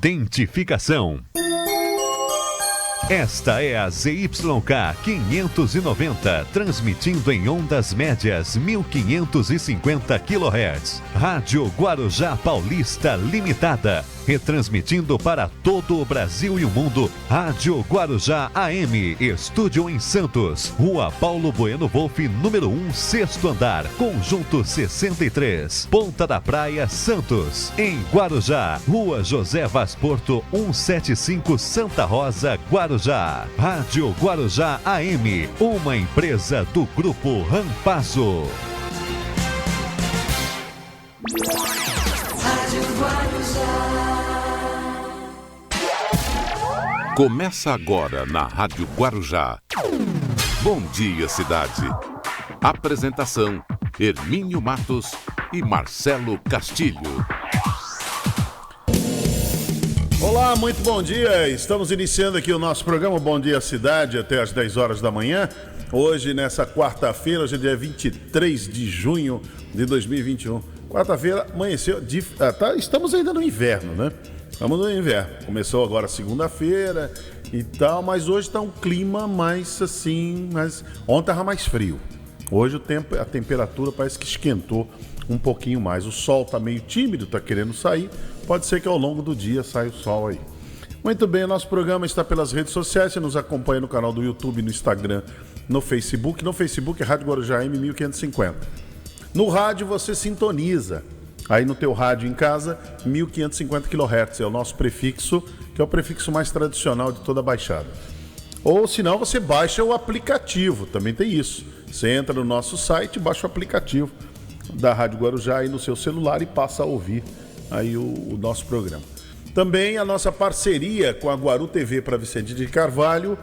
identificação. Esta é a ZYK 590, transmitindo em ondas médias 1550 kHz. Rádio Guarujá Paulista Limitada, retransmitindo para todo o Brasil e o mundo. Rádio Guarujá AM, estúdio em Santos, Rua Paulo Bueno Wolff, número 1, 6º andar, Conjunto 63, Ponta da Praia, Santos. Em Guarujá, Rua José Vaz Porto, 175, Santa Rosa, Guarujá. Rádio Guarujá AM, uma empresa do Grupo Rampazo. Começa agora na Rádio Guarujá. Bom dia, cidade. Apresentação: Hermínio Matos e Marcelo Castilho. Olá, muito bom dia. Estamos iniciando aqui o nosso programa Bom Dia Cidade até às 10 horas da manhã. Hoje, nessa quarta-feira, hoje é dia 23 de junho de 2021. Quarta-feira amanheceu, estamos ainda no inverno, né? Estamos no inverno. Começou agora segunda-feira e tal, mas hoje está um clima mais assim, ontem estava mais frio. Hoje a temperatura parece que esquentou um pouquinho mais. O sol está meio tímido, está querendo sair. Pode ser que ao longo do dia saia o sol aí. Muito bem, o nosso programa está pelas redes sociais. Você nos acompanha no canal do YouTube, no Instagram, no Facebook. No Facebook é Rádio Guarujá M 1550. No rádio você sintoniza. Aí no teu rádio em casa, 1550 kHz é o nosso prefixo, que é o prefixo mais tradicional de toda a Baixada. Ou se não, você baixa o aplicativo, também tem isso. Você entra no nosso site, baixa o aplicativo da Rádio Guarujá aí no seu celular e passa a ouvir aí o nosso programa. Também a nossa parceria com a Guaru TV para Vicente de Carvalho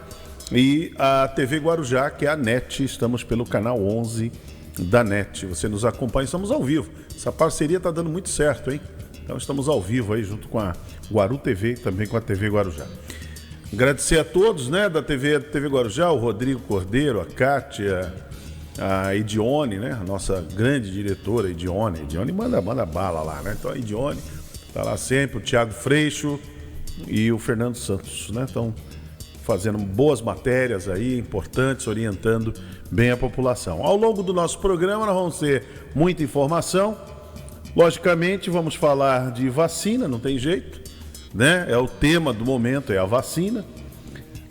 e a TV Guarujá, que é a NET. Estamos pelo canal 11 da NET. Você nos acompanha, estamos ao vivo. Essa parceria está dando muito certo, hein? Então estamos ao vivo aí junto com a Guaru TV e também com a TV Guarujá. Agradecer a todos, né, da TV Guarujá, o Rodrigo Cordeiro, a Kátia, a Edione, né, a nossa grande diretora Edione. Edione manda bala lá, né? Então a Edione está lá sempre, o Thiago Freixo e o Fernando Santos, né? Estão fazendo boas matérias aí, importantes, orientando bem a população. Ao longo do nosso programa nós vamos ter muita informação. Logicamente vamos falar de vacina, não tem jeito, né? É o tema do momento, é a vacina.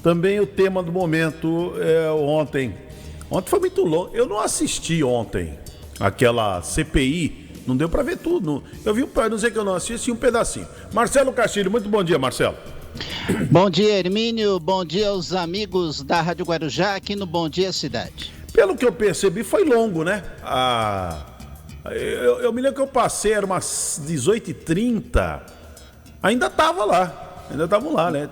Também o tema do momento é ontem foi muito longo. Eu não assisti ontem aquela CPI, não deu para ver tudo. Eu vi, não sei que eu não assisti, um pedacinho. Marcelo Castilho, muito bom dia, Marcelo. Bom dia, Hermínio. Bom dia aos amigos da Rádio Guarujá aqui no Bom Dia Cidade. Pelo que eu percebi, foi longo, né? Eu me lembro que eu passei, era umas 18h30, ainda estavam lá, né?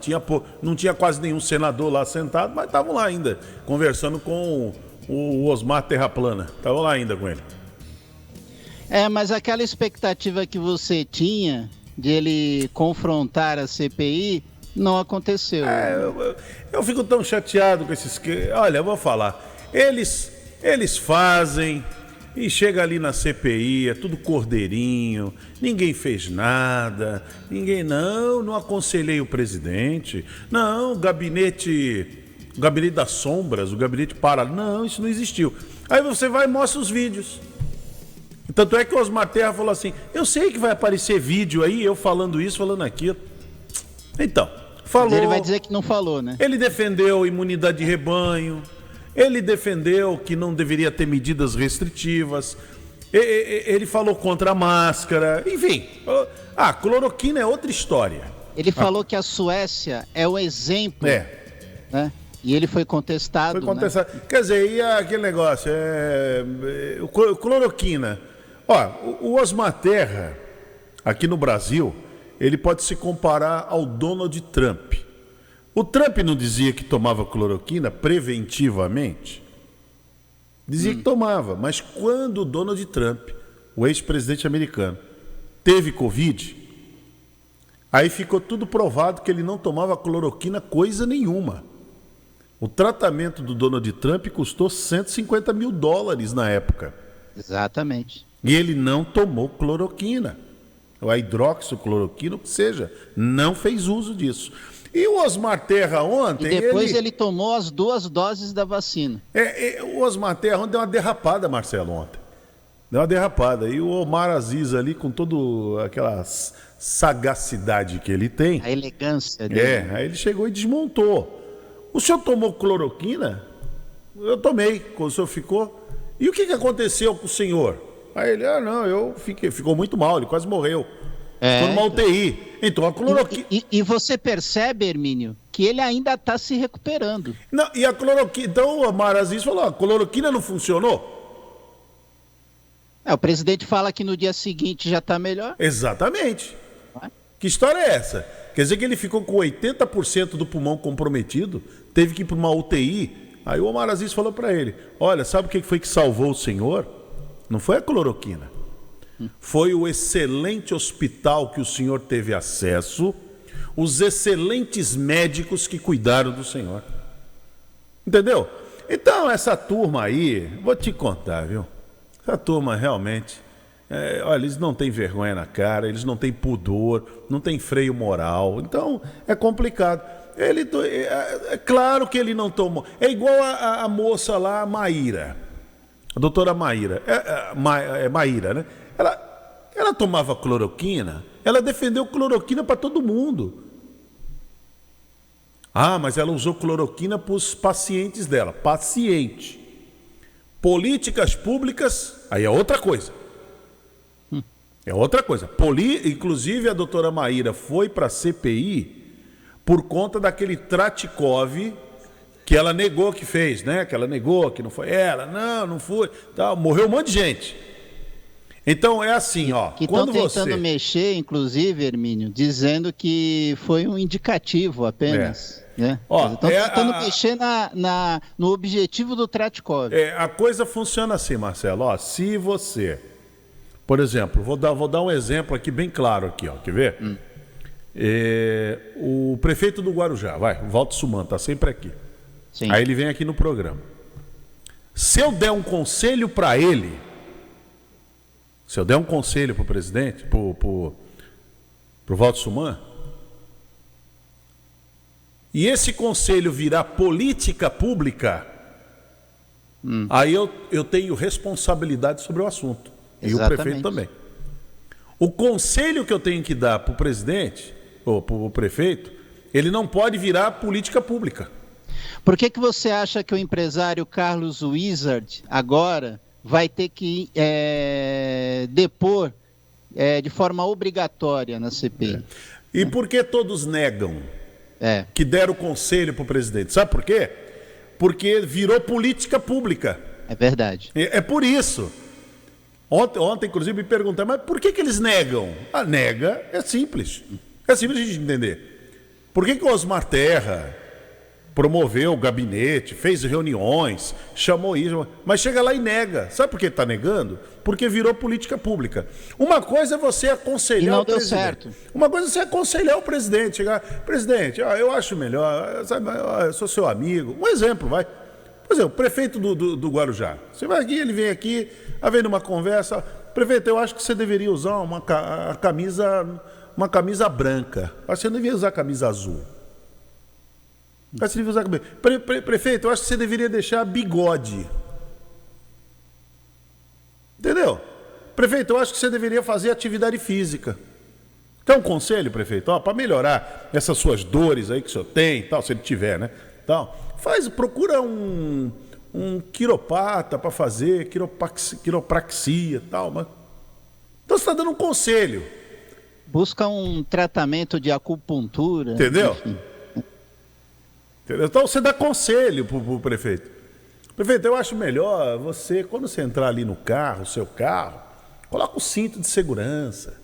Não tinha quase nenhum senador lá sentado, mas estavam lá ainda, conversando com o Osmar Terraplana. Estavam lá ainda com ele. Mas aquela expectativa que você tinha de ele confrontar a CPI não aconteceu. Eu fico tão chateado com esses... Olha, eu vou falar. Eles fazem e chega ali na CPI, é tudo cordeirinho, ninguém fez nada, não aconselhei o presidente, não, o gabinete das sombras, o gabinete não, isso não existiu. Aí você vai e mostra os vídeos. Tanto é que o Osmar Terra falou assim, eu sei que vai aparecer vídeo aí, eu falando isso, falando aquilo. Então, falou... Mas ele vai dizer que não falou, né? Ele defendeu imunidade de rebanho, ele defendeu que não deveria ter medidas restritivas, ele falou contra a máscara, enfim. A cloroquina é outra história. Ele falou que a Suécia é o exemplo, né? E ele foi contestado. Né? Quer dizer, e aquele negócio, cloroquina. O Osmar Terra, aqui no Brasil, ele pode se comparar ao Donald Trump. O Trump não dizia que tomava cloroquina preventivamente? Dizia que tomava, mas quando o Donald Trump, o ex-presidente americano, teve Covid, aí ficou tudo provado que ele não tomava cloroquina coisa nenhuma. O tratamento do Donald Trump custou $150 mil na época. Exatamente. E ele não tomou cloroquina. ou a hidroxicloroquina, o que seja, não fez uso disso. E o Osmar Terra ontem... E depois ele tomou as 2 doses da vacina. O Osmar Terra ontem deu uma derrapada, Marcelo, ontem. Deu uma derrapada. E o Omar Aziz ali, com toda aquela sagacidade que ele tem... A elegância dele. Aí ele chegou e desmontou. O senhor tomou cloroquina? Eu tomei, quando o senhor ficou. E o que aconteceu com o senhor? Aí ele, ficou muito mal, ele quase morreu. Ficou numa UTI. Então a cloroquina... E você percebe, Hermínio, que ele ainda está se recuperando. Não, e a cloroquina... Então o Omar Aziz falou, a cloroquina não funcionou? O presidente fala que no dia seguinte já está melhor. Exatamente. Que história é essa? Quer dizer que ele ficou com 80% do pulmão comprometido, teve que ir para uma UTI. Aí o Omar Aziz falou para ele, olha, sabe o que foi que salvou o senhor? Não foi a cloroquina. Foi o excelente hospital que o senhor teve acesso, os excelentes médicos que cuidaram do senhor. Entendeu? Então, essa turma aí, vou te contar, viu? Essa turma realmente, olha, eles não têm vergonha na cara, eles não têm pudor, não têm freio moral. Então, é complicado. É claro que ele não tomou. É igual a moça lá, a Maíra. A doutora Maíra. Maíra, né? Ela tomava cloroquina, ela defendeu cloroquina para todo mundo. Mas ela usou cloroquina para os pacientes dela. Paciente. Políticas públicas, aí é outra coisa. É outra coisa. Inclusive a doutora Maíra foi para a CPI por conta daquele Tratikov que ela negou que fez, né? Que ela negou, que não foi ela, não foi. Tá, morreu um monte de gente. Então é assim, ó. Que estão tentando mexer, inclusive, Hermínio, dizendo que foi um indicativo apenas. Né? Estão tentando mexer no objetivo do Tratikov. A coisa funciona assim, Marcelo. Ó, se você, por exemplo, vou dar um exemplo aqui bem claro aqui, ó. Quer ver? O prefeito do Guarujá, o Walter Suman, está sempre aqui. Sim. Aí ele vem aqui no programa. Se eu der um conselho para ele, se eu der um conselho para o presidente, para o Walter Suman, e esse conselho virar política pública, aí eu tenho responsabilidade sobre o assunto. Exatamente. E o prefeito também. O conselho que eu tenho que dar para o presidente, ou para o prefeito, ele não pode virar política pública. Por que você acha que o empresário Carlos Wizard agora vai ter que depor de forma obrigatória na CPI? E por que todos negam que deram conselho para o presidente? Sabe por quê? Porque virou política pública. É verdade. É por isso. Ontem, inclusive, me perguntaram, mas por que eles negam? Nega é simples. É simples a gente entender. Por que o Osmar Terra promoveu o gabinete, fez reuniões, chamou isso, mas chega lá e nega. Sabe por que está negando? Porque virou política pública. Uma coisa é você aconselhar o presidente. Certo. Uma coisa é você aconselhar o presidente. Chegar, presidente, eu acho melhor, sabe, eu sou seu amigo. Um exemplo, vai. Por exemplo, o prefeito do Guarujá. Você vai aqui, ele vem aqui, vem numa conversa. Prefeito, eu acho que você deveria usar uma camisa branca. Você não deveria usar camisa azul. Prefeito, eu acho que você deveria deixar bigode. Entendeu? Prefeito, eu acho que você deveria fazer atividade física. Quer um conselho, prefeito? Para melhorar essas suas dores aí que o senhor tem, tal, se ele tiver, né? Tal, procura um quiropata para fazer, quiropraxia e tal. Mas... Então você está dando um conselho. Busca um tratamento de acupuntura. Entendeu? Enfim. Então você dá conselho para o prefeito. Prefeito, eu acho melhor você, quando você entrar ali no carro, seu carro, coloca o cinto de segurança.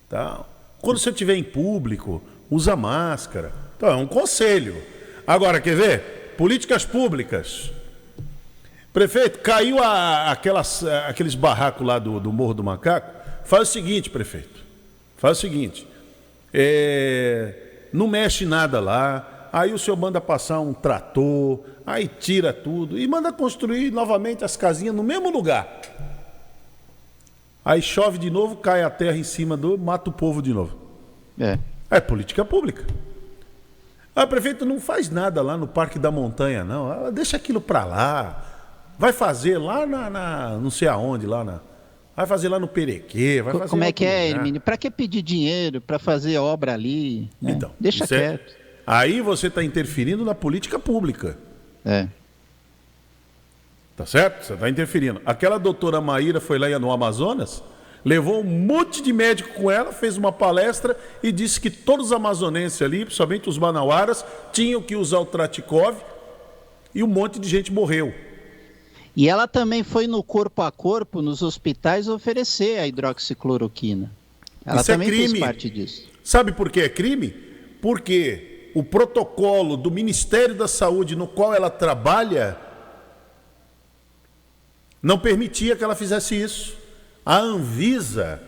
Tá? Quando você estiver em público, usa máscara. Então é um conselho. Agora, quer ver? Políticas públicas. Prefeito, caiu aqueles barracos lá do Morro do Macaco. Faz o seguinte, prefeito. Faz o seguinte. Não mexe nada lá. Aí o senhor manda passar um trator, aí tira tudo e manda construir novamente as casinhas no mesmo lugar. Aí chove de novo, cai a terra em cima mata o povo de novo. É política pública. O prefeito não faz nada lá no Parque da Montanha, não. Deixa aquilo para lá. Vai fazer lá não sei aonde, vai fazer lá no Perequê. Vai fazer como é que é, Hermínio? Para que pedir dinheiro para fazer obra ali? Né? Então, deixa quieto. Aí você está interferindo na política pública. Tá certo? Você está interferindo. Aquela doutora Maíra foi lá no Amazonas, levou um monte de médico com ela, fez uma palestra e disse que todos os amazonenses ali, principalmente os manauaras, tinham que usar o Tratikov e um monte de gente morreu. E ela também foi no corpo a corpo, nos hospitais, oferecer a hidroxicloroquina. Ela Isso também é crime. fez parte disso. Sabe por que é crime? Porque o protocolo do Ministério da Saúde no qual ela trabalha não permitia que ela fizesse isso. A Anvisa...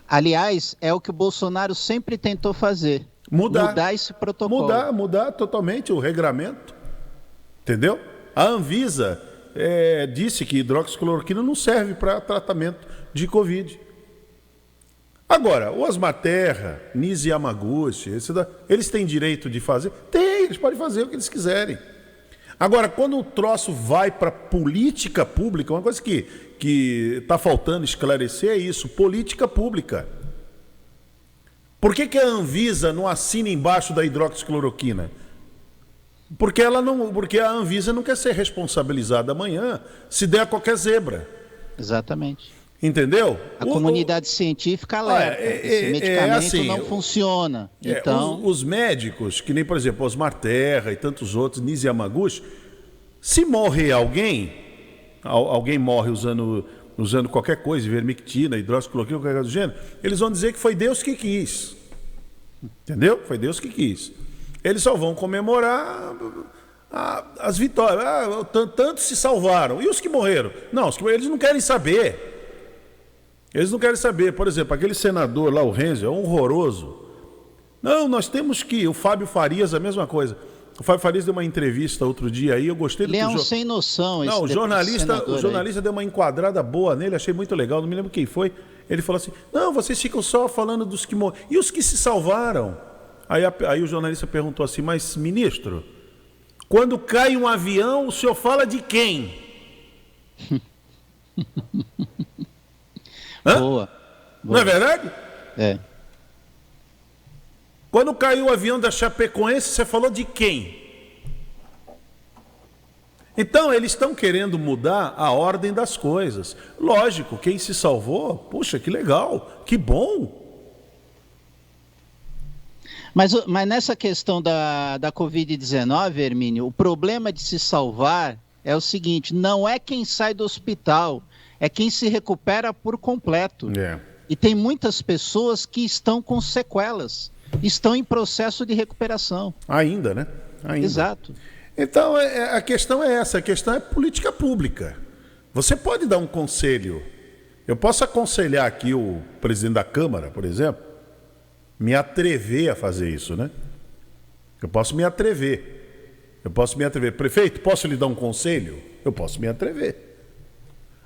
Aliás, é o que o Bolsonaro sempre tentou fazer. Mudar esse protocolo. Mudar totalmente o regramento. Entendeu? A Anvisa disse que hidroxicloroquina não serve para tratamento de Covid. Agora, o Osmar Terra, Nise Yamaguchi, eles têm direito de fazer? Tem, eles podem fazer o que eles quiserem. Agora, quando o troço vai para política pública, uma coisa que está faltando esclarecer é isso, política pública. Por que a Anvisa não assina embaixo da hidroxicloroquina? Porque a Anvisa não quer ser responsabilizada amanhã se der qualquer zebra. Exatamente. Entendeu? A comunidade científica alerta. Esse medicamento assim, não funciona. Então... Os médicos, que nem, por exemplo, Osmar Terra e tantos outros, Nise Yamaguchi, se morrer alguém morre usando qualquer coisa, ivermectina, hidroxicloroquina, qualquer coisa do gênero, eles vão dizer que foi Deus que quis. Entendeu? Foi Deus que quis. Eles só vão comemorar as vitórias. Tantos se salvaram. E os que morreram? Não, eles não querem saber. Eles não querem saber. Por exemplo, aquele senador lá, o Renzo, é horroroso. Não, nós temos que... O Fábio Farias, a mesma coisa. O Fábio Farias deu uma entrevista outro dia aí, eu gostei do que... Ele é um sem noção, esse o jornalista deu uma enquadrada boa nele, achei muito legal, não me lembro quem foi. Ele falou assim, não, vocês ficam só falando dos que morreram. E os que se salvaram? Aí o jornalista perguntou assim, mas, ministro, quando cai um avião, o senhor fala de quem? Boa. Não é verdade? É. Quando caiu o avião da Chapecoense, você falou de quem? Então, eles estão querendo mudar a ordem das coisas. Lógico, quem se salvou, puxa, que legal, que bom. Mas nessa questão da Covid-19, Hermínio, o problema de se salvar é o seguinte, não é quem sai do hospital, é quem se recupera por completo. E tem muitas pessoas que estão com sequelas, estão em processo de recuperação. Ainda, né? Ainda. Exato. Então, a questão é essa, a questão é política pública. Você pode dar um conselho. Eu posso aconselhar aqui o presidente da Câmara, por exemplo, me atrever a fazer isso, né? Eu posso me atrever. Prefeito, posso lhe dar um conselho? Eu posso me atrever.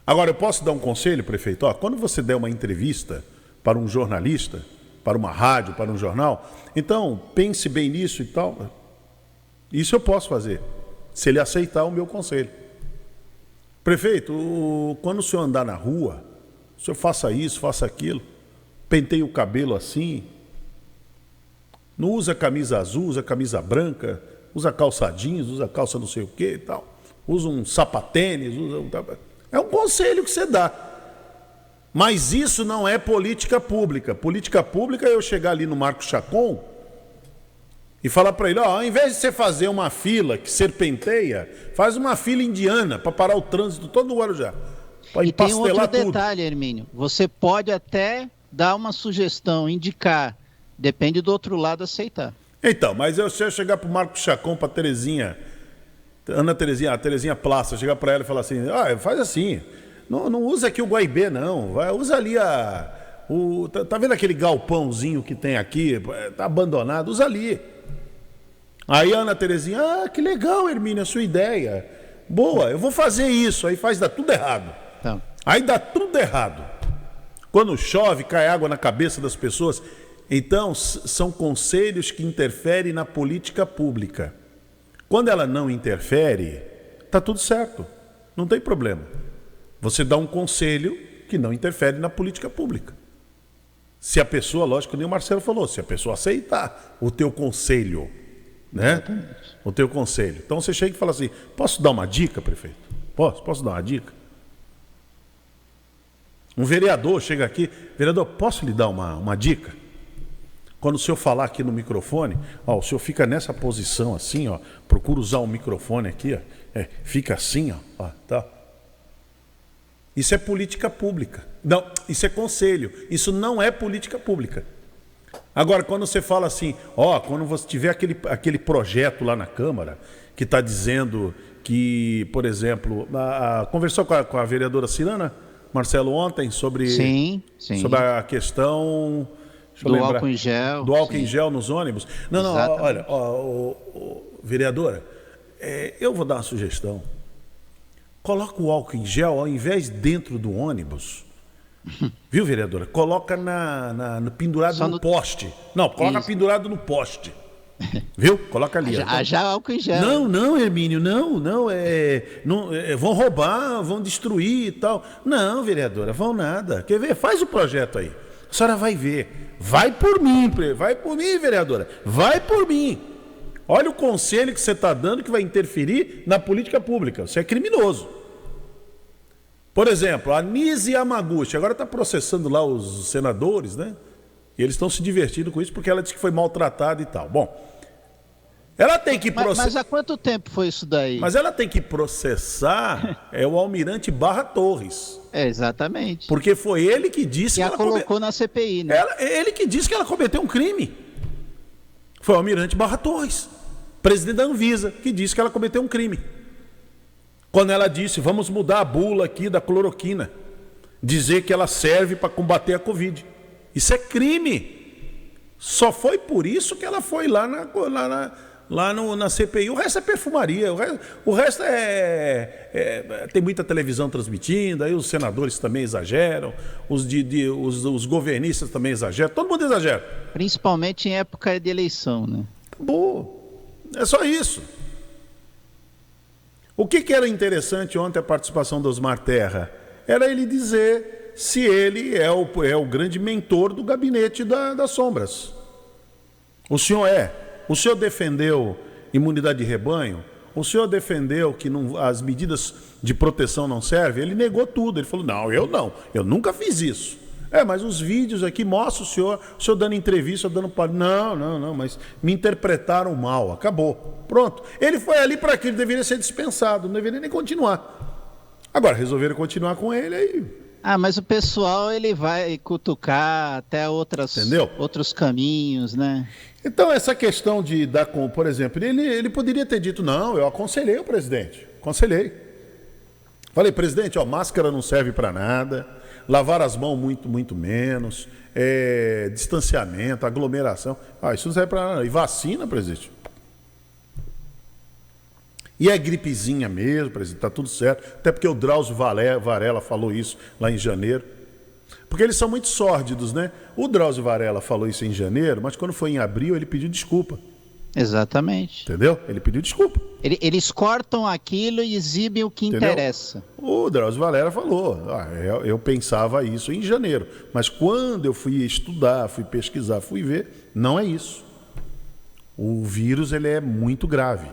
Agora, eu posso dar um conselho, prefeito? Quando você der uma entrevista para um jornalista, para uma rádio, para um jornal, então pense bem nisso e tal. Isso eu posso fazer, se ele aceitar o meu conselho. Prefeito, quando o senhor andar na rua, o senhor faça isso, faça aquilo, penteie o cabelo assim, não usa camisa azul, usa camisa branca, usa calça jeans, usa calça não sei o que e tal, usa um sapatênis, é um conselho que você dá. Mas isso não é política pública. Política pública é eu chegar ali no Marco Chacon e falar para ele, ao invés de você fazer uma fila que serpenteia, faz uma fila indiana para parar o trânsito todo no Guarujá. E tem um outro detalhe, Hermínio. Você pode até dar uma sugestão, indicar. Depende do outro lado aceitar. Então, mas se eu chegar para o Marco Chacon, para a Terezinha Plaça, chegar para ela e falar assim, faz assim, não usa aqui o Guaibê, não. Usa ali tá vendo aquele galpãozinho que tem aqui, tá abandonado, usa ali. Aí a Ana Terezinha, que legal, Hermínio, a sua ideia. Boa, eu vou fazer isso. Aí dá tudo errado. Então. Aí dá tudo errado. Quando chove, cai água na cabeça das pessoas. Então, são conselhos que interferem na política pública. Quando ela não interfere, está tudo certo, não tem problema. Você dá um conselho que não interfere na política pública. Se a pessoa, lógico, nem o Marcelo falou, se a pessoa aceitar o teu conselho, né? Exatamente. O teu conselho. Então você chega e fala assim, posso dar uma dica, prefeito? Posso dar uma dica? Um vereador chega aqui, vereador, posso lhe dar uma dica? Quando o senhor falar aqui no microfone, ó, o senhor fica nessa posição assim, ó, procura usar o microfone aqui, ó, fica assim, ó, tá. Isso é política pública. Não, isso é conselho. Isso não é política pública. Agora, quando você fala assim, ó, quando você tiver aquele projeto lá na Câmara que está dizendo que, por exemplo, conversou com a vereadora Cirana, Marcelo, ontem sobre a questão do álcool em gel. Do álcool em gel nos ônibus. Não, olha, vereadora, eu vou dar uma sugestão. Coloca o álcool em gel ao invés dentro do ônibus. Viu, vereadora? Coloca pendurado no poste. Não, coloca isso. Pendurado no poste. Viu? Coloca ali. Já álcool em gel. Não, Hermínio, não, vão roubar, vão destruir e tal. Não, vereadora, vão nada. Quer ver? Faz o projeto aí. A senhora vai ver. Vai por mim, vereadora. Vai por mim. Olha o conselho que você está dando que vai interferir na política pública. Você é criminoso. Por exemplo, a Nise Yamaguchi agora está processando lá os senadores, né? E eles estão se divertindo com isso porque ela disse que foi maltratada e tal. Bom, ela tem que processar. Mas há quanto tempo foi isso daí? Mas ela tem que processar o Almirante Barra Torres. Exatamente. Porque foi ele que disse que ela colocou na CPI, né? Ele que disse que ela cometeu um crime. Foi o Almirante Barra Torres, presidente da Anvisa, que disse que ela cometeu um crime. Quando ela disse, vamos mudar a bula aqui da cloroquina, dizer que ela serve para combater a Covid. Isso é crime. Só foi por isso que ela foi lá na CPI. O resto é perfumaria, o resto tem muita televisão transmitindo, aí os senadores também exageram, os governistas também exageram, todo mundo exagera. Principalmente em época de eleição, né? Acabou. É só isso. O que era interessante ontem a participação do Osmar Terra? Era ele dizer se ele é o grande mentor do gabinete das sombras. O senhor O senhor defendeu imunidade de rebanho? O senhor defendeu que as medidas de proteção não servem? Ele negou tudo. Ele falou, não, eu nunca fiz isso. Mas os vídeos aqui mostram o senhor dando entrevista, dando... Não, mas me interpretaram mal, acabou. Pronto. Ele foi ali para aquilo, deveria ser dispensado, não deveria nem continuar. Agora, resolveram continuar com ele aí... mas o pessoal, ele vai cutucar até outros caminhos, né? Então, essa questão de dar com, por exemplo, ele poderia ter dito, não, eu aconselhei o presidente, Falei, presidente, máscara não serve para nada, lavar as mãos muito menos, distanciamento, aglomeração, isso não serve para nada. E vacina, presidente? E é gripezinha mesmo, presidente, está tudo certo. Até porque o Drauzio Varela falou isso lá em janeiro. Porque eles são muito sórdidos, né? O Drauzio Varela falou isso em janeiro, mas quando foi em abril ele pediu desculpa. Exatamente. Entendeu? Ele pediu desculpa. Eles cortam aquilo e exibem o que interessa. O Drauzio Varela falou, eu pensava isso em janeiro, mas quando eu fui estudar, fui pesquisar, fui ver, não é isso. O vírus ele é muito grave.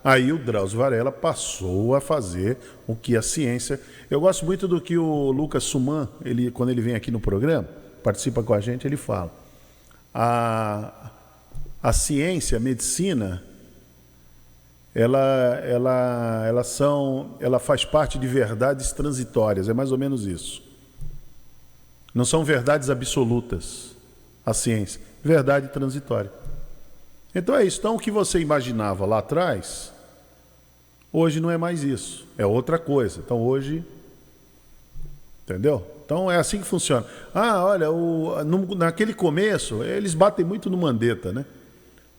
Aí o Drauzio Varela passou a fazer o que a ciência... Eu gosto muito do que o Lucas Suman, quando ele vem aqui no programa, participa com a gente, ele fala. A ciência, a medicina, ela faz parte de verdades transitórias, é mais ou menos isso. Não são verdades absolutas, a ciência, verdade transitória. Então é isso. Então o que você imaginava lá atrás, hoje não é mais isso. É outra coisa. Então hoje... Entendeu? Então é assim que funciona. Olha, naquele começo, eles batem muito no Mandetta, né?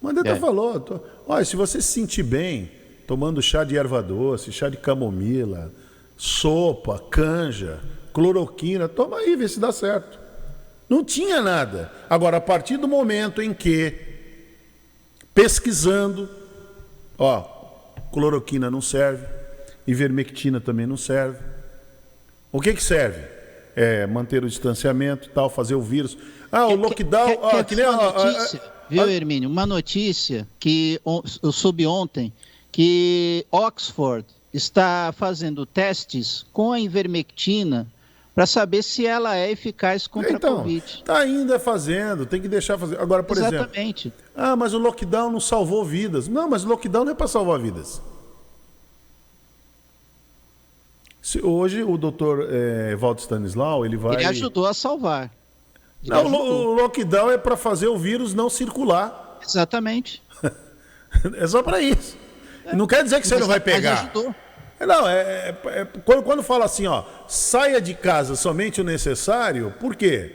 O Mandetta falou, olha, se você se sentir bem, tomando chá de erva doce, chá de camomila, sopa, canja, cloroquina, toma aí, vê se dá certo. Não tinha nada. Agora, a partir do momento em que, pesquisando, cloroquina não serve, ivermectina também não serve. O que serve? Manter o distanciamento e tal, fazer o vírus. O lockdown... Viu, Hermínio? Uma notícia que eu soube ontem, que Oxford está fazendo testes com a ivermectina para saber se ela é eficaz contra a Covid. Está ainda fazendo, tem que deixar fazer. Agora, por Exatamente. exemplo... mas o lockdown não salvou vidas. Não, mas o lockdown não é para salvar vidas. Hoje, o doutor Evaldo Stanislau, ele ajudou a salvar. O lockdown é para fazer o vírus não circular. Exatamente. É só para isso. Não quer dizer que você não vai pegar. Ajudou. Não, quando fala assim, saia de casa somente o necessário, por quê?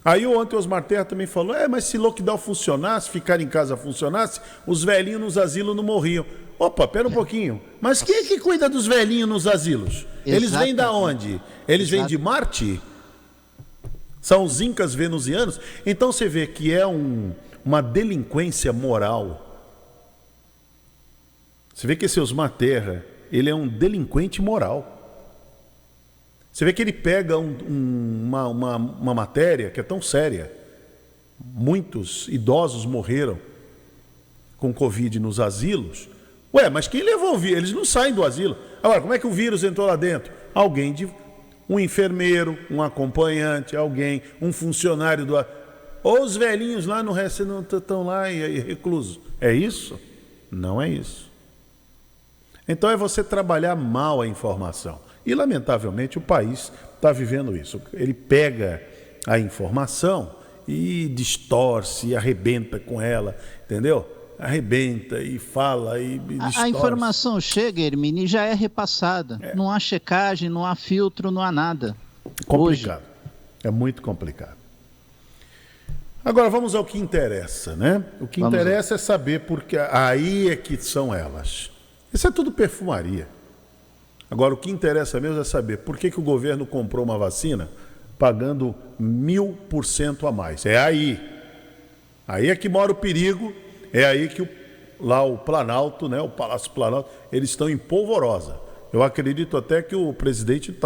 Aí ontem o Osmar Terra também falou, mas se lockdown funcionasse, ficar em casa funcionasse, os velhinhos nos asilos não morriam. Opa, pera um pouquinho. Mas quem é que cuida dos velhinhos nos asilos? Eles vêm da onde? Eles vêm de Marte? São os incas venusianos? Então você vê que é uma delinquência moral. Você vê que esse Osmar Terra, ele é um delinquente moral. Você vê que ele pega uma matéria que é tão séria. Muitos idosos morreram com Covid nos asilos. Mas quem levou o vírus? Eles não saem do asilo. Agora, como é que o vírus entrou lá dentro? Um enfermeiro, um acompanhante, um funcionário do... Ou os velhinhos lá não estão lá e reclusos. É isso? Não é isso. Então é você trabalhar mal a informação. E, lamentavelmente, o país está vivendo isso. Ele pega a informação e distorce, e arrebenta com ela, entendeu? Arrebenta e fala e distorce. A informação chega, Hermínio, e já é repassada. Não há checagem, não há filtro, não há nada. Complicado. Hoje. É muito complicado. Agora vamos ao que interessa, né? O que interessa é saber porque aí é que são elas. Isso é tudo perfumaria. Agora o que interessa mesmo é saber por que o governo comprou uma vacina pagando 1000% a mais. É aí. Aí é que mora o perigo. É aí que lá o Planalto, né, o Palácio Planalto, eles estão em polvorosa. Eu acredito até que o presidente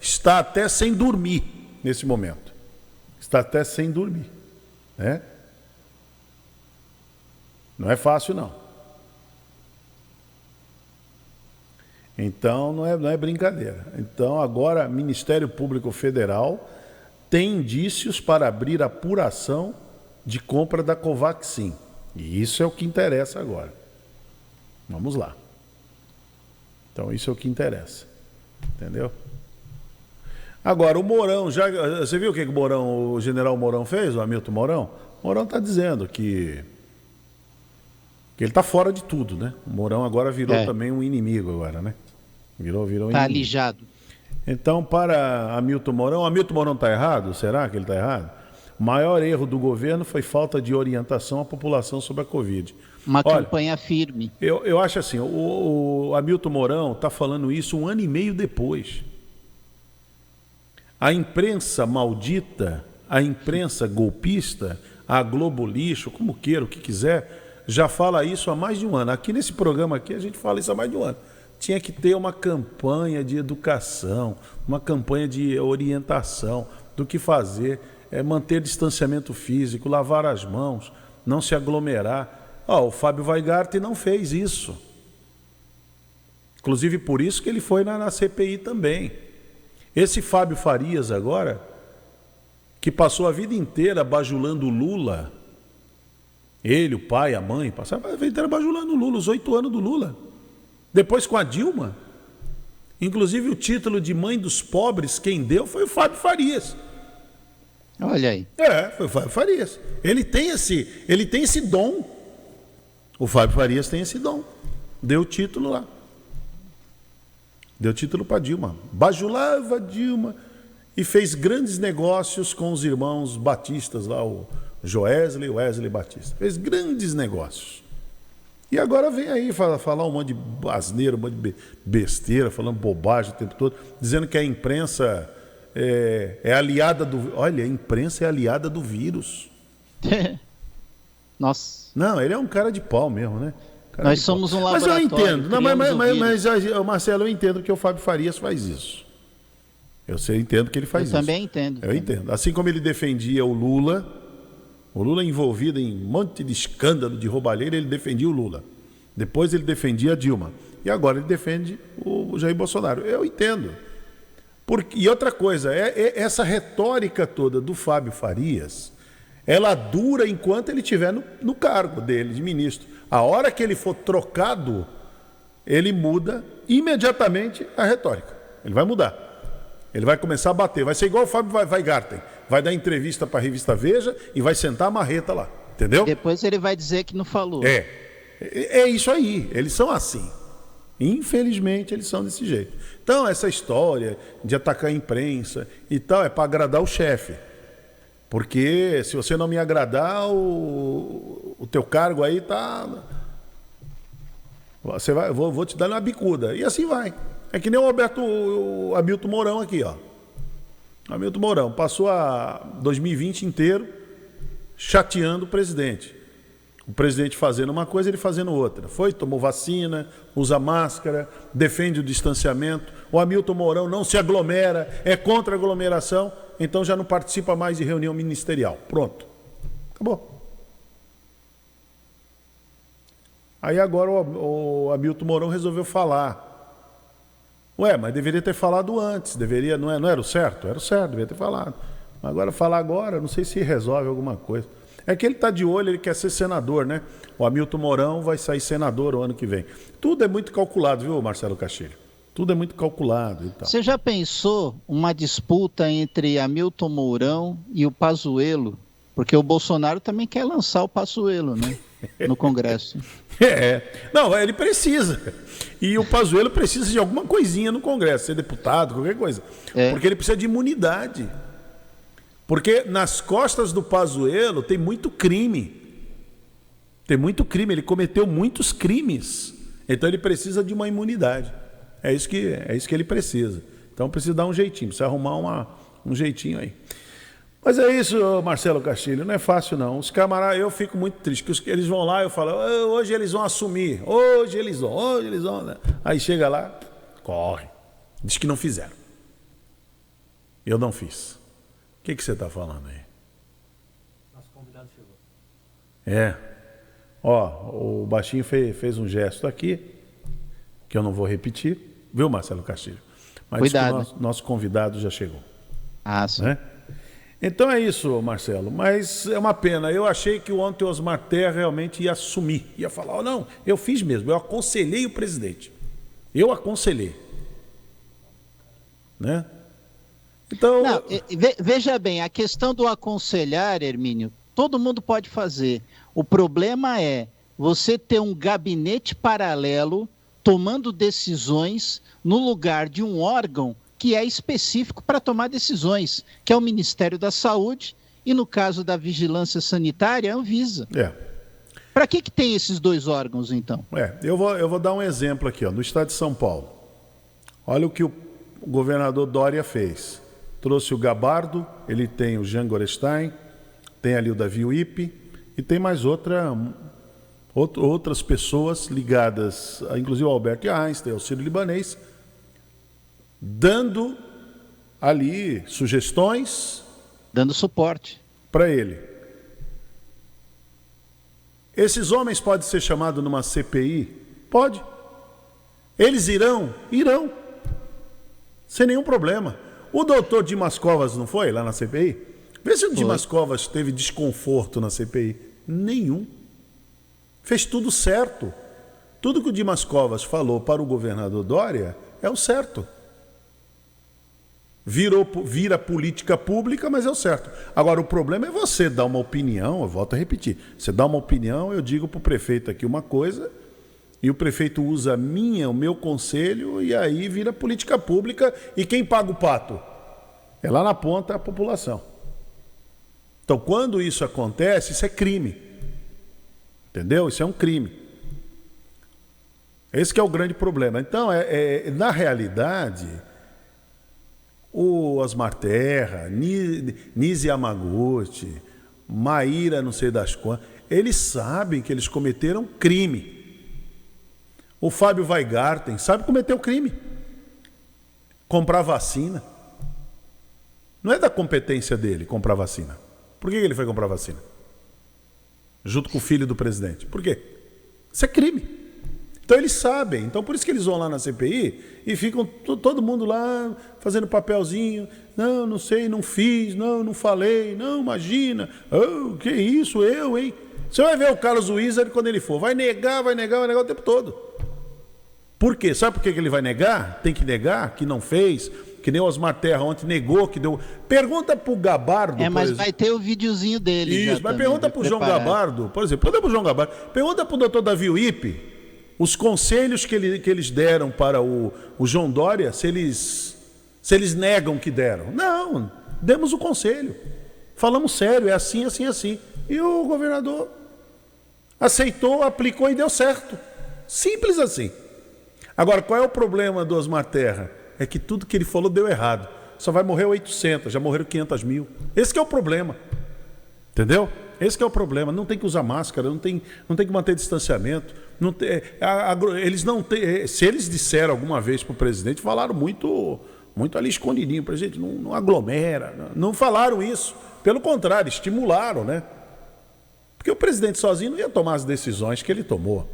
está até sem dormir nesse momento. Está até sem dormir. Né? Não é fácil, não. Então, não é brincadeira. Então, agora, o Ministério Público Federal tem indícios para abrir apuração de compra da Covaxin. E isso é o que interessa agora. Vamos lá. Então, isso é o que interessa. Entendeu? Agora, o Mourão, você viu o que o general Mourão fez, o Hamilton Mourão? O Mourão está dizendo que ele está fora de tudo, né? O Mourão agora virou também um inimigo agora, né? Virou um inimigo. Está alijado. Então, para Hamilton Mourão está errado? Será que ele está errado? O maior erro do governo foi falta de orientação à população sobre a Covid. Uma campanha firme. Eu acho assim, o Hamilton Mourão está falando isso 1 ano e meio depois. A imprensa maldita, a imprensa golpista, a Globo Lixo, como queira, o que quiser, já fala isso há mais de 1 ano. Aqui nesse programa aqui a gente fala isso há mais de 1 ano. Tinha que ter uma campanha de educação, uma campanha de orientação do que fazer, manter distanciamento físico, lavar as mãos, não se aglomerar. O Fábio Weingarten não fez isso. Inclusive por isso que ele foi na CPI também. Esse Fábio Farias agora, que passou a vida inteira bajulando o Lula, ele, o pai, a mãe, passaram a vida inteira bajulando o Lula, os 8 anos do Lula. Depois com a Dilma, inclusive o título de mãe dos pobres, quem deu foi o Fábio Farias. Olha aí. Foi o Fábio Farias. Ele tem esse dom. O Fábio Farias tem esse dom. Deu o título lá. Deu título para Dilma. Bajulava Dilma e fez grandes negócios com os irmãos batistas lá, o Joesley e o Wesley Batista. Fez grandes negócios. E agora vem aí falar um monte de asneiro, um monte de besteira, falando bobagem o tempo todo, dizendo que a imprensa é aliada do... Olha, a imprensa é aliada do vírus. Nossa. Não, ele é um cara de pau mesmo, né? Nós somos um laboratório. Mas eu entendo. Não, mas Marcelo, eu entendo que o Fábio Farias faz isso. Eu entendo que ele faz isso. Eu também entendo. Eu entendo. Assim como ele defendia o Lula envolvido em um monte de escândalo de roubalheira, ele defendia o Lula. Depois ele defendia a Dilma. E agora ele defende o Jair Bolsonaro. Eu entendo. E outra coisa, essa retórica toda do Fábio Farias, ela dura enquanto ele estiver no cargo dele, de ministro. A hora que ele for trocado, ele muda imediatamente a retórica. Ele vai mudar. Ele vai começar a bater. Vai ser igual o Fábio Weingarten. Vai dar entrevista para a revista Veja e vai sentar a marreta lá. Entendeu? Depois ele vai dizer que não falou. É isso aí. Eles são assim. Infelizmente, eles são desse jeito. Então, essa história de atacar a imprensa e tal é para agradar o chefe. Porque se você não me agradar, o teu cargo aí tá... Vou te dar uma bicuda. E assim vai. É que nem o Hamilton Mourão aqui, ó. Hamilton Mourão passou a 2020 inteiro chateando o presidente. O presidente fazendo uma coisa, ele fazendo outra. Tomou vacina, usa máscara, defende o distanciamento. O Hamilton Mourão não se aglomera, é contra a aglomeração, então já não participa mais de reunião ministerial. Pronto. Acabou. Aí agora o Hamilton Mourão resolveu falar. Mas deveria ter falado antes, não era o certo? Era o certo, deveria ter falado. Agora, falar agora, não sei se resolve alguma coisa. É que ele está de olho, ele quer ser senador, né? O Hamilton Mourão vai sair senador o ano que vem. Tudo é muito calculado, viu, Marcelo Castilho? Tudo é muito calculado e tal. Você já pensou uma disputa entre Hamilton Mourão e o Pazuello? Porque o Bolsonaro também quer lançar o Pazuello, né? No Congresso. Não, ele precisa. E o Pazuello precisa de alguma coisinha no Congresso, ser deputado, qualquer coisa. Porque ele precisa de imunidade. Porque nas costas do Pazuello tem muito crime. Ele cometeu muitos crimes. Então ele precisa de uma imunidade. É isso que ele precisa. Então precisa dar um jeitinho, precisa arrumar um jeitinho aí. Mas é isso, Marcelo Castilho, não é fácil não. Os camaradas, eu fico muito triste, que eles vão lá, eu falo, hoje eles vão assumir, hoje eles vão. Né? Aí chega lá, corre. Diz que não fizeram. Eu não fiz. O que você está falando aí? Nosso convidado chegou. O baixinho fez um gesto aqui, que eu não vou repetir, viu, Marcelo Castilho? Mas cuidado. Diz que o nosso convidado já chegou. Ah, sim. Né? Então é isso, Marcelo, mas é uma pena. Eu achei que ontem o Osmar Terra realmente ia assumir, ia falar, não, eu fiz mesmo, eu aconselhei o presidente. Eu aconselhei. Né? Então... Não, veja bem, a questão do aconselhar, Hermínio, todo mundo pode fazer. O problema é você ter um gabinete paralelo tomando decisões no lugar de um órgão que é específico para tomar decisões, que é o Ministério da Saúde e, no caso da Vigilância Sanitária, a Anvisa. Para que tem esses dois órgãos, então? Eu vou dar um exemplo aqui, no estado de São Paulo. Olha o que o governador Dória fez. Trouxe o Gabardo, ele tem o Jean Gorenstein, tem ali o Davi Uip e tem mais outras pessoas ligadas, inclusive ao Albert Einstein, ao Ciro Libanês, dando ali sugestões. Dando suporte. Para ele. Esses homens podem ser chamados numa CPI? Pode. Eles irão? Irão. Sem nenhum problema. O doutor Dimas Covas não foi lá na CPI? Vê se o Dimas Covas teve desconforto na CPI. Nenhum. Fez tudo certo. Tudo que o Dimas Covas falou para o governador Dória é o certo. Vira política pública, mas é o certo. Agora, o problema é você dar uma opinião, eu volto a repetir. Você dá uma opinião, eu digo para o prefeito aqui uma coisa, e o prefeito usa o meu conselho, e aí vira política pública, e quem paga o pato? É lá na ponta a população. Então, quando isso acontece, isso é crime. Entendeu? Isso é um crime. Esse que é o grande problema. Então, na realidade... o Osmar Terra, Nise Yamaguchi, Maíra não sei das quantas, eles sabem que eles cometeram crime. O Fábio Weingarten sabe que cometeu crime. Comprar vacina. Não é da competência dele comprar vacina. Por que ele foi comprar vacina? Junto com o filho do presidente. Por quê? Isso é crime. Então eles sabem. Então por isso que eles vão lá na CPI e ficam todo mundo lá fazendo papelzinho. Não sei, não fiz, não falei, não, imagina. Oh, que isso, eu, hein? Você vai ver o Carlos Wizard quando ele for. Vai negar o tempo todo. Por quê? Sabe por que ele vai negar? Tem que negar que não fez. Que nem o Osmar Terra ontem negou que deu. Pergunta pro Gabardo. Mas vai ter o videozinho dele. Isso, mas pergunta pro João Gabardo, por exemplo, pergunta pro doutor Davi Uip os conselhos que eles deram para o João Dória, se eles negam que deram. Não, demos o conselho. Falamos sério, é assim, assim, assim. E o governador aceitou, aplicou e deu certo. Simples assim. Agora, qual é o problema do Osmar Terra? É que tudo que ele falou deu errado. Só vai morrer 800, já morreram 500 mil. Esse que é o problema. Entendeu? Esse que é o problema. Não tem que usar máscara, não tem que manter distanciamento. Não tem, eles não têm. Se eles disseram alguma vez para o presidente, falaram muito ali escondidinho. Presidente, não aglomera. Não falaram isso. Pelo contrário, estimularam, né? Porque o presidente sozinho não ia tomar as decisões que ele tomou.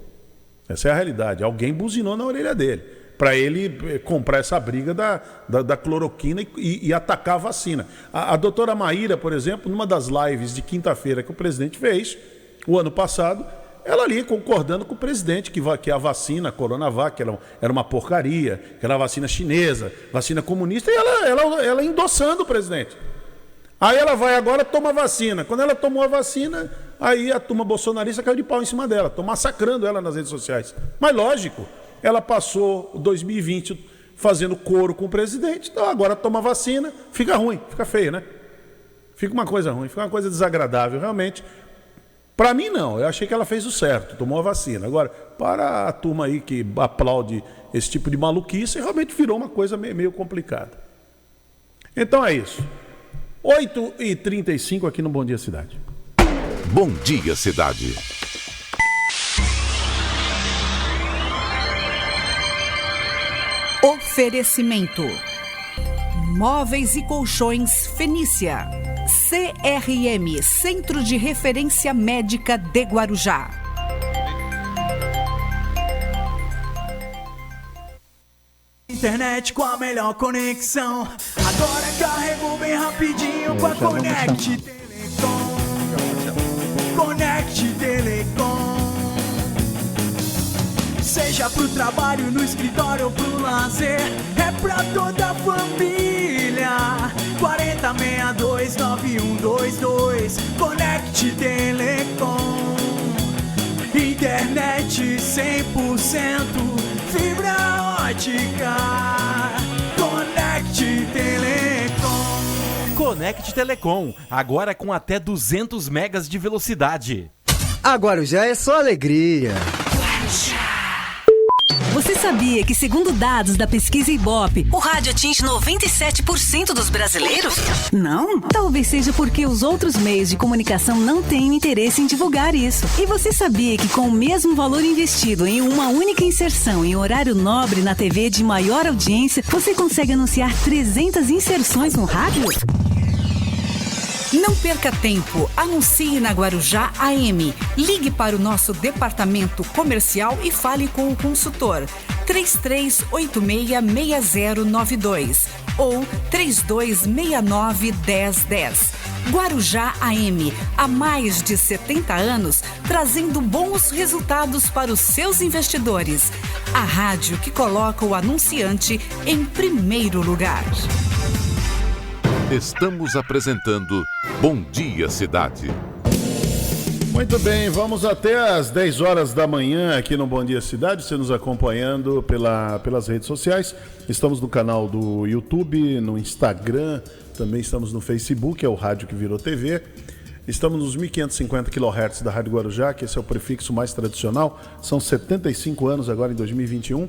Essa é a realidade. Alguém buzinou na orelha dele para ele comprar essa briga da cloroquina e atacar a vacina. A doutora Maíra, por exemplo, numa das lives de quinta-feira que o presidente fez, o ano passado, ela ali concordando com o presidente que a vacina, a Coronavac, era uma porcaria, que era a vacina chinesa, vacina comunista, e ela endossando o presidente. Aí ela vai agora, toma a vacina. Quando ela tomou a vacina, aí a turma bolsonarista caiu de pau em cima dela, estão massacrando ela nas redes sociais. Mas lógico, ela passou 2020 fazendo coro com o presidente, então agora toma vacina, fica ruim, fica feio, né? Fica uma coisa ruim, fica uma coisa desagradável, realmente. Para mim não, eu achei que ela fez o certo, tomou a vacina. Agora, para a turma aí que aplaude esse tipo de maluquice, realmente virou uma coisa meio complicada. Então é isso. 8h35 aqui no Bom Dia Cidade. Bom Dia Cidade. Oferecimento: Móveis e Colchões Fenícia. CRM, Centro de Referência Médica de Guarujá. Internet com a melhor conexão. Agora carregou bem rapidinho com a Conect Telecom. Conect Telecom. Seja pro trabalho, no escritório ou pro lazer, é pra toda a família. 4062-9122. Conect Telecom. Internet 100%, fibra ótica. Conect Telecom. Conect Telecom, agora com até 200 megas de velocidade. Agora já é só alegria. Você sabia que, segundo dados da pesquisa Ibope, o rádio atinge 97% dos brasileiros? Não? Talvez seja porque os outros meios de comunicação não têm interesse em divulgar isso. E você sabia que, com o mesmo valor investido em uma única inserção em horário nobre na TV de maior audiência, você consegue anunciar 300 inserções no rádio? Não perca tempo, anuncie na Guarujá AM. Ligue para o nosso departamento comercial e fale com o consultor 3386-6092 ou 3269-1010. Guarujá AM, há mais de 70 anos, trazendo bons resultados para os seus investidores. A rádio que coloca o anunciante em primeiro lugar. Estamos apresentando Bom Dia Cidade. Muito bem, vamos até às 10 horas da manhã aqui no Bom Dia Cidade, você nos acompanhando pelas redes sociais. Estamos no canal do YouTube, no Instagram, também estamos no Facebook, é o rádio que virou TV. Estamos nos 1550 kHz da Rádio Guarujá, que esse é o prefixo mais tradicional. São 75 anos agora em 2021.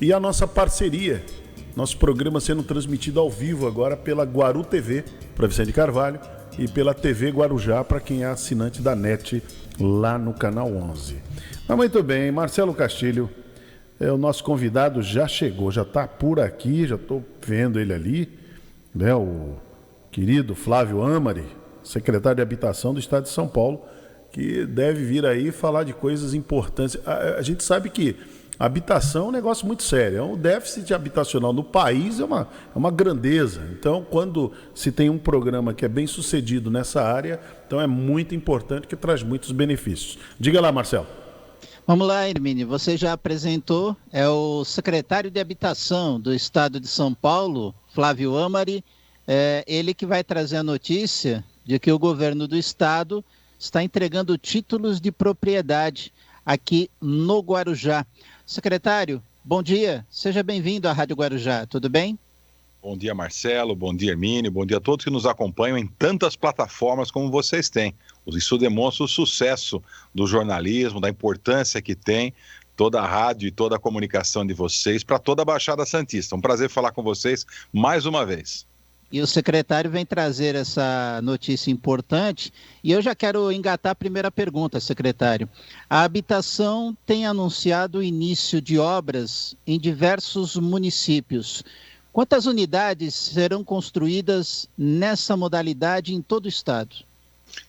E a nossa parceria nosso programa sendo transmitido ao vivo agora pela Guaru TV, para Vicente Carvalho, e pela TV Guarujá, para quem é assinante da NET, lá no canal 11. Mas muito bem, Marcelo Castilho, o nosso convidado já chegou, já está por aqui, já estou vendo ele ali, né, o querido Flávio Amari, secretário de Habitação do Estado de São Paulo, que deve vir aí falar de coisas importantes. A gente sabe que a habitação é um negócio muito sério. O déficit habitacional no país é uma grandeza. Então, quando se tem um programa que é bem sucedido nessa área, então é muito importante, que traz muitos benefícios. Diga lá, Marcelo. Vamos lá, Hermínio. Você já apresentou, é o secretário de Habitação do Estado de São Paulo, Flávio Amari, ele que vai trazer a notícia de que o governo do Estado está entregando títulos de propriedade aqui no Guarujá. Secretário, bom dia, seja bem-vindo à Rádio Guarujá, tudo bem? Bom dia, Marcelo, bom dia, Hermínio, bom dia a todos que nos acompanham em tantas plataformas como vocês têm. Isso demonstra o sucesso do jornalismo, da importância que tem toda a rádio e toda a comunicação de vocês para toda a Baixada Santista. Um prazer falar com vocês mais uma vez. E o secretário vem trazer essa notícia importante, e eu já quero engatar a primeira pergunta, secretário. A Habitação tem anunciado o início de obras em diversos municípios. Quantas unidades serão construídas nessa modalidade em todo o estado?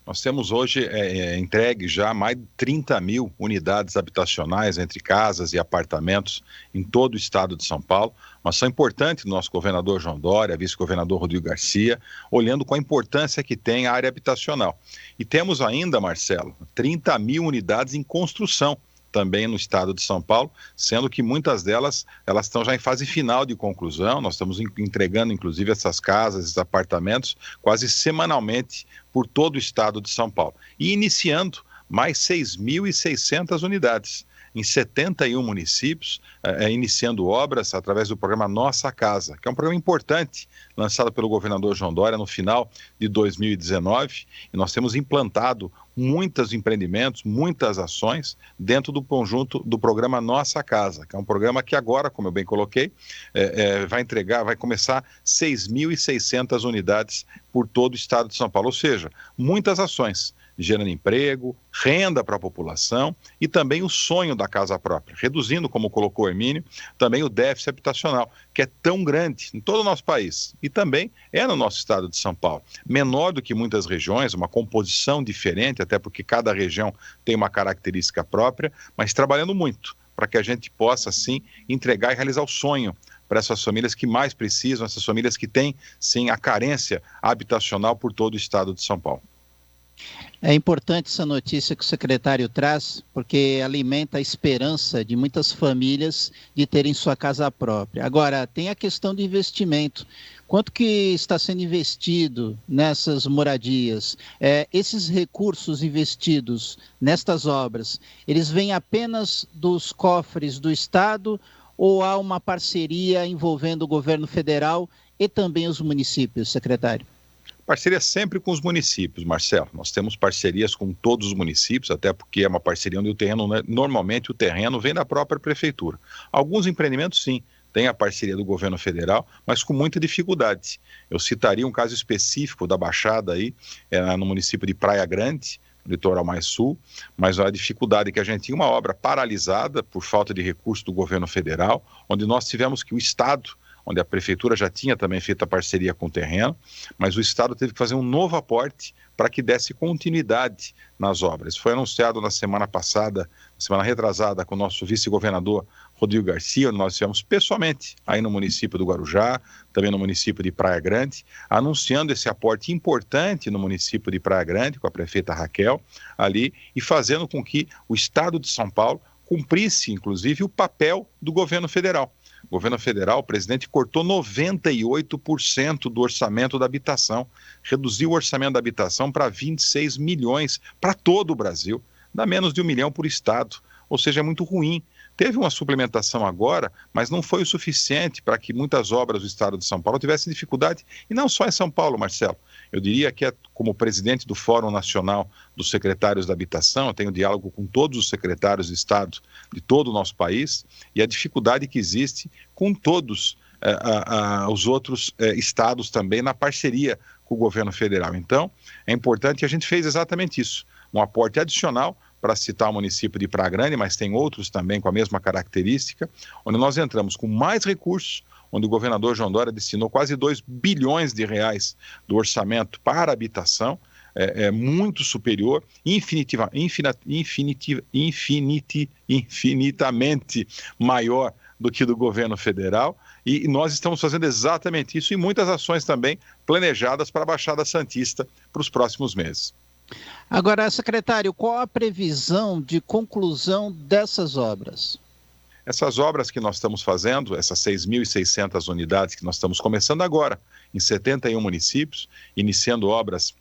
Nós temos hoje entregue já mais de 30 mil unidades habitacionais entre casas e apartamentos em todo o estado de São Paulo. Uma ação importante do nosso governador João Dória, vice-governador Rodrigo Garcia, olhando com a importância que tem a área habitacional. E temos ainda, Marcelo, 30 mil unidades em construção também no estado de São Paulo, sendo que muitas delas elas estão já em fase final de conclusão. Nós estamos entregando, inclusive, essas casas, esses apartamentos, quase semanalmente por todo o estado de São Paulo. E iniciando mais 6.600 unidades em 71 municípios, iniciando obras através do programa Nossa Casa, que é um programa importante, lançado pelo governador João Dória no final de 2019, e nós temos implantado muitos empreendimentos, muitas ações dentro do conjunto do programa Nossa Casa, que é um programa que agora, como eu bem coloquei, vai começar 6.600 unidades por todo o estado de São Paulo, ou seja, muitas ações, gerando emprego, renda para a população e também o sonho da casa própria, reduzindo, como colocou o Hermínio, também o déficit habitacional, que é tão grande em todo o nosso país e também é no nosso estado de São Paulo. Menor do que muitas regiões, uma composição diferente, até porque cada região tem uma característica própria, mas trabalhando muito para que a gente possa, sim, entregar e realizar o sonho para essas famílias que mais precisam, essas famílias que têm, sim, a carência habitacional por todo o estado de São Paulo. É importante essa notícia que o secretário traz, porque alimenta a esperança de muitas famílias de terem sua casa própria. Agora, tem a questão do investimento. Quanto que está sendo investido nessas moradias? Esses recursos investidos nestas obras, eles vêm apenas dos cofres do Estado ou há uma parceria envolvendo o governo federal e também os municípios, secretário? Parceria sempre com os municípios, Marcelo. Nós temos parcerias com todos os municípios, até porque é uma parceria onde normalmente o terreno vem da própria prefeitura. Alguns empreendimentos, sim, tem a parceria do governo federal, mas com muita dificuldade. Eu citaria um caso específico da Baixada aí, no município de Praia Grande, no litoral mais sul, mas a dificuldade é que a gente tinha uma obra paralisada por falta de recurso do governo federal, onde nós tivemos que o Estado, onde a prefeitura já tinha também feito a parceria com o terreno, mas o Estado teve que fazer um novo aporte para que desse continuidade nas obras. Foi anunciado na semana passada, semana retrasada, com o nosso vice-governador Rodrigo Garcia, onde nós estivemos pessoalmente aí no município do Guarujá, também no município de Praia Grande, anunciando esse aporte importante no município de Praia Grande, com a prefeita Raquel, ali, e fazendo com que o Estado de São Paulo cumprisse, inclusive, o papel do governo federal. O governo federal, o presidente, cortou 98% do orçamento da habitação, reduziu o orçamento da habitação para 26 milhões para todo o Brasil, dá menos de 1 milhão por estado, ou seja, é muito ruim. Teve uma suplementação agora, mas não foi o suficiente para que muitas obras do estado de São Paulo tivessem dificuldade, e não só em São Paulo, Marcelo. Eu diria que, como presidente do Fórum Nacional dos Secretários da Habitação, eu tenho diálogo com todos os secretários de Estado de todo o nosso país, e a dificuldade que existe com todos os outros estados também na parceria com o governo federal. Então, é importante que a gente fez exatamente isso, um aporte adicional para citar o município de Praia Grande, mas tem outros também com a mesma característica, onde nós entramos com mais recursos, onde o governador João Dória destinou quase 2 bilhões de reais do orçamento para a habitação, muito superior, infinitamente maior do que do governo federal, e nós estamos fazendo exatamente isso e muitas ações também planejadas para a Baixada Santista para os próximos meses. Agora, secretário, qual a previsão de conclusão dessas obras? Essas obras que nós estamos fazendo, essas 6.600 unidades que nós estamos começando agora, em 71 municípios, iniciando obras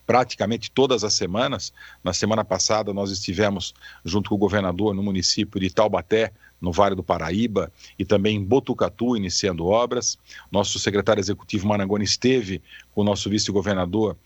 praticamente todas as semanas. Na semana passada nós estivemos junto com o governador no município de Taubaté, no Vale do Paraíba, e também em Botucatu, iniciando obras. Nosso secretário executivo Marangoni esteve com o nosso vice-governador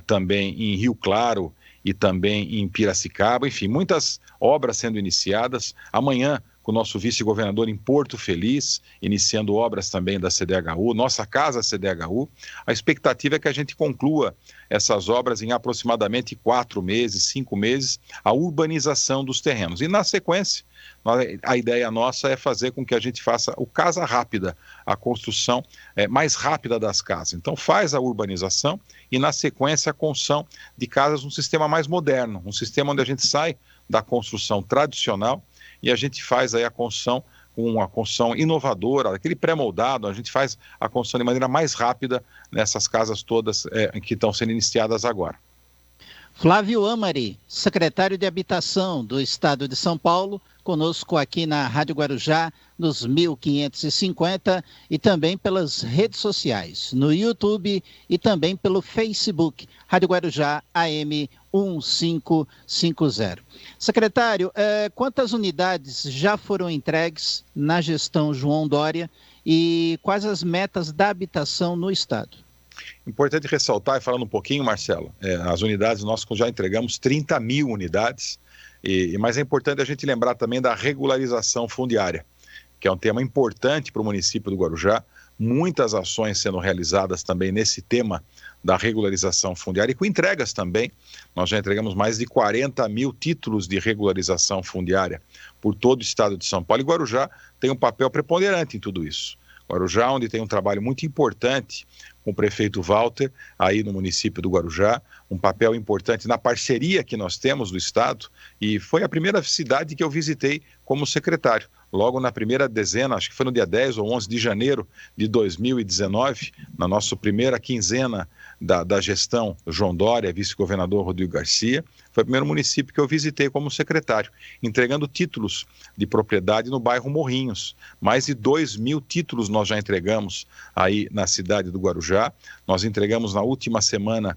também em Rio Claro e também em Piracicaba. Enfim, muitas obras sendo iniciadas. Amanhã, com o nosso vice-governador em Porto Feliz, iniciando obras também da CDHU, nossa casa CDHU. A expectativa é que a gente conclua essas obras em aproximadamente 4 meses, 5 meses, a urbanização dos terrenos. E na sequência, a ideia nossa é fazer com que a gente faça o casa rápida, a construção mais rápida das casas. Então faz a urbanização e na sequência a construção de casas num sistema mais moderno, um sistema onde a gente sai da construção tradicional e a gente faz aí a construção com uma construção inovadora, aquele pré-moldado, a gente faz a construção de maneira mais rápida nessas casas todas que estão sendo iniciadas agora. Flávio Amari, secretário de Habitação do Estado de São Paulo, conosco aqui na Rádio Guarujá, nos 1550 e também pelas redes sociais, no YouTube e também pelo Facebook, Rádio Guarujá AM 1550. Secretário, quantas unidades já foram entregues na gestão João Dória e quais as metas da habitação no Estado? Importante ressaltar, e falando um pouquinho, Marcelo, as unidades, nós já entregamos 30 mil unidades, mas é importante a gente lembrar também da regularização fundiária, que é um tema importante para o município do Guarujá, muitas ações sendo realizadas também nesse tema da regularização fundiária e com entregas também. Nós já entregamos mais de 40 mil títulos de regularização fundiária por todo o estado de São Paulo, e Guarujá tem um papel preponderante em tudo isso. Guarujá, onde tem um trabalho muito importante com o prefeito Walter, aí no município do Guarujá, um papel importante na parceria que nós temos do Estado, e foi a primeira cidade que eu visitei como secretário. Logo na primeira dezena, acho que foi no dia 10 ou 11 de janeiro de 2019, na nossa primeira quinzena da gestão João Dória, vice-governador Rodrigo Garcia, foi o primeiro município que eu visitei como secretário, entregando títulos de propriedade no bairro Morrinhos. Mais de 2.000 títulos nós já entregamos aí na cidade do Guarujá. Nós entregamos na última semana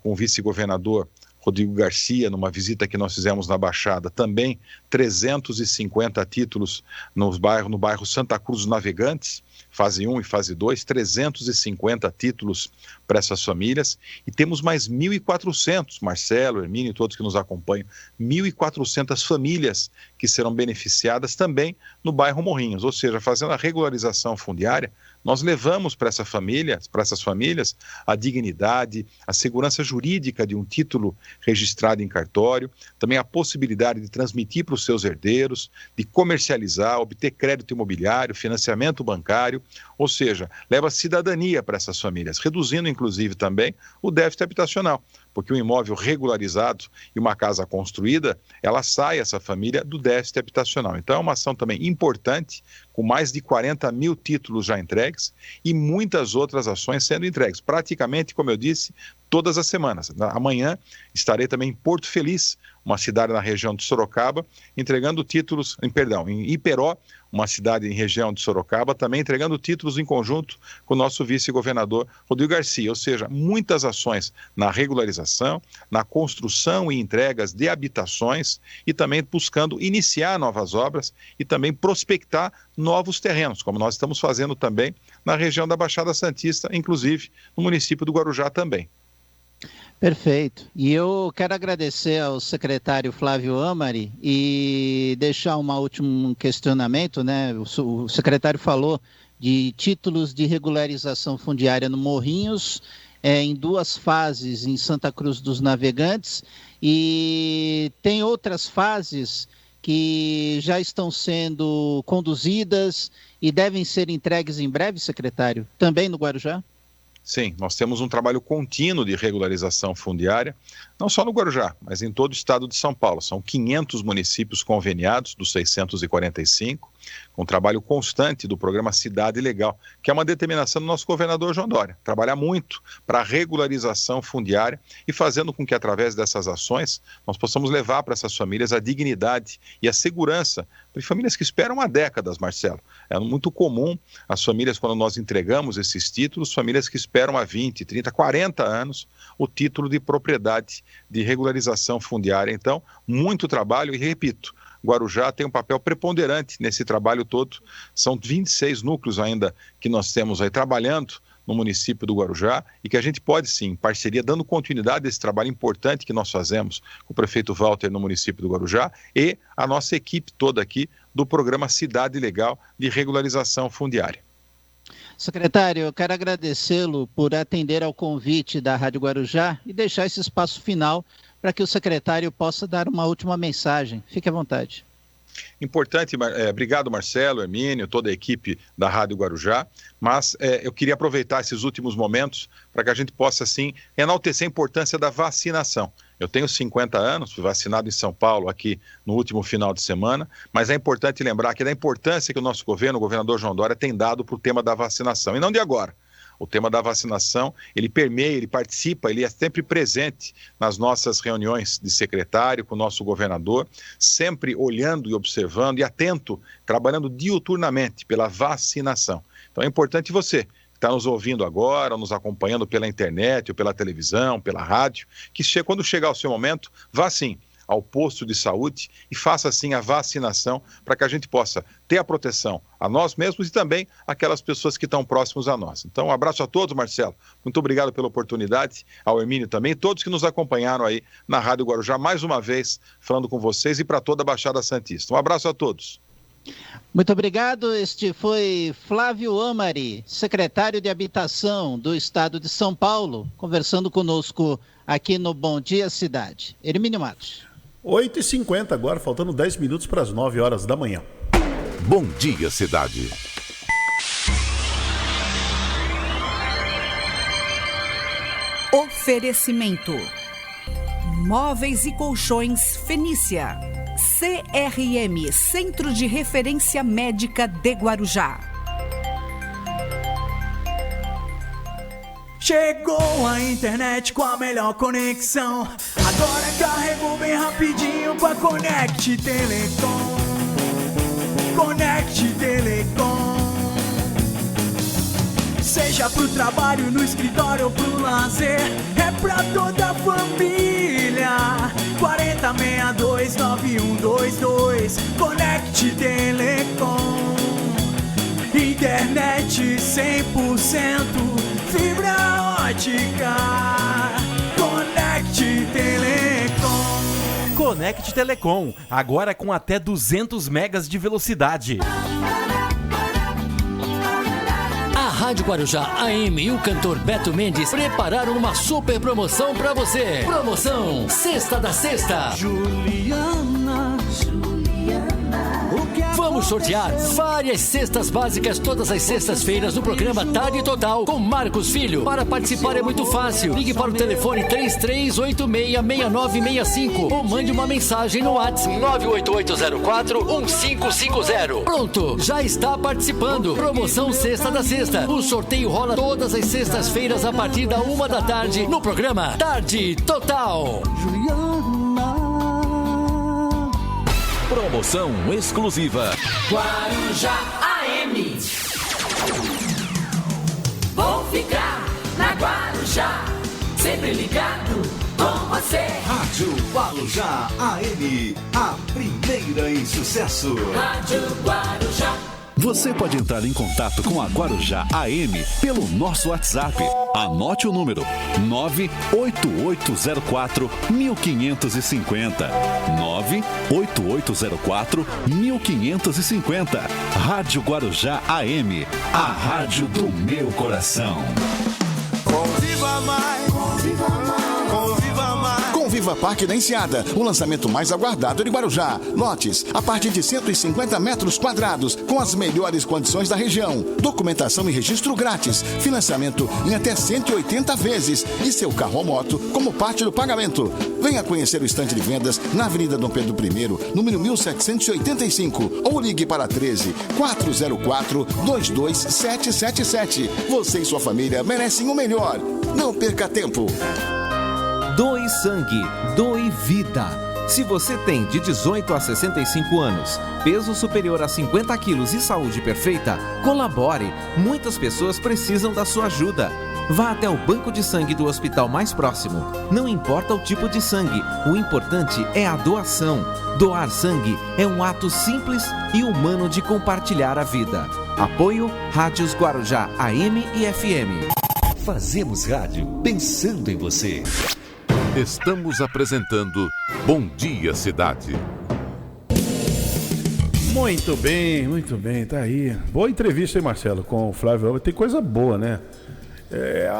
com o vice-governador Rodrigo Garcia, numa visita que nós fizemos na Baixada, também 350 títulos no bairro Santa Cruz dos Navegantes, fase 1 e fase 2, 350 títulos para essas famílias, e temos mais 1.400, Marcelo, Hermínio e todos que nos acompanham, 1.400 famílias que serão beneficiadas também no bairro Morrinhos, ou seja, fazendo a regularização fundiária, nós levamos para essas famílias a dignidade, a segurança jurídica de um título registrado em cartório, também a possibilidade de transmitir para os seus herdeiros, de comercializar, obter crédito imobiliário, financiamento bancário, ou seja, leva cidadania para essas famílias, reduzindo inclusive também o déficit habitacional, porque um imóvel regularizado e uma casa construída, ela sai, essa família, do déficit habitacional. Então é uma ação também importante, com mais de 40 mil títulos já entregues e muitas outras ações sendo entregues, praticamente, como eu disse, todas as semanas. Amanhã estarei também em Porto Feliz, uma cidade na região de Sorocaba, entregando títulos, em Iperó, uma cidade em região de Sorocaba, também entregando títulos em conjunto com o nosso vice-governador Rodrigo Garcia, ou seja, muitas ações na regularização, na construção e entregas de habitações e também buscando iniciar novas obras e também prospectar novos terrenos, como nós estamos fazendo também na região da Baixada Santista, inclusive no município do Guarujá também. Perfeito. E eu quero agradecer ao secretário Flávio Amari e deixar um último questionamento, né? O secretário falou de títulos de regularização fundiária no Morrinhos, em 2 fases em Santa Cruz dos Navegantes, e tem outras fases que já estão sendo conduzidas e devem ser entregues em breve, secretário, também no Guarujá? Sim, nós temos um trabalho contínuo de regularização fundiária, não só no Guarujá, mas em todo o estado de São Paulo. São 500 municípios conveniados, dos 645, com trabalho constante do programa Cidade Legal, que é uma determinação do nosso governador João Dória. Trabalhar muito para a regularização fundiária e fazendo com que, através dessas ações, nós possamos levar para essas famílias a dignidade e a segurança de famílias que esperam há décadas, Marcelo. É muito comum as famílias, quando nós entregamos esses títulos, famílias que esperam há 20, 30, 40 anos o título de propriedade de regularização fundiária. Então, muito trabalho e, repito, Guarujá tem um papel preponderante nesse trabalho todo. São 26 núcleos ainda que nós temos aí trabalhando no município do Guarujá e que a gente pode sim, em parceria, dando continuidade a esse trabalho importante que nós fazemos com o prefeito Walter no município do Guarujá e a nossa equipe toda aqui do programa Cidade Legal de regularização fundiária. Secretário, eu quero agradecê-lo por atender ao convite da Rádio Guarujá e deixar esse espaço final para que o secretário possa dar uma última mensagem. Fique à vontade. Importante, obrigado Marcelo, Hermínio, toda a equipe da Rádio Guarujá, mas eu queria aproveitar esses últimos momentos para que a gente possa, assim, enaltecer a importância da vacinação. Eu tenho 50 anos, fui vacinado em São Paulo aqui no último final de semana, mas é importante lembrar que da importância que o nosso governo, o governador João Dória, tem dado para o tema da vacinação, e não de agora. O tema da vacinação, ele permeia, ele participa, ele é sempre presente nas nossas reuniões de secretário com o nosso governador, sempre olhando e observando e atento, trabalhando diuturnamente pela vacinação. Então é importante você, que está nos ouvindo agora, ou nos acompanhando pela internet, ou pela televisão, pela rádio, que quando chegar o seu momento, vá sim ao posto de saúde e faça assim a vacinação para que a gente possa ter a proteção a nós mesmos e também aquelas pessoas que estão próximos a nós. Então, um abraço a todos, Marcelo. Muito obrigado pela oportunidade, ao Hermínio também, todos que nos acompanharam aí na Rádio Guarujá, mais uma vez falando com vocês e para toda a Baixada Santista. Um abraço a todos. Muito obrigado. Este foi Flávio Amari, secretário de Habitação do Estado de São Paulo, conversando conosco aqui no Bom Dia Cidade. Hermínio Matos. 8h50 agora, faltando 10 minutos para as 9 horas da manhã. Bom Dia Cidade. Oferecimento: Móveis e Colchões Fenícia. CRM, Centro de Referência Médica de Guarujá. Chegou a internet com a melhor conexão. Agora carregou bem rapidinho com a Conect Telecom. Conect Telecom. Seja pro trabalho, no escritório ou pro lazer, é pra toda a família. 4062-9122. Conect Telecom. Internet 100%, fibra ótica. Conect Telecom. Conect Telecom, agora com até 200 megas de velocidade. A Rádio Guarujá AM e o cantor Beto Mendes prepararam uma super promoção pra você. Promoção Sexta da Sexta. Vamos sortear várias cestas básicas todas as sextas-feiras no programa Tarde Total com Marcos Filho. Para participar é muito fácil. Ligue para o telefone 3386-6965 ou mande uma mensagem no WhatsApp 98804-1550. Pronto, já está participando. Promoção Sexta da Sexta. O sorteio rola todas as sextas-feiras a partir da 1h no programa Tarde Total. Promoção exclusiva Guarujá AM. Vou ficar na Guarujá, sempre ligado com você. Rádio Guarujá AM, a primeira em sucesso. Rádio Guarujá. Você pode entrar em contato com a Guarujá AM pelo nosso WhatsApp. Anote o número 98804-1550. 98804-1550. Rádio Guarujá AM, a rádio do meu coração. Conviva mais, conviva mais, conviva mais. Conviva Parque da Enseada, o lançamento mais aguardado de Guarujá. Lotes a partir de 150 metros quadrados, com as melhores condições da região. Documentação e registro grátis. Financiamento em até 180 vezes. E seu carro ou moto como parte do pagamento. Venha conhecer o estande de vendas na Avenida Dom Pedro I, número 1785. Ou ligue para 13-404-22777. Você e sua família merecem o melhor. Não perca tempo. Doe sangue, doe vida. Se você tem de 18 a 65 anos, peso superior a 50 quilos e saúde perfeita, colabore. Muitas pessoas precisam da sua ajuda. Vá até o banco de sangue do hospital mais próximo. Não importa o tipo de sangue, o importante é a doação. Doar sangue é um ato simples e humano de compartilhar a vida. Apoio Rádios Guarujá AM e FM. Fazemos rádio pensando em você. Estamos apresentando Bom Dia Cidade. Muito bem, tá aí. Boa entrevista, hein, Marcelo, com o Flávio. Tem coisa boa, né?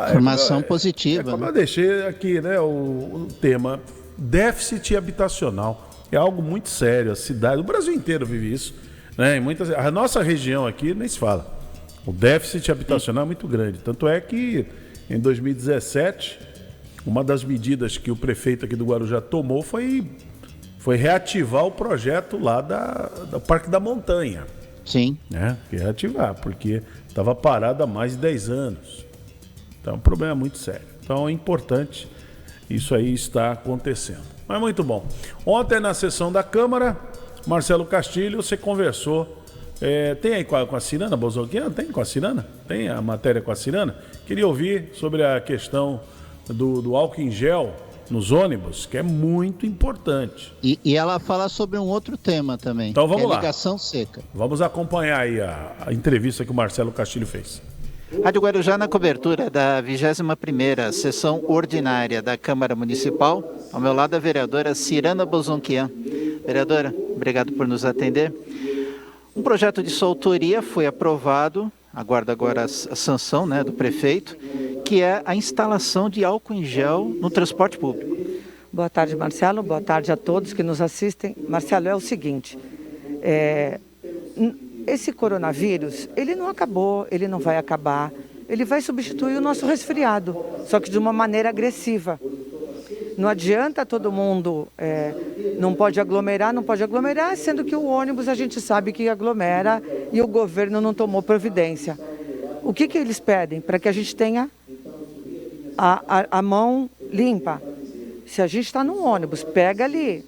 Informação positiva. Como eu deixei aqui, né, o tema déficit habitacional. É algo muito sério. A cidade, o Brasil inteiro vive isso, né? A nossa região aqui nem se fala. O déficit habitacional é muito grande. Tanto é que em 2017... uma das medidas que o prefeito aqui do Guarujá tomou foi reativar o projeto lá do Parque da Montanha. Sim. Né? Reativar, porque estava parado há mais de 10 anos. Então é um problema muito sério. Então é importante isso aí estar acontecendo. Mas muito bom. Ontem na sessão da Câmara, Marcelo Castilho, você conversou. Tem aí com a Cirana Bozolquian? Tem com a Cirana? Tem a matéria com a Cirana? Queria ouvir sobre a questão do álcool em gel nos ônibus, que é muito importante. E ela fala sobre um outro tema também. Então vamos lá. Ligação seca. Vamos acompanhar aí a entrevista que o Marcelo Castilho fez. Rádio Guarujá na cobertura da 21ª sessão ordinária da Câmara Municipal. Ao meu lado a vereadora Cirana Bozolquian. Vereadora, obrigado por nos atender. Um projeto de sua autoria foi aprovado, aguarda agora a sanção, né, do prefeito, que é a instalação de álcool em gel no transporte público. Boa tarde, Marcelo. Boa tarde a todos que nos assistem. Marcelo, é o seguinte, esse coronavírus, ele não acabou, ele não vai acabar, ele vai substituir o nosso resfriado, só que de uma maneira agressiva. Não adianta todo mundo, não pode aglomerar, sendo que o ônibus a gente sabe que aglomera e o governo não tomou providência. O que eles pedem? Para que a gente tenha a mão limpa. Se a gente está num ônibus, pega ali,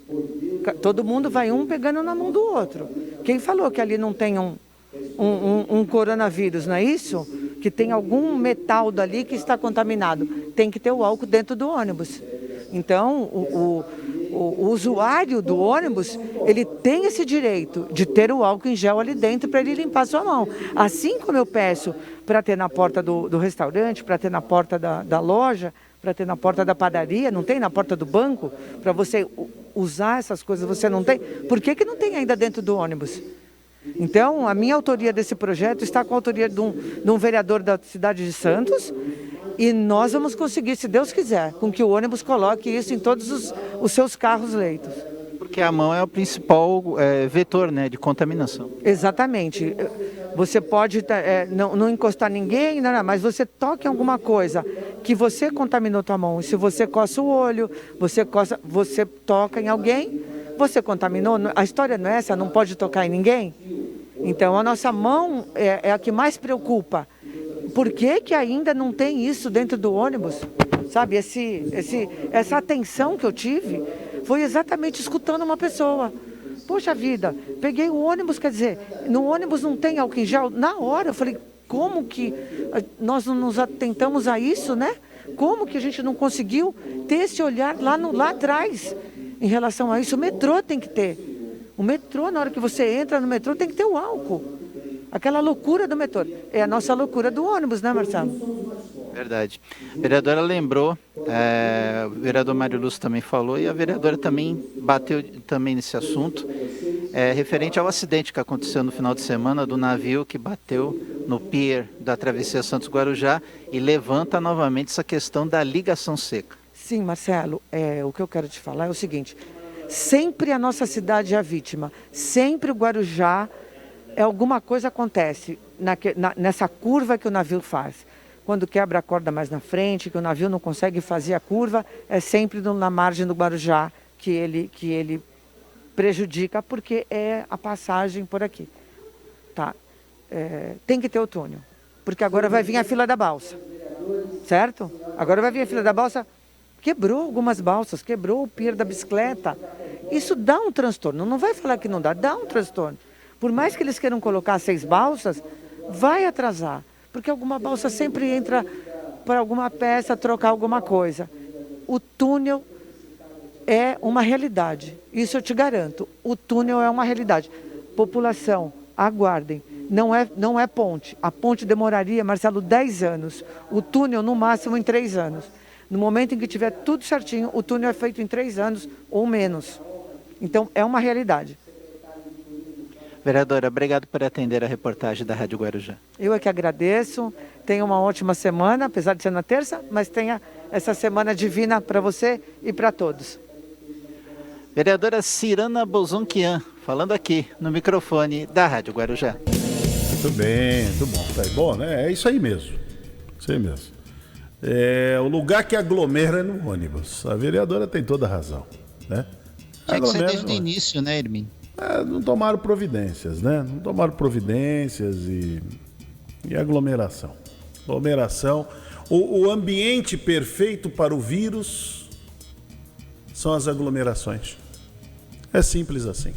todo mundo vai um pegando na mão do outro. Quem falou que ali não tem um coronavírus, não é isso? Que tem algum metal dali que está contaminado. Tem que ter o álcool dentro do ônibus. Então, o usuário do ônibus, ele tem esse direito de ter o álcool em gel ali dentro para ele limpar a sua mão. Assim como eu peço para ter na porta do restaurante, para ter na porta da loja, para ter na porta da padaria, não tem na porta do banco, para você usar essas coisas, você não tem. Por que não tem ainda dentro do ônibus? Então, a minha autoria desse projeto está com a autoria de um vereador da cidade de Santos, e nós vamos conseguir, se Deus quiser, com que o ônibus coloque isso em todos os seus carros-leitos. Porque a mão é o principal vetor, né, de contaminação. Exatamente. Você pode não encostar ninguém, mas você toca em alguma coisa que você contaminou tua mão. E se você coça o olho, você toca em alguém, você contaminou. A história não é essa, não pode tocar em ninguém. Então a nossa mão é a que mais preocupa. Por que ainda não tem isso dentro do ônibus? Sabe, essa atenção que eu tive foi exatamente escutando uma pessoa. Poxa vida, peguei o ônibus, quer dizer, no ônibus não tem álcool em gel? Na hora, eu falei, como que nós não nos atentamos a isso, né? Como que a gente não conseguiu ter esse olhar lá atrás em relação a isso? O metrô tem que ter. O metrô, na hora que você entra no metrô, tem que ter o álcool. Aquela loucura do metrô. É a nossa loucura do ônibus, né, Marcelo? Verdade. A vereadora lembrou, o vereador Mário Lúcio também falou, e a vereadora também bateu também nesse assunto, referente ao acidente que aconteceu no final de semana do navio que bateu no pier da travessia Santos-Guarujá e levanta novamente essa questão da ligação seca. Sim, Marcelo, o que eu quero te falar é o seguinte, sempre a nossa cidade é a vítima, sempre o Guarujá, alguma coisa acontece nessa curva que o navio faz. Quando quebra a corda mais na frente, que o navio não consegue fazer a curva, é sempre na margem do Guarujá que ele prejudica, porque é a passagem por aqui. Tá? Tem que ter o túnel, porque agora vai vir a fila da balsa, certo? Agora vai vir a fila da balsa, quebrou algumas balsas, quebrou o pier da bicicleta. Isso dá um transtorno, não vai falar que não dá um transtorno. Por mais que eles queiram colocar 6 balsas, vai atrasar. Porque alguma balsa sempre entra para alguma peça, trocar alguma coisa. O túnel é uma realidade, isso eu te garanto. O túnel é uma realidade. População, aguardem, não é ponte. A ponte demoraria, Marcelo, 10 anos. O túnel, no máximo, em 3 anos. No momento em que tiver tudo certinho, o túnel é feito em 3 anos ou menos. Então, é uma realidade. Vereadora, obrigado por atender a reportagem da Rádio Guarujá. Eu é que agradeço. Tenha uma ótima semana, apesar de ser na terça, mas tenha essa semana divina para você e para todos. Vereadora Cirana Bozonquian, falando aqui no microfone da Rádio Guarujá. Muito bem, muito bom. Tá bom, né? É isso aí mesmo. Isso aí mesmo. O lugar que aglomera é no ônibus. A vereadora tem toda a razão, né? Tinha que ser desde o início, né, Hermínio? Não tomaram providências, né? Não tomaram providências e aglomeração. Aglomeração. O ambiente perfeito para o vírus são as aglomerações. É simples assim.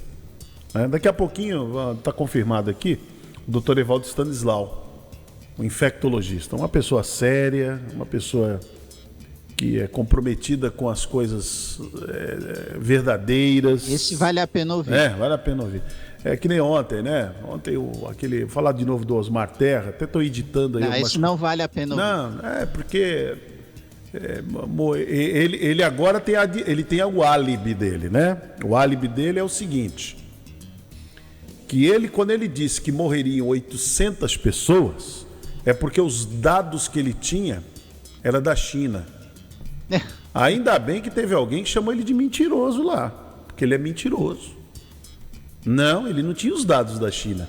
Daqui a pouquinho, está confirmado aqui, o doutor Evaldo Stanislau, um infectologista, uma pessoa séria, uma pessoa que é comprometida com as coisas verdadeiras. Esse vale a pena ouvir. Vale a pena ouvir. É que nem ontem, né? Ontem, falar de novo do Osmar Terra, até estou editando aí. Isso não vale a pena ouvir. Não, porque ele agora tem o álibi dele, né? O álibi dele é o seguinte, que quando ele disse que morreriam 800 pessoas, é porque os dados que ele tinha era da China. Ainda bem que teve alguém que chamou ele de mentiroso lá, porque ele é mentiroso. Não, ele não tinha os dados da China.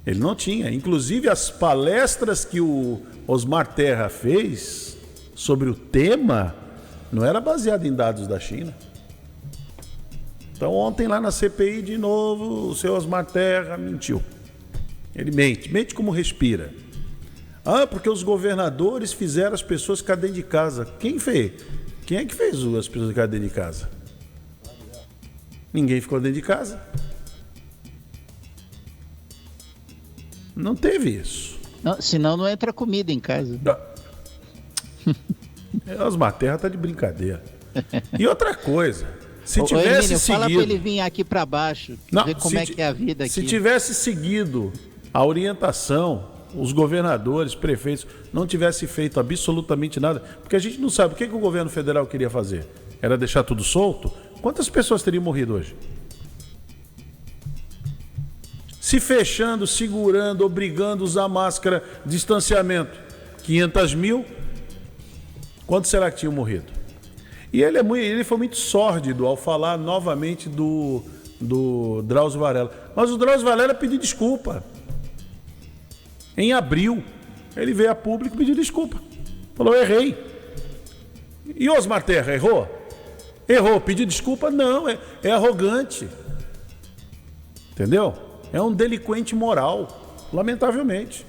Ele não tinha. Inclusive as palestras que o Osmar Terra fez sobre o tema não era baseado em dados da China. Então ontem lá na CPI de novo o seu Osmar Terra mentiu. Ele mente como respira. Porque os governadores fizeram as pessoas ficar dentro de casa. Quem fez? Quem é que fez as pessoas ficarem dentro de casa? Ninguém ficou dentro de casa. Não teve isso. Não, senão não entra comida em casa. Osmar Terra tá de brincadeira. E outra coisa, se tivesse Hermínio, seguido... fala para ele vir aqui para baixo, ver como é que é a vida aqui. Se tivesse seguido a orientação, os governadores, prefeitos, não tivessem feito absolutamente nada, porque a gente não sabe o que o governo federal queria fazer. Era deixar tudo solto? Quantas pessoas teriam morrido hoje? Se fechando, segurando, obrigando a usar máscara, distanciamento, 500 mil, quantos será que tinham morrido? E ele foi muito sórdido ao falar novamente do Drauzio Varela. Mas o Drauzio Varela pediu desculpa. Em abril, ele veio a público e pediu desculpa. Falou, errei. E Osmar Terra, errou? Errou, pediu desculpa? Não, é arrogante. Entendeu? É um delinquente moral, lamentavelmente.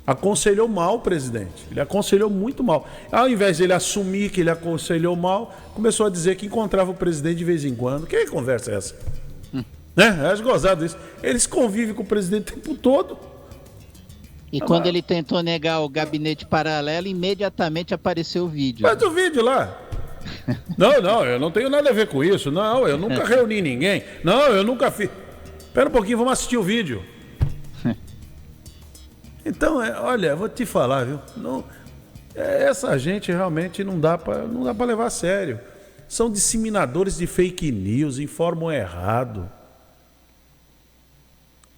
Aconselhou mal o presidente. Ele aconselhou muito mal. Ao invés de ele assumir que ele aconselhou mal, começou a dizer que encontrava o presidente de vez em quando. Que conversa é essa? Acho gozado isso. Eles convivem com o presidente o tempo todo. E quando ele tentou negar o gabinete paralelo, imediatamente apareceu o vídeo. Faz o vídeo lá. Não, eu não tenho nada a ver com isso. Não, eu nunca reuni ninguém. Não, eu nunca fiz. Espera um pouquinho, vamos assistir o vídeo. Então, olha, vou te falar, viu? Não, essa gente realmente não dá para levar a sério. São disseminadores de fake news, informam errado.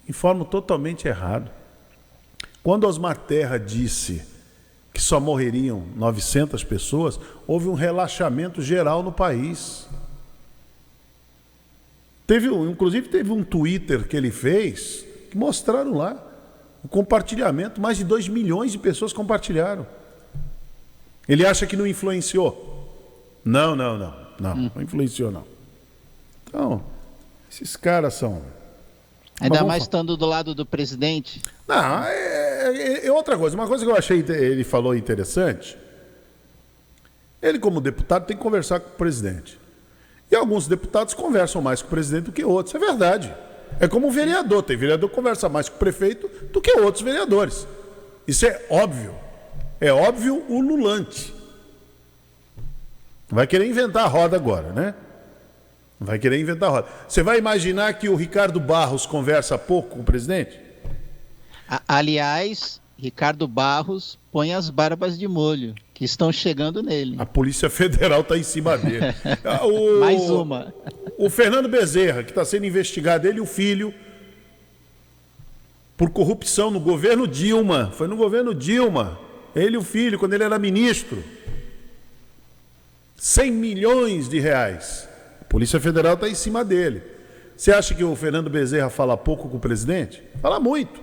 Informam totalmente errado. Quando Osmar Terra disse que só morreriam 900 pessoas, houve um relaxamento geral no país. Inclusive teve um Twitter que ele fez, que mostraram lá o compartilhamento, mais de 2 milhões de pessoas compartilharam. Ele acha que não influenciou? Não influenciou não. Então, esses caras são... Ainda mais estando do lado do presidente. Não, é outra coisa. Uma coisa que eu achei ele falou interessante, ele como deputado tem que conversar com o presidente. E alguns deputados conversam mais com o presidente do que outros. É verdade. É como um vereador. Tem vereador que conversa mais com o prefeito do que outros vereadores. Isso é óbvio. É óbvio ululante. Vai querer inventar a roda agora, né? Vai querer inventar a roda. Você vai imaginar que o Ricardo Barros conversa pouco com o presidente? Aliás, Ricardo Barros põe as barbas de molho, que estão chegando nele. A Polícia Federal está em cima dele. Mais uma. O Fernando Bezerra, que está sendo investigado, ele e o filho, por corrupção no governo Dilma. Foi no governo Dilma. Ele e o filho, quando ele era ministro. 100 milhões de reais. A Polícia Federal está em cima dele. Você acha que o Fernando Bezerra fala pouco com o presidente? Fala muito.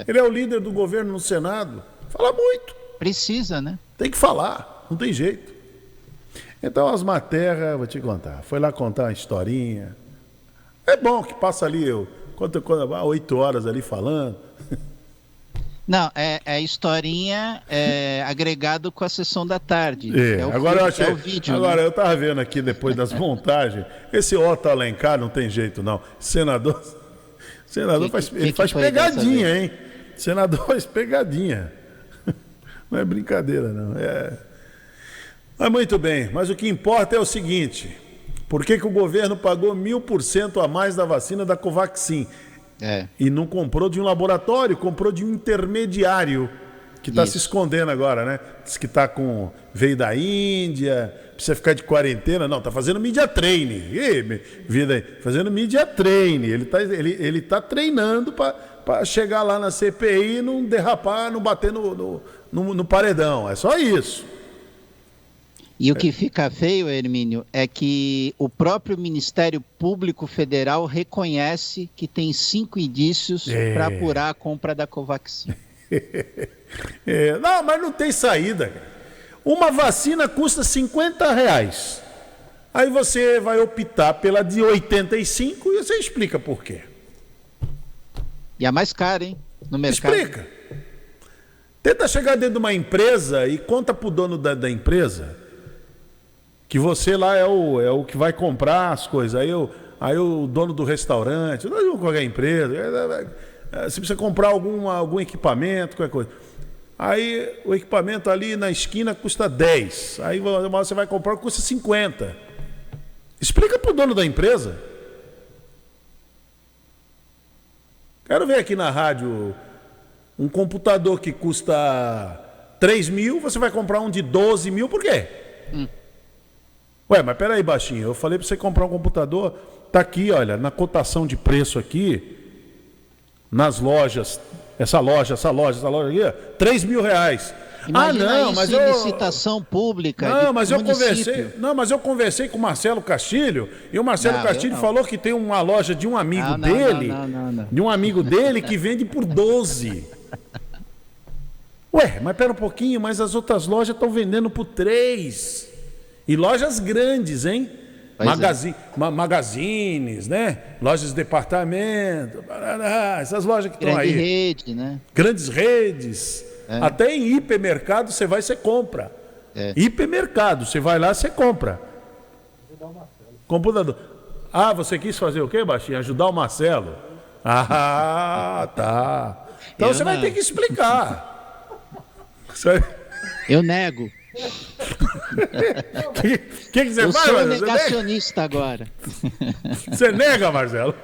Ele é o líder do governo no Senado. Fala muito. Precisa, né? Tem que falar, não tem jeito. Então, Osmar Terra, vou te contar, foi lá contar uma historinha. É bom que passa ali, 8 horas ali falando. Não, é historinha agregado com a sessão da tarde. Agora eu achei, é o vídeo. Agora né? eu tava vendo aqui depois das montagens, esse Otto Alencar não tem jeito não. Senador faz pegadinha, hein? Senador faz pegadinha. Não é brincadeira, não. Mas muito bem, mas o que importa é o seguinte: por que o governo pagou 1000% a mais da vacina da Covaxin? E não comprou de um laboratório, comprou de um intermediário que está se escondendo agora, né? Diz que veio da Índia, precisa ficar de quarentena. Não, está fazendo media training. Fazendo media training. Ele tá treinando para chegar lá na CPI e não derrapar, não bater no paredão. É só isso. E o que fica feio, Hermínio, é que o próprio Ministério Público Federal reconhece que tem 5 indícios para apurar a compra da Covaxin. Não, mas não tem saída. Uma vacina custa R$50. Aí você vai optar pela de 85 e você explica por quê. E é mais cara, hein? No mercado. Explica. Tenta chegar dentro de uma empresa e conta pro dono da empresa que você lá é o que vai comprar as coisas. Aí o dono do restaurante, não é qualquer empresa, você precisa comprar algum equipamento, qualquer coisa. Aí o equipamento ali na esquina custa 10. Aí você vai comprar, custa 50. Explica pro dono da empresa. Quero ver aqui na rádio um computador que custa 3 mil, você vai comprar um de 12 mil, por quê? Ué, mas peraí, baixinho, eu falei para você comprar um computador, tá aqui, olha, na cotação de preço aqui, nas lojas, essa loja aqui, R$3 mil. Imagina mas em licitação pública. Mas eu conversei com o Marcelo Castilho, e o Marcelo Castilho falou que tem uma loja de um amigo dele, de um amigo dele que vende por 12. Ué, mas pera um pouquinho, mas as outras lojas estão vendendo por 3. E lojas grandes, hein? Magazines, né? Lojas de departamento, essas lojas que estão aí. Grande rede, né? Grandes redes. Até em hipermercado você vai, você compra. Hipermercado, você vai lá, você compra. Computador. Ah, você quis fazer o quê, baixinho? Ajudar o Marcelo. Ah, tá. Então você vai ter que explicar. Eu nego. Que você eu faz, sou negacionista agora. Você nega, Marcelo?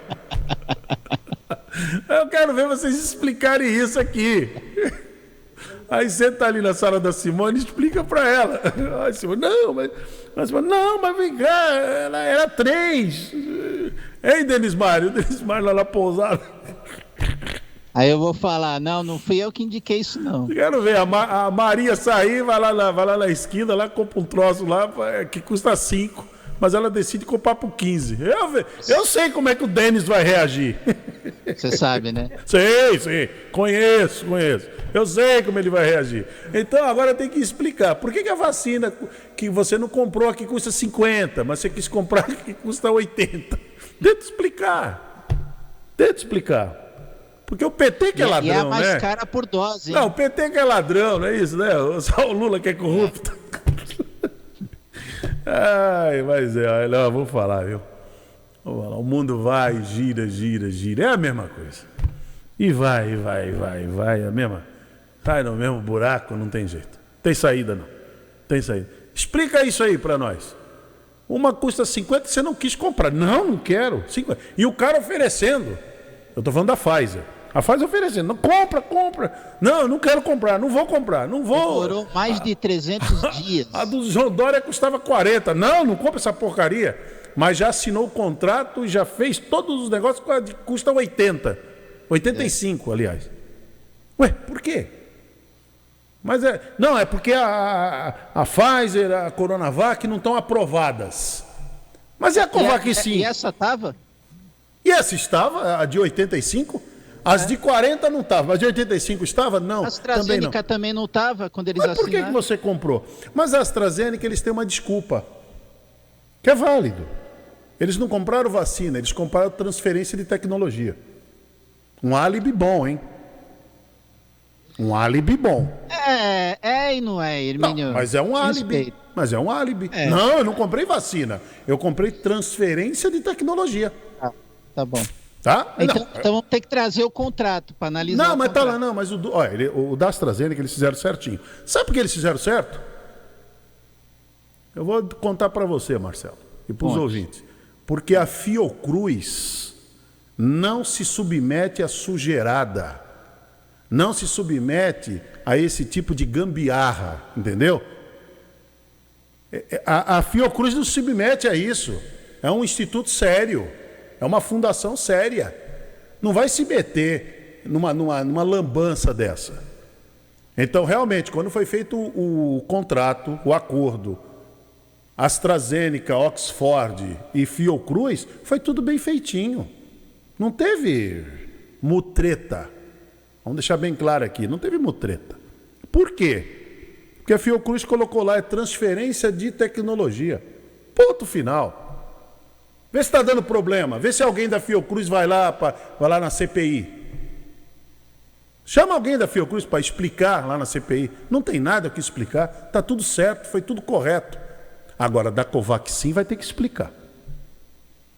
Eu quero ver vocês explicarem isso aqui. Aí senta ali na sala da Simone e explica pra ela. Aí Simone, não, mas vem cá, ela era 3. Hein, Denismário? O Denismário lá na pousada. Aí eu vou falar, não fui eu que indiquei isso, não. Quero ver, a Maria sair, vai lá na esquina, lá compra um troço lá que custa 5, mas ela decide comprar por 15. Eu sei como é que o Denis vai reagir. Você sabe, né? Sei, conheço. Eu sei como ele vai reagir. Então agora tem que explicar. Por que a vacina que você não comprou aqui custa 50, mas você quis comprar aqui custa 80? Tenta explicar. Porque o PT que é ladrão, né? E é mais cara por dose, hein? Não, o PT que é ladrão, não é isso, né? Só o Lula que é corrupto. Ai, mas não, vou falar, viu? O mundo vai, gira. É a mesma coisa. E vai, a mesma. Sai no mesmo buraco, não tem jeito. Tem saída, não. Tem saída. Explica isso aí pra nós. Uma custa 50 e você não quis comprar. Não quero. 50. E o cara oferecendo. Eu tô falando da Pfizer. A Pfizer oferecendo. Não, compra. Não, eu não quero comprar. Não vou comprar. Não vou. Demorou mais de 300 dias. A do João Dória custava 40. Não compra essa porcaria. Mas já assinou o contrato e já fez todos os negócios que custam 80. 85, aliás. Ué, por quê? Mas é porque a Pfizer, a Coronavac não estão aprovadas. Mas é a Covaxin. E essa estava? E essa estava, a de 85? As de 40 não estavam, mas de 85 estava? Não, a AstraZeneca também não estava quando eles assinaram. Mas por que você comprou? Mas a AstraZeneca, eles têm uma desculpa, que é válido. Eles não compraram vacina, eles compraram transferência de tecnologia. Um álibi bom, hein? Um álibi bom. E não é, Hermínio? Não, mas é um álibi. Não, eu não comprei vacina. Eu comprei transferência de tecnologia. Tá bom. Tá? Então vamos ter que trazer o contrato para analisar. Não, mas tá lá, não. Mas o da AstraZeneca eles fizeram certinho. Sabe por que eles fizeram certo? Eu vou contar para você, Marcelo, e para os ouvintes. Porque a Fiocruz não se submete à sujeirada. Não se submete a esse tipo de gambiarra, entendeu? A Fiocruz não se submete a isso. É um instituto sério. É uma fundação séria. Não vai se meter numa lambança dessa. Então, realmente, quando foi feito o contrato, o acordo, AstraZeneca, Oxford e Fiocruz, foi tudo bem feitinho. Não teve mutreta. Vamos deixar bem claro aqui, não teve mutreta. Por quê? Porque a Fiocruz colocou lá, é transferência de tecnologia. Ponto final. Vê se está dando problema. Vê se alguém da Fiocruz vai lá na CPI. Chama alguém da Fiocruz para explicar lá na CPI. Não tem nada o que explicar. Está tudo certo, foi tudo correto. Agora, da Covaxin vai ter que explicar.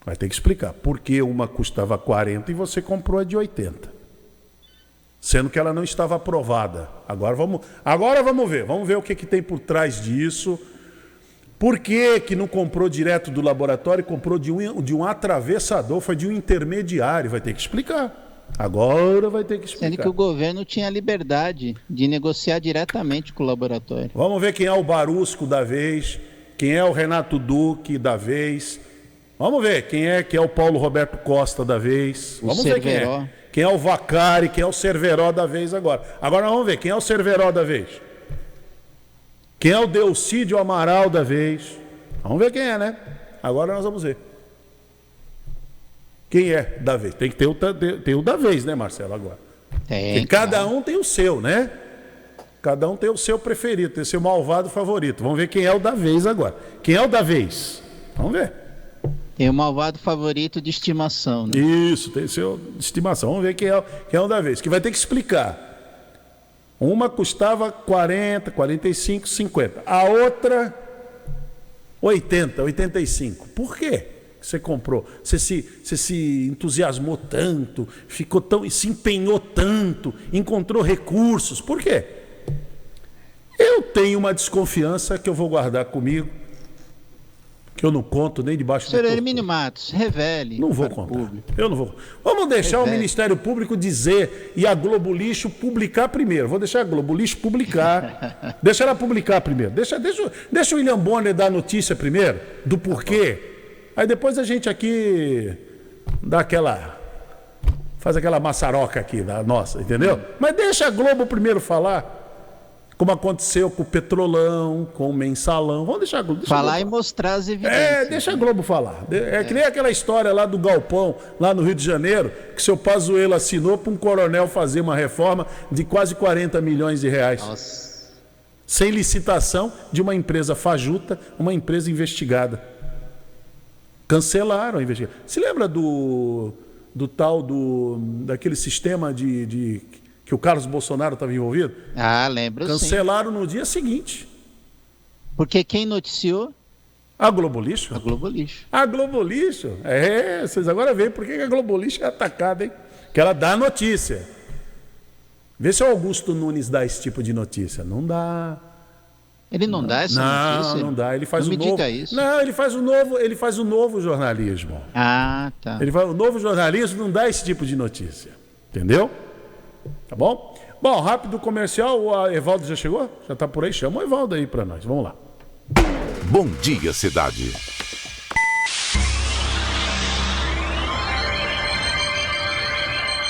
Vai ter que explicar. Por que uma custava 40 e você comprou a de 80? Sendo que ela não estava aprovada. Agora vamos ver. Vamos ver o que tem por trás disso. Por que não comprou direto do laboratório e comprou de um atravessador, foi de um intermediário? Vai ter que explicar. Agora vai ter que explicar. Sendo que o governo tinha liberdade de negociar diretamente com o laboratório. Vamos ver quem é o Barusco da vez, quem é o Renato Duque da vez. Vamos ver quem é o Paulo Roberto Costa da vez. Vamos ver quem é. Quem é o Vacari, quem é o Cerveró da vez agora. Agora vamos ver quem é o Cerveró da vez. Quem é o Delcídio Amaral da vez? Vamos ver quem é, né? Agora nós vamos ver. Quem é da vez? Tem que ter o da vez, né, Marcelo? Agora. Cada um tem o seu, né? Cada um tem o seu preferido, tem o seu malvado favorito. Vamos ver quem é o da vez agora. Quem é o da vez? Vamos ver. Tem o malvado favorito de estimação, né? Isso, tem o seu de estimação. Vamos ver quem é o da vez. Que vai ter que explicar. Uma custava 40, 45, 50. A outra, 80, 85. Por quê que você comprou? Você se entusiasmou tanto, se empenhou tanto, encontrou recursos. Por quê? Eu tenho uma desconfiança que eu vou guardar comigo, que eu não conto nem debaixo Senhor Hermínio Matos, revele. Não vou contar. Eu não vou. Vamos deixar o Ministério Público dizer e a Globo Lixo publicar primeiro. Vou deixar a Globo Lixo publicar. Deixa ela publicar primeiro. Deixa o William Bonner dar a notícia primeiro do porquê. Aí depois a gente aqui dá faz aquela maçaroca aqui da nossa, entendeu? Mas deixa a Globo primeiro falar. Como aconteceu com o Petrolão, com o Mensalão. Vamos deixar a Globo falar e mostrar as evidências. Deixa a Globo falar. É que nem aquela história lá do Galpão, lá no Rio de Janeiro, que seu Pazuello assinou para um coronel fazer uma reforma de quase 40 milhões de reais. Nossa. Sem licitação de uma empresa fajuta, uma empresa investigada. Cancelaram a investigação. Se lembra daquele sistema que o Carlos Bolsonaro estava envolvido? Lembro. Cancelaram no dia seguinte. Porque quem noticiou? A Globo Lixo. A Globo Lixo. A Globo Lixo. Vocês agora veem por que a Globo Lixo é atacada, hein? Que ela dá notícia. Vê se o Augusto Nunes dá esse tipo de notícia. Não dá. Ele não dá essa notícia? Não dá. Ele faz não o me novo. diga isso. Não, ele faz o novo jornalismo. Tá. O novo jornalismo não dá esse tipo de notícia. Entendeu? Tá bom? Bom, rápido comercial, o Evaldo já chegou? Já tá por aí? Chama o Evaldo aí pra nós, vamos lá. Bom dia, cidade.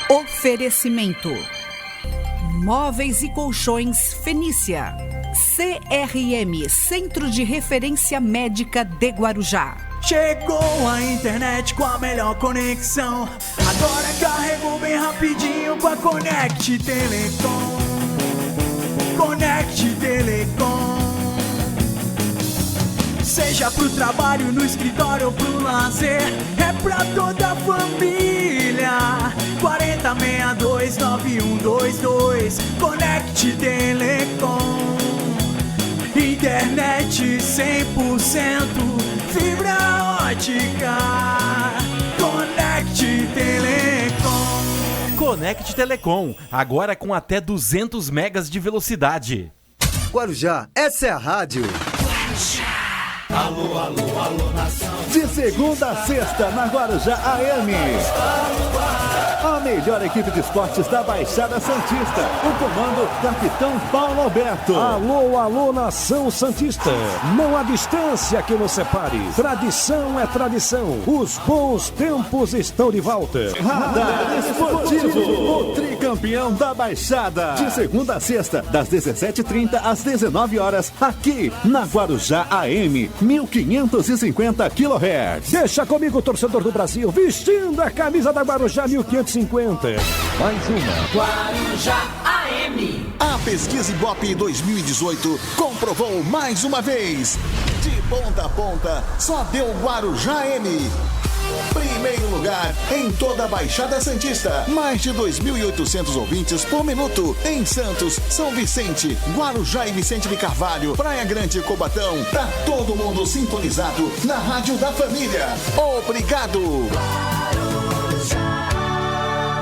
Oferecimento: Móveis e Colchões Fenícia. CRM, Centro de Referência Médica de Guarujá. Chegou a internet com a melhor conexão. Agora carregou bem rapidinho com a Conect Telecom. Conect Telecom. Seja pro trabalho, no escritório ou pro lazer, é pra toda a família. 4062-9122. Conect Telecom. Internet 100%, fibra ótica. Conect Telecom. Conect Telecom, agora com até 200 megas de velocidade. Guarujá, essa é a rádio. Alô, alô, alô, nação. De segunda a sexta, na Guarujá AM. A melhor equipe de esportes da Baixada Santista. O comando, Capitão Paulo Alberto. Alô, alô, nação santista. Não há distância que nos separe. Tradição é tradição. Os bons tempos estão de volta. Radar Esportivo, o tricampeão da Baixada. De segunda a sexta, das 17h30 às 19 horas, aqui na Guarujá AM, 1550 kHz. Deixa comigo, torcedor do Brasil, vestindo a camisa da Guarujá 1550. Mais uma. Guarujá AM. A pesquisa Ibope 2018 comprovou mais uma vez. De ponta a ponta, só deu Guarujá AM. Primeiro lugar em toda a Baixada Santista. Mais de 2.800 ouvintes por minuto. Em Santos, São Vicente, Guarujá e Vicente de Carvalho, Praia Grande e Cobatão. Pra todo mundo sintonizado na Rádio da Família. Obrigado!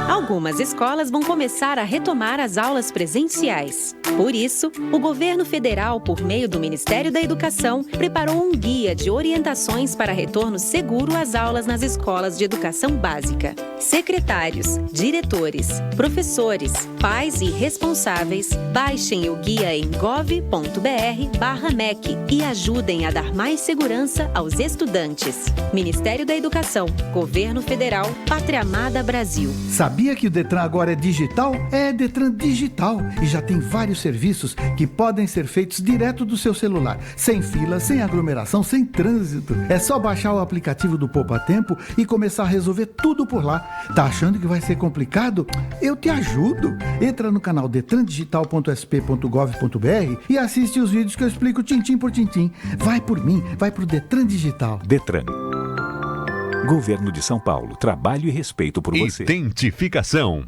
Algumas escolas vão começar a retomar as aulas presenciais. Por isso, o governo federal, por meio do Ministério da Educação, preparou um guia de orientações para retorno seguro às aulas nas escolas de educação básica. Secretários, diretores, professores, pais e responsáveis, baixem o guia em gov.br/MEC e ajudem a dar mais segurança aos estudantes. Ministério da Educação, Governo Federal, Pátria Amada Brasil. Sabia que o Detran agora é digital? É Detran Digital e já tem vários serviços que podem ser feitos direto do seu celular, sem fila, sem aglomeração, sem trânsito. É só baixar o aplicativo do Poupa Tempo e começar a resolver tudo por lá. Tá achando que vai ser complicado? Eu te ajudo. Entra no canal detrandigital.sp.gov.br e assiste os vídeos que eu explico tintim por tintim. Vai por mim, vai pro Detran Digital. Detran. Governo de São Paulo. Trabalho e respeito por você. Identificação.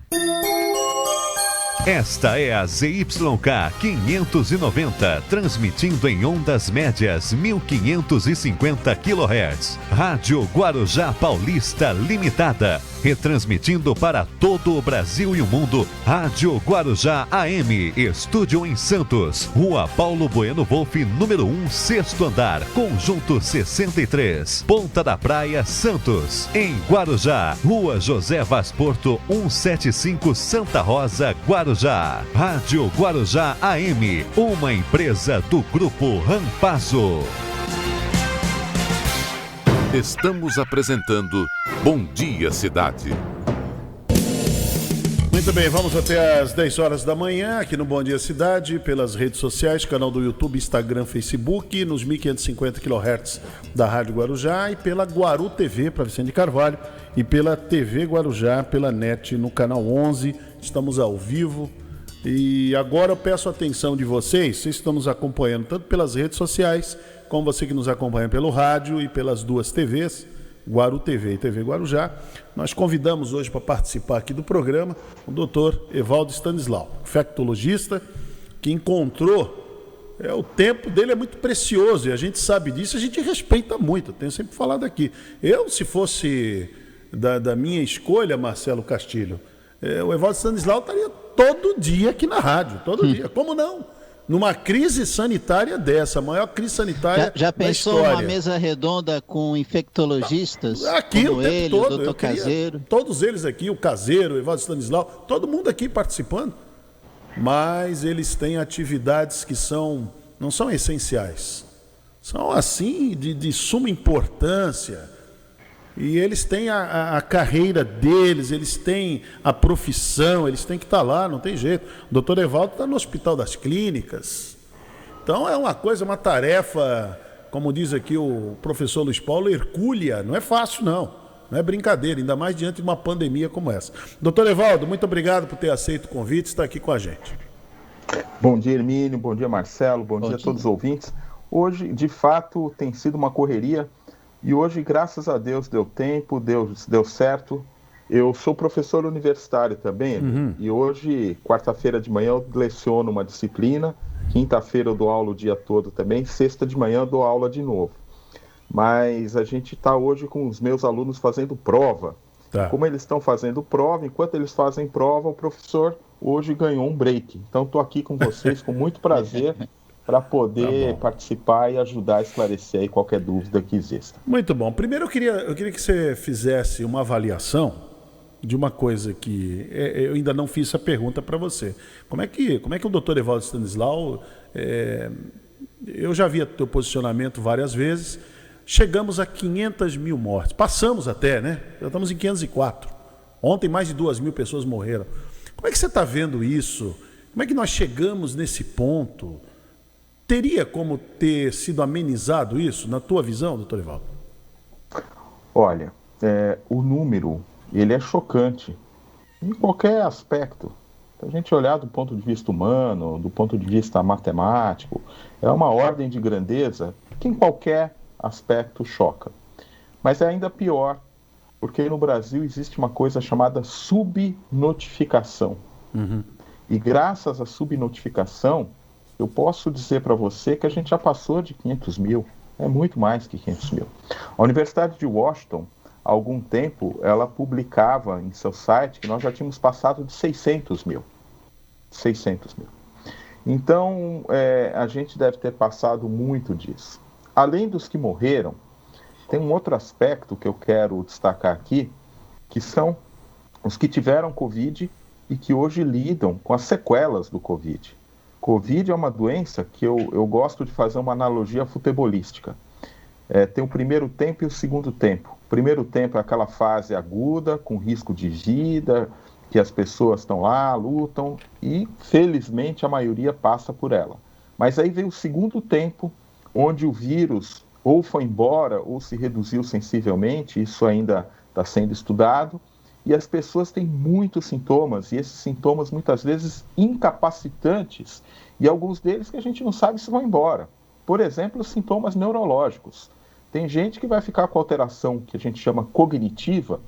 Esta é a ZYK 590, transmitindo em ondas médias 1550 kHz. Rádio Guarujá Paulista Limitada. retransmitindo para todo o Brasil e o mundo. Rádio Guarujá AM, estúdio em Santos, Rua Paulo Bueno Wolff, número 1, 6º andar, Conjunto 63, Ponta da Praia, Santos. Em Guarujá, Rua José Vaz Porto, 175, Santa Rosa, Guarujá. Rádio Guarujá AM, uma empresa do Grupo Rampazo. Estamos apresentando Bom Dia Cidade. Muito bem, vamos até às 10 horas da manhã aqui no Bom Dia Cidade, pelas redes sociais, canal do YouTube, Instagram, Facebook, nos 1550 kHz da Rádio Guarujá e pela Guaru TV para Vicente Carvalho e pela TV Guarujá, pela NET no canal 11. Estamos ao vivo e agora eu peço a atenção de vocês estão nos acompanhando tanto pelas redes sociais como você que nos acompanha pelo rádio e pelas duas TVs, Guaru TV e TV Guarujá. Nós convidamos hoje para participar aqui do programa o doutor Evaldo Stanislau, infectologista, que encontrou, o tempo dele é muito precioso e a gente sabe disso, a gente respeita muito, eu tenho sempre falado aqui. Eu, se fosse da minha escolha, Marcelo Castilho, o Evaldo Stanislau estaria todo dia aqui na rádio, todo dia, como não? Numa crise sanitária dessa, a maior crise sanitária já da pensou história. uma mesa redonda com infectologistas? Aqui como o tempo ele, todo, o doutor Caseiro. Todos eles aqui, o Caseiro, o Evaldo Stanislau, todo mundo aqui participando. Mas eles têm atividades que não são essenciais. São assim de suma importância. E eles têm a carreira deles, eles têm a profissão, eles têm que estar lá, não tem jeito. O doutor Evaldo está no Hospital das Clínicas. Então é uma tarefa, como diz aqui o professor Luiz Paulo, hercúlea. Não é fácil, não. Não é brincadeira, ainda mais diante de uma pandemia como essa. Doutor Evaldo, muito obrigado por ter aceito o convite e estar aqui com a gente. Bom dia, Hermínio, bom dia, Marcelo, bom dia a todos os ouvintes. Hoje, de fato, tem sido uma correria. E hoje, graças a Deus, deu tempo, deu certo. Eu sou professor universitário também, e hoje, quarta-feira de manhã, eu leciono uma disciplina, quinta-feira eu dou aula o dia todo também, sexta de manhã eu dou aula de novo. Mas a gente está hoje com os meus alunos fazendo prova. Tá. Como eles estão fazendo prova, enquanto eles fazem prova, o professor hoje ganhou um break. Então, estou aqui com vocês com muito prazer, para poder participar e ajudar a esclarecer aí qualquer dúvida que exista. Muito bom. Primeiro eu queria que você fizesse uma avaliação de uma coisa que eu ainda não fiz essa pergunta para você. Como é que o doutor Evaldo Stanislau, eu já vi o teu posicionamento várias vezes, chegamos a 500 mil mortes, passamos até, né? Já estamos em 504. Ontem mais de 2 mil pessoas morreram. Como é que você está vendo isso? Como é que nós chegamos nesse ponto? Teria como ter sido amenizado isso, na tua visão, doutor Evaldo? Olha, o número, ele é chocante, em qualquer aspecto. Se a gente olhar do ponto de vista humano, do ponto de vista matemático, é uma ordem de grandeza que em qualquer aspecto choca. Mas é ainda pior, porque no Brasil existe uma coisa chamada subnotificação. E graças à subnotificação, eu posso dizer para você que a gente já passou de 500 mil, é muito mais que 500 mil. A Universidade de Washington, há algum tempo, ela publicava em seu site que nós já tínhamos passado de 600 mil. 600 mil. Então, a gente deve ter passado muito disso. Além dos que morreram, tem um outro aspecto que eu quero destacar aqui, que são os que tiveram Covid e que hoje lidam com as sequelas do Covid. Covid é uma doença que eu gosto de fazer uma analogia futebolística. Tem o primeiro tempo e o segundo tempo. O primeiro tempo é aquela fase aguda, com risco de vida, que as pessoas estão lá, lutam, e felizmente a maioria passa por ela. Mas aí vem o segundo tempo, onde o vírus ou foi embora ou se reduziu sensivelmente, isso ainda está sendo estudado, e as pessoas têm muitos sintomas, e esses sintomas muitas vezes incapacitantes, e alguns deles que a gente não sabe se vão embora. Por exemplo, os sintomas neurológicos. Tem gente que vai ficar com alteração que a gente chama cognitiva,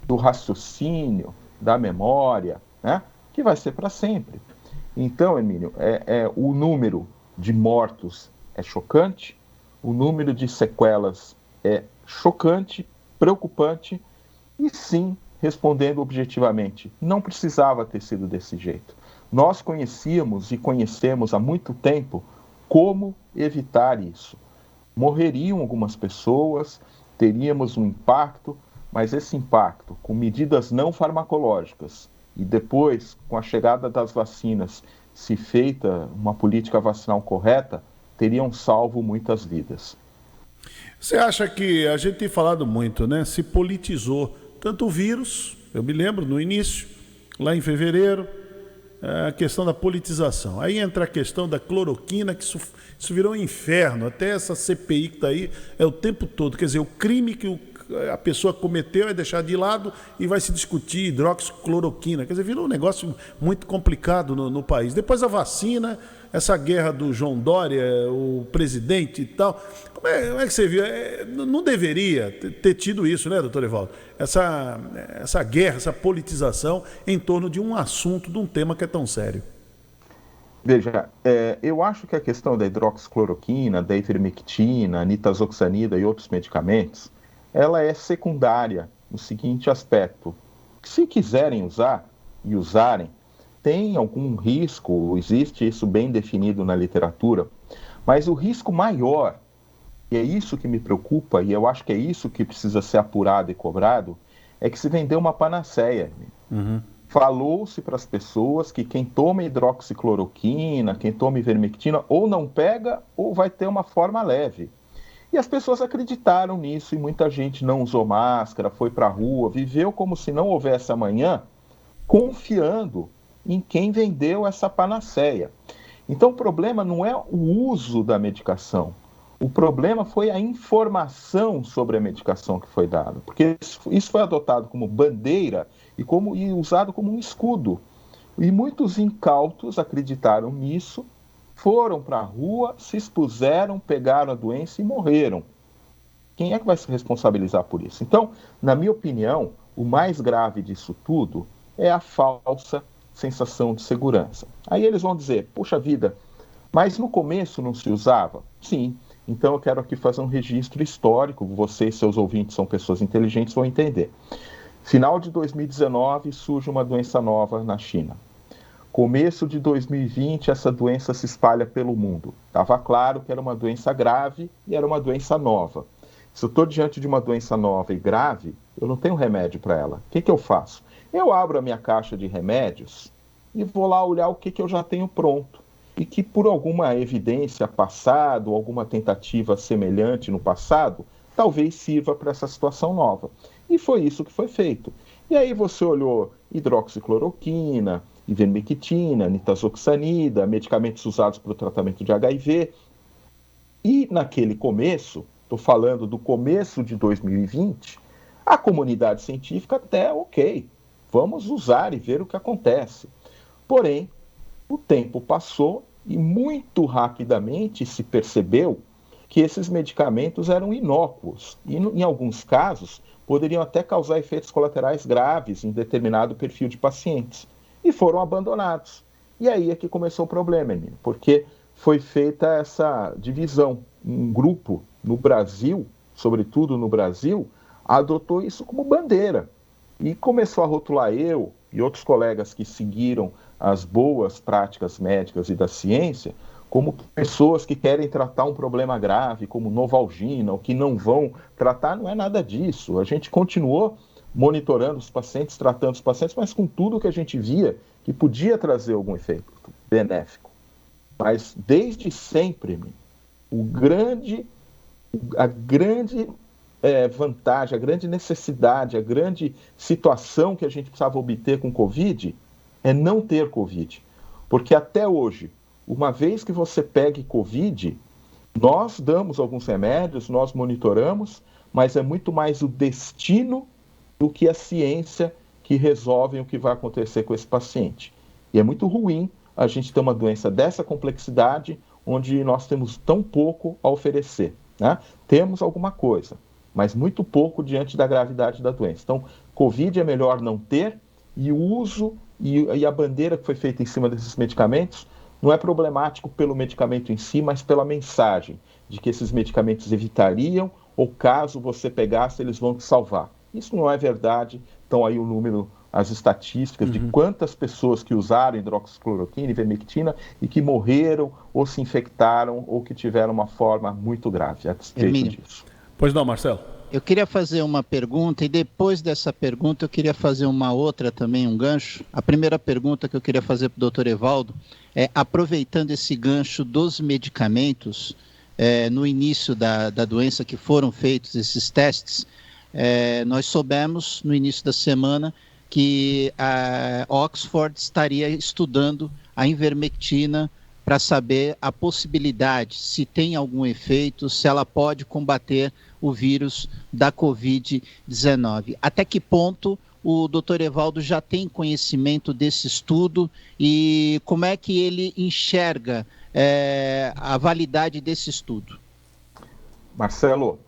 do raciocínio, da memória, né? Que vai ser para sempre. Então, Hermínio, o número de mortos é chocante, o número de sequelas é chocante, preocupante, e sim, respondendo objetivamente, não precisava ter sido desse jeito. Nós conhecíamos e conhecemos há muito tempo como evitar isso. Morreriam algumas pessoas, teríamos um impacto, mas esse impacto, com medidas não farmacológicas e depois, com a chegada das vacinas, se feita uma política vacinal correta, teriam salvo muitas vidas. Você acha que a gente tem falado muito, né? Se politizou tanto o vírus, eu me lembro no início, lá em fevereiro, a questão da politização. Aí entra a questão da cloroquina, que isso virou um inferno. Até essa CPI que está aí é o tempo todo. Quer dizer, o crime que a pessoa cometeu é deixar de lado e vai se discutir hidroxicloroquina. Quer dizer, virou um negócio muito complicado no país. Depois a vacina, essa guerra do João Dória, o presidente e tal. Como é que você viu? Não deveria ter tido isso, né, doutor Evaldo? Essa guerra, essa politização em torno de um assunto, de um tema que é tão sério. Veja, eu acho que a questão da hidroxicloroquina, da ivermectina, nitazoxanida e outros medicamentos, ela é secundária no seguinte aspecto. Se quiserem usar e usarem, tem algum risco, existe isso bem definido na literatura, mas o risco maior, e é isso que me preocupa, e eu acho que é isso que precisa ser apurado e cobrado, é que se vendeu uma panaceia. Uhum. Falou-se para as pessoas que quem toma hidroxicloroquina, quem toma ivermectina, ou não pega, ou vai ter uma forma leve. E as pessoas acreditaram nisso, e muita gente não usou máscara, foi para a rua, viveu como se não houvesse amanhã, confiando em quem vendeu essa panaceia. Então o problema não é o uso da medicação, o problema foi a informação sobre a medicação que foi dada, porque isso foi adotado como bandeira e usado como um escudo. E muitos incautos acreditaram nisso, foram para a rua, se expuseram, pegaram a doença e morreram. Quem é que vai se responsabilizar por isso? Então, na minha opinião, o mais grave disso tudo é a falsa sensação de segurança. Aí eles vão dizer, puxa vida, mas no começo não se usava? Sim, então eu quero aqui fazer um registro histórico, você e seus ouvintes são pessoas inteligentes, vão entender. Final de 2019 surge uma doença nova na China. Começo de 2020 essa doença se espalha pelo mundo. Estava claro que era uma doença grave e era uma doença nova. Se eu estou diante de uma doença nova e grave, eu não tenho remédio para ela. O que eu faço? Eu abro a minha caixa de remédios e vou lá olhar o que eu já tenho pronto. E que por alguma evidência passada, ou alguma tentativa semelhante no passado, talvez sirva para essa situação nova. E foi isso que foi feito. E aí você olhou hidroxicloroquina, ivermectina, nitazoxanida, medicamentos usados para o tratamento de HIV. E naquele começo, estou falando do começo de 2020, a comunidade científica até ok. Vamos usar e ver o que acontece. Porém, o tempo passou e muito rapidamente se percebeu que esses medicamentos eram inócuos e, em alguns casos, poderiam até causar efeitos colaterais graves em determinado perfil de pacientes. E foram abandonados. E aí é que começou o problema, Emílio, porque foi feita essa divisão. Um grupo no Brasil, sobretudo no Brasil, adotou isso como bandeira. E começou a rotular eu e outros colegas que seguiram as boas práticas médicas e da ciência como pessoas que querem tratar um problema grave, como novalgina, ou que não vão tratar. Não é nada disso. A gente continuou monitorando os pacientes, tratando os pacientes, mas com tudo que a gente via que podia trazer algum efeito benéfico. Mas desde sempre, a grande vantagem, a grande necessidade, a grande situação que a gente precisava obter com Covid é não ter Covid. Porque até hoje, uma vez que você pegue Covid, nós damos alguns remédios, nós monitoramos, mas é muito mais o destino do que a ciência que resolve o que vai acontecer com esse paciente. E é muito ruim a gente ter uma doença dessa complexidade, onde nós temos tão pouco a oferecer, né? Temos alguma coisa, mas muito pouco diante da gravidade da doença. Então, Covid é melhor não ter, e o uso e a bandeira que foi feita em cima desses medicamentos não é problemático pelo medicamento em si, mas pela mensagem de que esses medicamentos evitariam, ou caso você pegasse, eles vão te salvar. Isso não é verdade. Então aí o número, as estatísticas de quantas pessoas que usaram hidroxicloroquina e ivermectina e que morreram ou se infectaram ou que tiveram uma forma muito grave a despeito disso. Pois não, Marcelo? Eu queria fazer uma pergunta e depois dessa pergunta eu queria fazer uma outra também, um gancho. A primeira pergunta que eu queria fazer para o doutor Evaldo é, aproveitando esse gancho dos medicamentos, no início da doença que foram feitos esses testes, nós soubemos no início da semana que a Oxford estaria estudando a ivermectina para saber a possibilidade, se tem algum efeito, se ela pode combater o vírus da Covid-19. Até que ponto o doutor Evaldo já tem conhecimento desse estudo e como é que ele enxerga a validade desse estudo? Marcelo,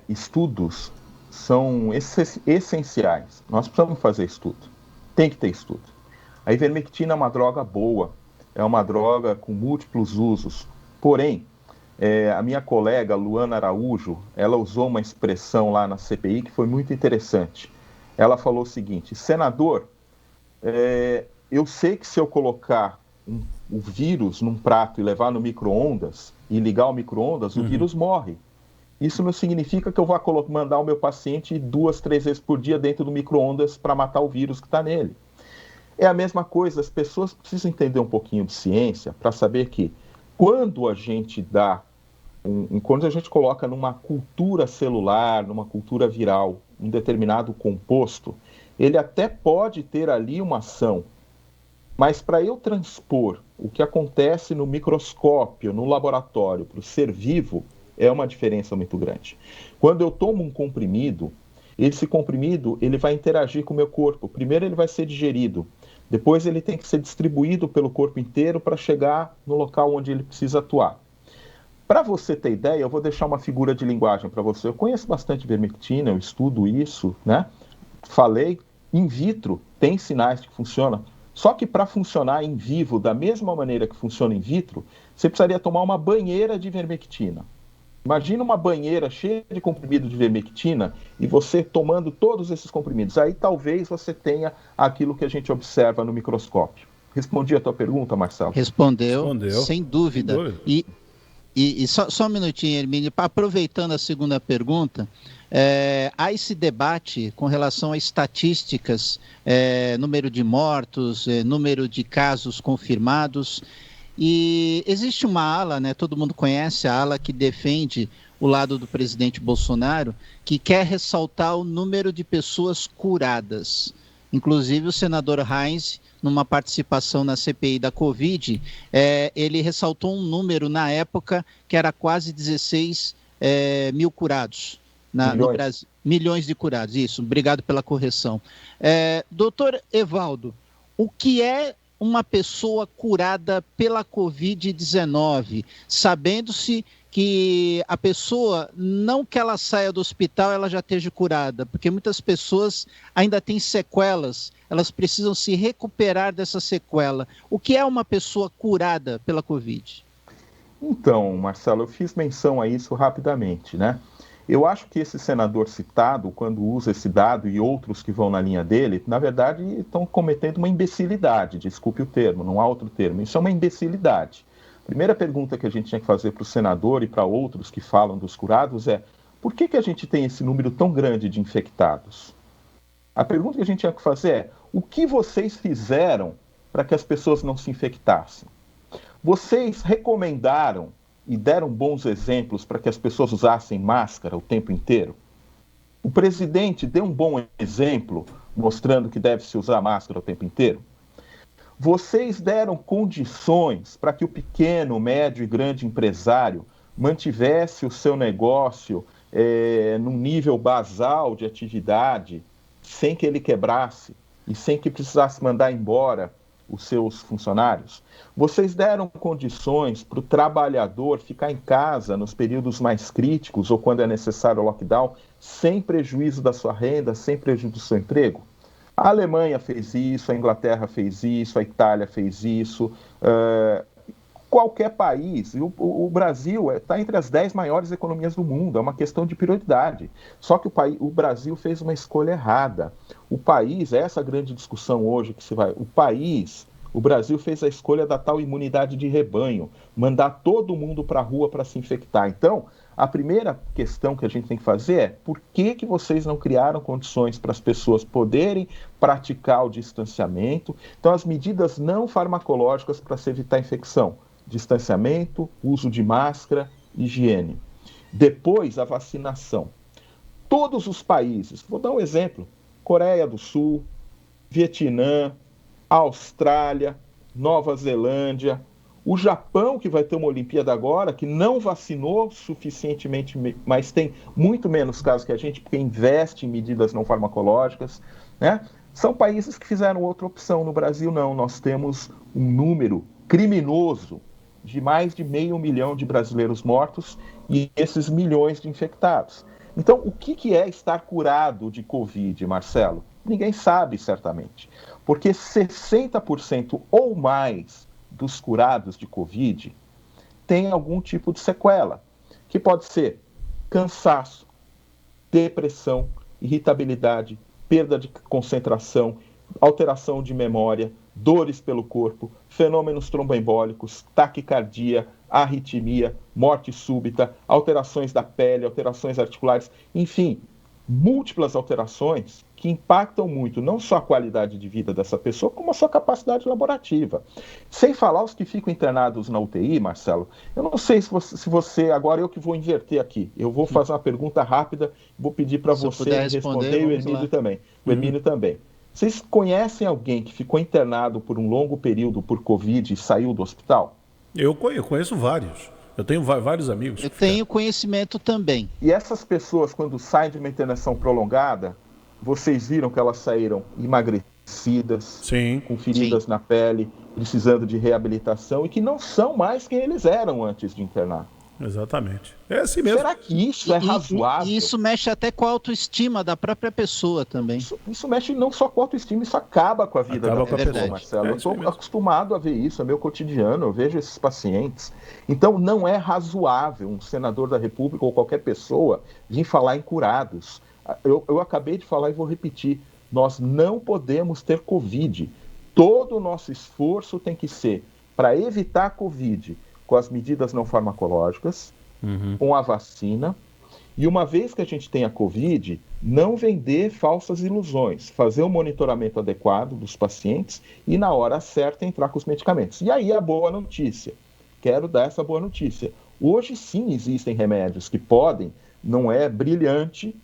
estudos são essenciais. Nós precisamos fazer estudo. Tem que ter estudo. A ivermectina é uma droga boa, é uma droga com múltiplos usos. Porém, a minha colega Luana Araújo, ela usou uma expressão lá na CPI que foi muito interessante. Ela falou o seguinte: senador, eu sei que se eu colocar o vírus num prato e levar no micro-ondas e ligar o micro-ondas, o vírus morre. Isso não significa que eu vá mandar o meu paciente 2, 3 vezes por dia dentro do micro-ondas para matar o vírus que está nele. É a mesma coisa, as pessoas precisam entender um pouquinho de ciência para saber que quando a gente quando a gente coloca numa cultura celular, numa cultura viral, um determinado composto, ele até pode ter ali uma ação, mas para eu transpor o que acontece no microscópio, no laboratório, para o ser vivo, é uma diferença muito grande. Quando eu tomo um comprimido, esse comprimido ele vai interagir com o meu corpo. Primeiro ele vai ser digerido, depois ele tem que ser distribuído pelo corpo inteiro para chegar no local onde ele precisa atuar. Para você ter ideia, eu vou deixar uma figura de linguagem para você. Eu conheço bastante ivermectina, eu estudo isso, né? Falei, in vitro tem sinais de que funciona. Só que para funcionar em vivo da mesma maneira que funciona in vitro, você precisaria tomar uma banheira de ivermectina. Imagina uma banheira cheia de comprimido de ivermectina e você tomando todos esses comprimidos. Aí talvez você tenha aquilo que a gente observa no microscópio. Respondi a tua pergunta, Marcelo? Respondeu. Sem dúvida. E só um minutinho, Hermínio, aproveitando a segunda pergunta, há esse debate com relação a estatísticas, número de mortos, número de casos confirmados. E existe uma ala, né, todo mundo conhece a ala que defende o lado do presidente Bolsonaro, que quer ressaltar o número de pessoas curadas. Inclusive o senador Heinz, numa participação na CPI da Covid, ele ressaltou um número na época que era quase 16 mil curados no Brasil. Milhões de curados, isso, obrigado pela correção. Doutor Evaldo, o que é uma pessoa curada pela Covid-19, sabendo-se que a pessoa, não que ela saia do hospital, ela já esteja curada, porque muitas pessoas ainda têm sequelas, elas precisam se recuperar dessa sequela. O que é uma pessoa curada pela Covid? Então, Marcelo, eu fiz menção a isso rapidamente, né? Eu acho que esse senador citado, quando usa esse dado e outros que vão na linha dele, na verdade estão cometendo uma imbecilidade, desculpe o termo, não há outro termo, isso é uma imbecilidade. A primeira pergunta que a gente tinha que fazer para o senador e para outros que falam dos curados é: por que a gente tem esse número tão grande de infectados? A pergunta que a gente tinha que fazer é: o que vocês fizeram para que as pessoas não se infectassem? Vocês recomendaram e deram bons exemplos para que as pessoas usassem máscara o tempo inteiro? O presidente deu um bom exemplo mostrando que deve-se usar máscara o tempo inteiro? Vocês deram condições para que o pequeno, médio e grande empresário mantivesse o seu negócio num nível basal de atividade, sem que ele quebrasse e sem que precisasse mandar embora os seus funcionários? Vocês deram condições para o trabalhador ficar em casa nos períodos mais críticos ou quando é necessário o lockdown, sem prejuízo da sua renda, sem prejuízo do seu emprego? A Alemanha fez isso, a Inglaterra fez isso, a Itália fez isso. qualquer país. O Brasil está entre as 10 maiores economias do mundo, é uma questão de prioridade. Só que o Brasil fez uma escolha errada. O país, essa grande discussão hoje que se vai, o Brasil fez a escolha da tal imunidade de rebanho, mandar todo mundo para a rua para se infectar. Então, a primeira questão que a gente tem que fazer é por que vocês não criaram condições para as pessoas poderem praticar o distanciamento? Então, as medidas não farmacológicas para se evitar a infecção: distanciamento, uso de máscara, higiene. Depois, a vacinação. Todos os países, vou dar um exemplo: Coreia do Sul, Vietnã, Austrália, Nova Zelândia, o Japão, que vai ter uma Olimpíada agora, que não vacinou suficientemente, mas tem muito menos casos que a gente, porque investe em medidas não farmacológicas, né? São países que fizeram outra opção. No Brasil, não. Nós temos um número criminoso de mais de 500 mil de brasileiros mortos e esses milhões de infectados. Então, o que é estar curado de Covid, Marcelo? Ninguém sabe, certamente. Porque 60% ou mais dos curados de Covid têm algum tipo de sequela, que pode ser cansaço, depressão, irritabilidade, perda de concentração, alteração de memória, dores pelo corpo, fenômenos tromboembólicos, taquicardia, arritmia, morte súbita, alterações da pele, alterações articulares, enfim, múltiplas alterações que impactam muito não só a qualidade de vida dessa pessoa, como a sua capacidade laborativa. Sem falar os que ficam internados na UTI, Marcelo. Eu não sei se você agora eu que vou inverter aqui. Eu vou fazer uma pergunta rápida, vou pedir para você responder e o Hermínio também. O Hermínio também. Vocês conhecem alguém que ficou internado por um longo período por Covid e saiu do hospital? Eu conheço vários. Eu tenho vários amigos. Eu tenho conhecimento também. E essas pessoas, quando saem de uma internação prolongada, vocês viram que elas saíram emagrecidas, sim, com feridas na pele, precisando de reabilitação e que não são mais quem eles eram antes de internar. Exatamente. É assim mesmo. Será que isso é razoável? E isso mexe até com a autoestima da própria pessoa também. Isso mexe não só com a autoestima, isso acaba com a vida da pessoa, Marcelo. Eu estou acostumado a ver isso, é meu cotidiano, eu vejo esses pacientes. Então não é razoável um senador da República ou qualquer pessoa vir falar em curados. Eu acabei de falar e vou repetir. Nós não podemos ter Covid. Todo o nosso esforço tem que ser para evitar a Covid com as medidas não farmacológicas, com a vacina. E uma vez que a gente tem a Covid, não vender falsas ilusões, fazer um monitoramento adequado dos pacientes e, na hora certa, entrar com os medicamentos. E aí a boa notícia. Quero dar essa boa notícia. Hoje sim existem remédios que podem, não é brilhante,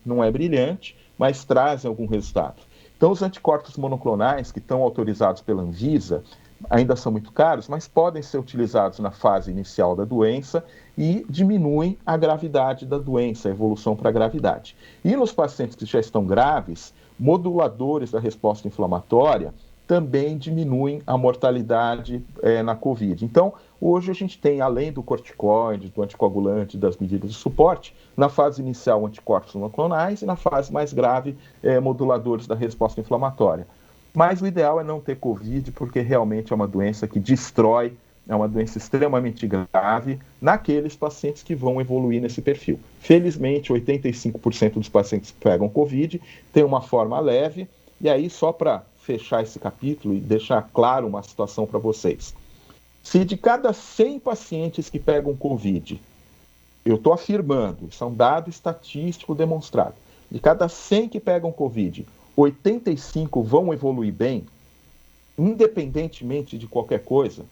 mas trazem algum resultado. Então os anticorpos monoclonais que estão autorizados pela Anvisa ainda são muito caros, mas podem ser utilizados na fase inicial da doença e diminuem a gravidade da doença, a evolução para a gravidade. E nos pacientes que já estão graves, moduladores da resposta inflamatória também diminuem a mortalidade na Covid. Então, hoje a gente tem, além do corticoide, do anticoagulante, das medidas de suporte, na fase inicial anticorpos monoclonais e na fase mais grave, moduladores da resposta inflamatória. Mas o ideal é não ter Covid, porque realmente é uma doença que destrói, é uma doença extremamente grave naqueles pacientes que vão evoluir nesse perfil. Felizmente, 85% dos pacientes que pegam Covid têm uma forma leve, e aí só para fechar esse capítulo e deixar claro uma situação para vocês. Se de cada 100 pacientes que pegam Covid, eu estou afirmando, isso é um dado estatístico demonstrado, de cada 100 que pegam Covid, 85 vão evoluir bem, independentemente de qualquer coisa.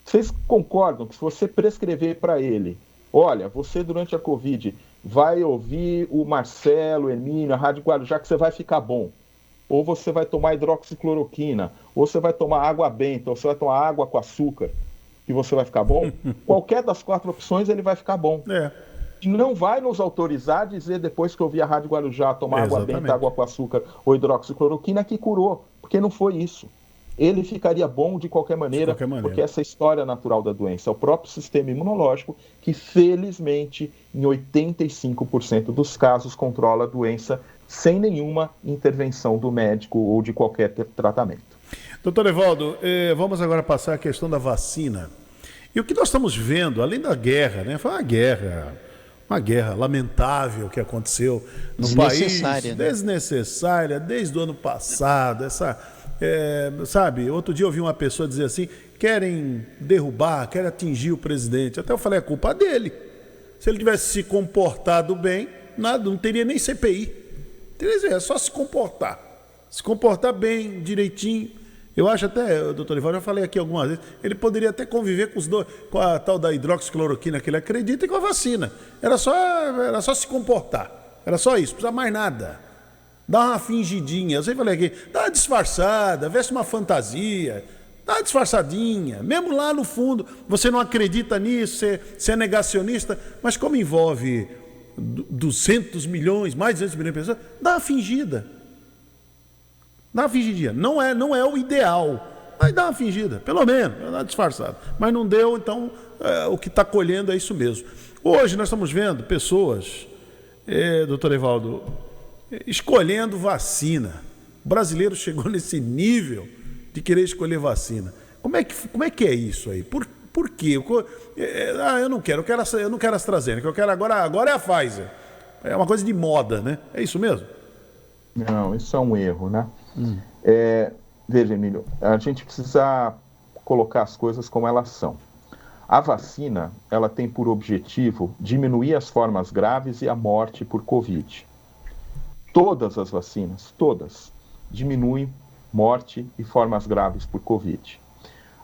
Vocês concordam que se você prescrever para ele, olha, você durante a Covid vai ouvir o Marcelo, o Hermínio, a Rádio Guarujá, que você vai ficar bom. Ou você vai tomar hidroxicloroquina, ou você vai tomar água benta, ou você vai tomar água com açúcar, que você vai ficar bom. Qualquer das 4 opções ele vai ficar bom. Não vai nos autorizar a dizer, depois que eu vi a Rádio Guarujá, tomar água benta, água com açúcar ou hidroxicloroquina, que curou, porque não foi isso. Ele ficaria bom de qualquer maneira, porque essa é a história natural da doença. É o próprio sistema imunológico que, felizmente, em 85% dos casos, controla a doença sem nenhuma intervenção do médico ou de qualquer tratamento. Doutor Evaldo, vamos agora passar a questão da vacina. E o que nós estamos vendo, além da guerra, né? Foi uma guerra lamentável que aconteceu no país, desnecessária, desde o ano passado. Sabe, outro dia eu ouvi uma pessoa dizer assim, querem derrubar, querem atingir o presidente. Até eu falei, é culpa dele. Se ele tivesse se comportado bem, nada, não teria nem CPI. É só se comportar. Se comportar bem, direitinho. Eu acho até, doutor Ivaldo, já falei aqui algumas vezes, ele poderia até conviver com os dois, com a tal da hidroxicloroquina que ele acredita e com a vacina. Era só se comportar. Era só isso, não precisa mais nada. Dá uma fingidinha. Eu sempre falei aqui, dá uma disfarçada, veste uma fantasia, dá uma disfarçadinha. Mesmo lá no fundo, você não acredita nisso, você é negacionista, mas como envolve 200 milhões, mais de 200 milhões de pessoas, dá uma fingida. Dá uma fingidinha. Não é o ideal, mas dá uma fingida, pelo menos, dá uma disfarçada. Mas não deu, então o que está colhendo é isso mesmo. Hoje nós estamos vendo pessoas, doutor Evaldo, escolhendo vacina. O brasileiro chegou nesse nível de querer escolher vacina. Como é que é isso aí? Por quê? Eu não quero a AstraZeneca, eu quero agora é a Pfizer. É uma coisa de moda, né? É isso mesmo? Não, isso é um erro, né? Veja, Emílio, a gente precisa colocar as coisas como elas são. A vacina, ela tem por objetivo diminuir as formas graves e a morte por Covid. Todas as vacinas, todas, diminuem morte e formas graves por Covid.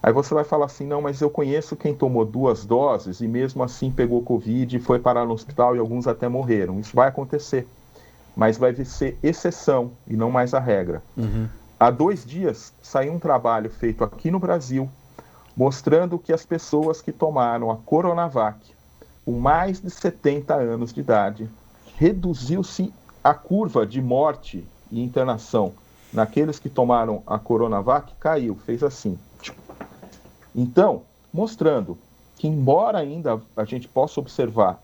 Aí você vai falar assim, não, mas eu conheço quem tomou 2 doses e mesmo assim pegou Covid e foi parar no hospital e alguns até morreram. Isso vai acontecer, mas vai ser exceção e não mais a regra. Há 2 dias saiu um trabalho feito aqui no Brasil mostrando que as pessoas que tomaram a Coronavac com mais de 70 anos de idade, reduziu-se a curva de morte e internação naqueles que tomaram a Coronavac, caiu, fez assim. Então, mostrando que embora ainda a gente possa observar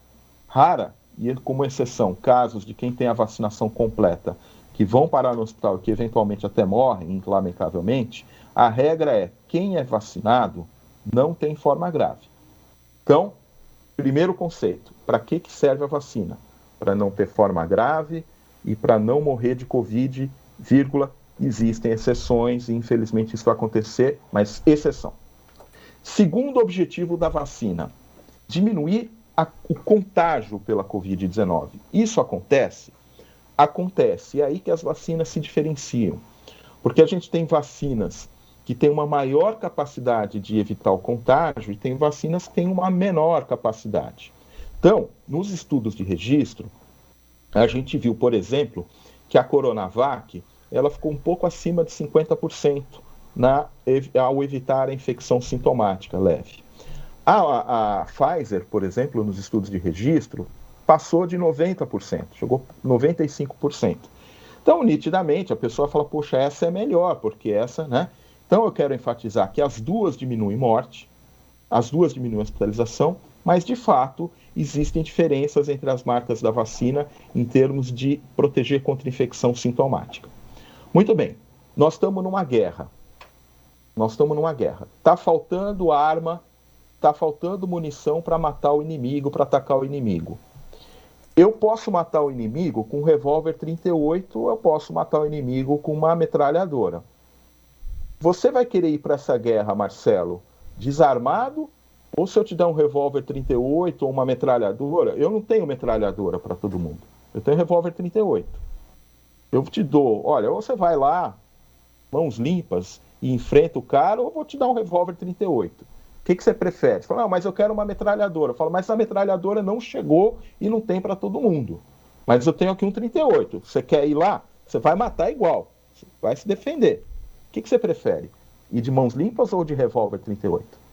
rara e como exceção casos de quem tem a vacinação completa que vão parar no hospital e que eventualmente até morrem, lamentavelmente, a regra é, quem é vacinado não tem forma grave. Então, primeiro conceito, para que serve a vacina? Para não ter forma grave e para não morrer de Covid, existem exceções e infelizmente isso vai acontecer, mas exceção. Segundo objetivo da vacina, diminuir o contágio pela Covid-19. Isso acontece? Acontece, é aí que as vacinas se diferenciam, porque a gente tem vacinas que têm uma maior capacidade de evitar o contágio e tem vacinas que têm uma menor capacidade. Então, nos estudos de registro, a gente viu, por exemplo, que a Coronavac ela ficou um pouco acima de 50% ao evitar a infecção sintomática leve. A Pfizer, por exemplo, nos estudos de registro, passou de 90%, chegou 95%. Então, nitidamente, a pessoa fala, poxa, essa é melhor, porque essa, né? Então, eu quero enfatizar que as duas diminuem morte, as duas diminuem hospitalização, mas, de fato, existem diferenças entre as marcas da vacina em termos de proteger contra infecção sintomática. Muito bem, nós estamos numa guerra. Está faltando arma, está faltando munição para matar o inimigo, para atacar o inimigo. Eu posso matar o inimigo com um revólver 38, ou eu posso matar o inimigo com uma metralhadora. Você vai querer ir para essa guerra, Marcelo, desarmado? Ou se eu te der um revólver 38 ou uma metralhadora? Eu não tenho metralhadora para todo mundo. Eu tenho revólver 38. Eu te dou, olha, ou você vai lá, mãos limpas, e enfrenta o cara, ou eu vou te dar um revólver 38. O que você prefere? Você fala, não, mas eu quero uma metralhadora. Eu falo, mas a metralhadora não chegou e não tem para todo mundo. Mas eu tenho aqui um 38. Você quer ir lá? Você vai matar igual. Você vai se defender. O que você prefere? Ir de mãos limpas ou de revólver 38?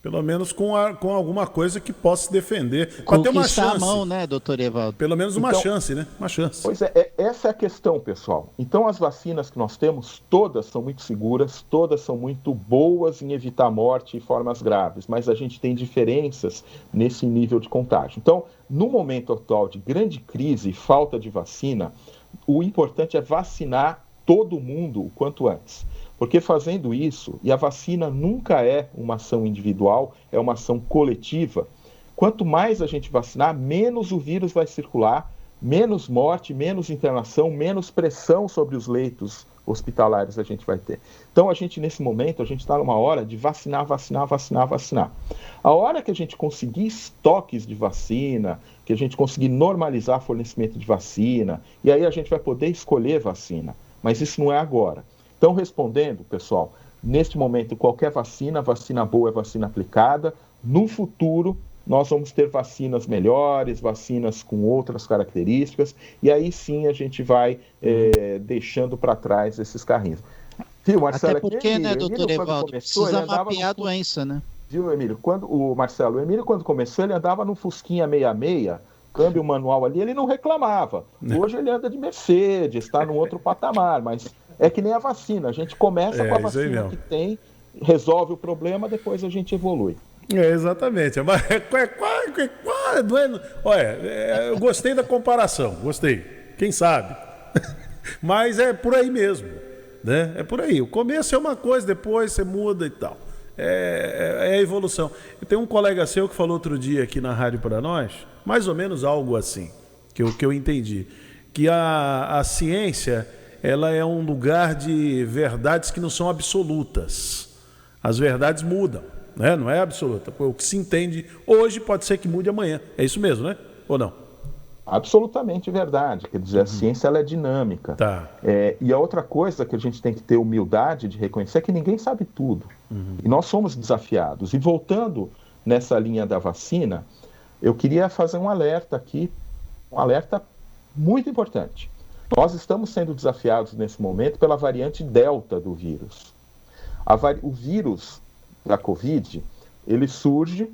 Pelo menos com alguma coisa que possa se defender. Para ter uma chance. A mão, né, doutor Evaldo? Pelo menos uma chance, né? Uma chance. Pois é, essa é a questão, pessoal. Então, as vacinas que nós temos, todas são muito seguras, todas são muito boas em evitar morte e formas graves, mas a gente tem diferenças nesse nível de contágio. Então, no momento atual de grande crise e falta de vacina, o importante é vacinar todo mundo o quanto antes. Porque fazendo isso, e a vacina nunca é uma ação individual, é uma ação coletiva, quanto mais a gente vacinar, menos o vírus vai circular, menos morte, menos internação, menos pressão sobre os leitos hospitalares a gente vai ter. Então, nesse momento, a gente está numa hora de vacinar. A hora que a gente conseguir estoques de vacina, que a gente conseguir normalizar fornecimento de vacina, e aí a gente vai poder escolher vacina. Mas isso não é agora. Então, respondendo, pessoal, neste momento, qualquer vacina boa é vacina aplicada. No futuro, nós vamos ter vacinas melhores, vacinas com outras características, e aí sim a gente vai deixando para trás esses carrinhos. Viu, Marcelo? Até porque, né, doutor Evaldo, precisa mapear a doença, né? Viu, Emílio? O Emílio, quando começou, ele andava no Fusquinha 66, câmbio manual ali, ele não reclamava. Hoje ele anda de Mercedes, está num outro patamar, mas é que nem a vacina, a gente começa com a vacina que tem, resolve o problema, depois a gente evolui. Exatamente. Olha, eu gostei da comparação, gostei. Quem sabe? Mas é por aí mesmo, né? É por aí. O começo é uma coisa, depois você muda e tal. É a evolução. Eu tenho um colega seu que falou outro dia aqui na rádio para nós, mais ou menos algo assim, que eu entendi, que a ciência, ela é um lugar de verdades que não são absolutas. As verdades mudam. Né? Não é absoluta. O que se entende hoje pode ser que mude amanhã. É isso mesmo, né? Ou não? Absolutamente verdade. Quer dizer, a ciência ela é dinâmica. Tá. E a outra coisa que a gente tem que ter humildade de reconhecer é que ninguém sabe tudo. E nós somos desafiados. E voltando nessa linha da vacina, eu queria fazer um alerta aqui, um alerta muito importante. Nós estamos sendo desafiados nesse momento pela variante Delta do vírus. O vírus da Covid, ele surge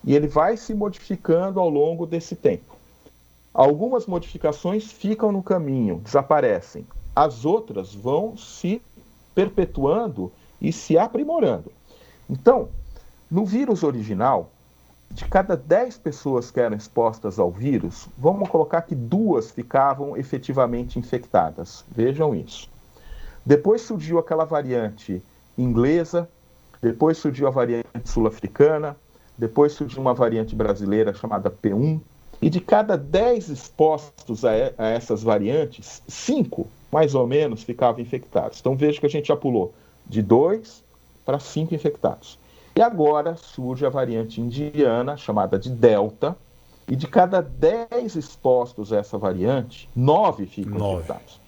e ele vai se modificando ao longo desse tempo. Algumas modificações ficam no caminho, desaparecem. As outras vão se perpetuando e se aprimorando. Então, no vírus original, de cada 10 pessoas que eram expostas ao vírus, vamos colocar que 2 ficavam efetivamente infectadas. Vejam isso. Depois surgiu aquela variante inglesa, depois surgiu a variante sul-africana, depois surgiu uma variante brasileira chamada P1, e de cada 10 expostos a essas variantes, 5, mais ou menos, ficavam infectados. Então veja que a gente já pulou de 2 para 5 infectados. E agora surge a variante indiana, chamada de Delta, e de cada 10 expostos a essa variante, 9 ficam infectados.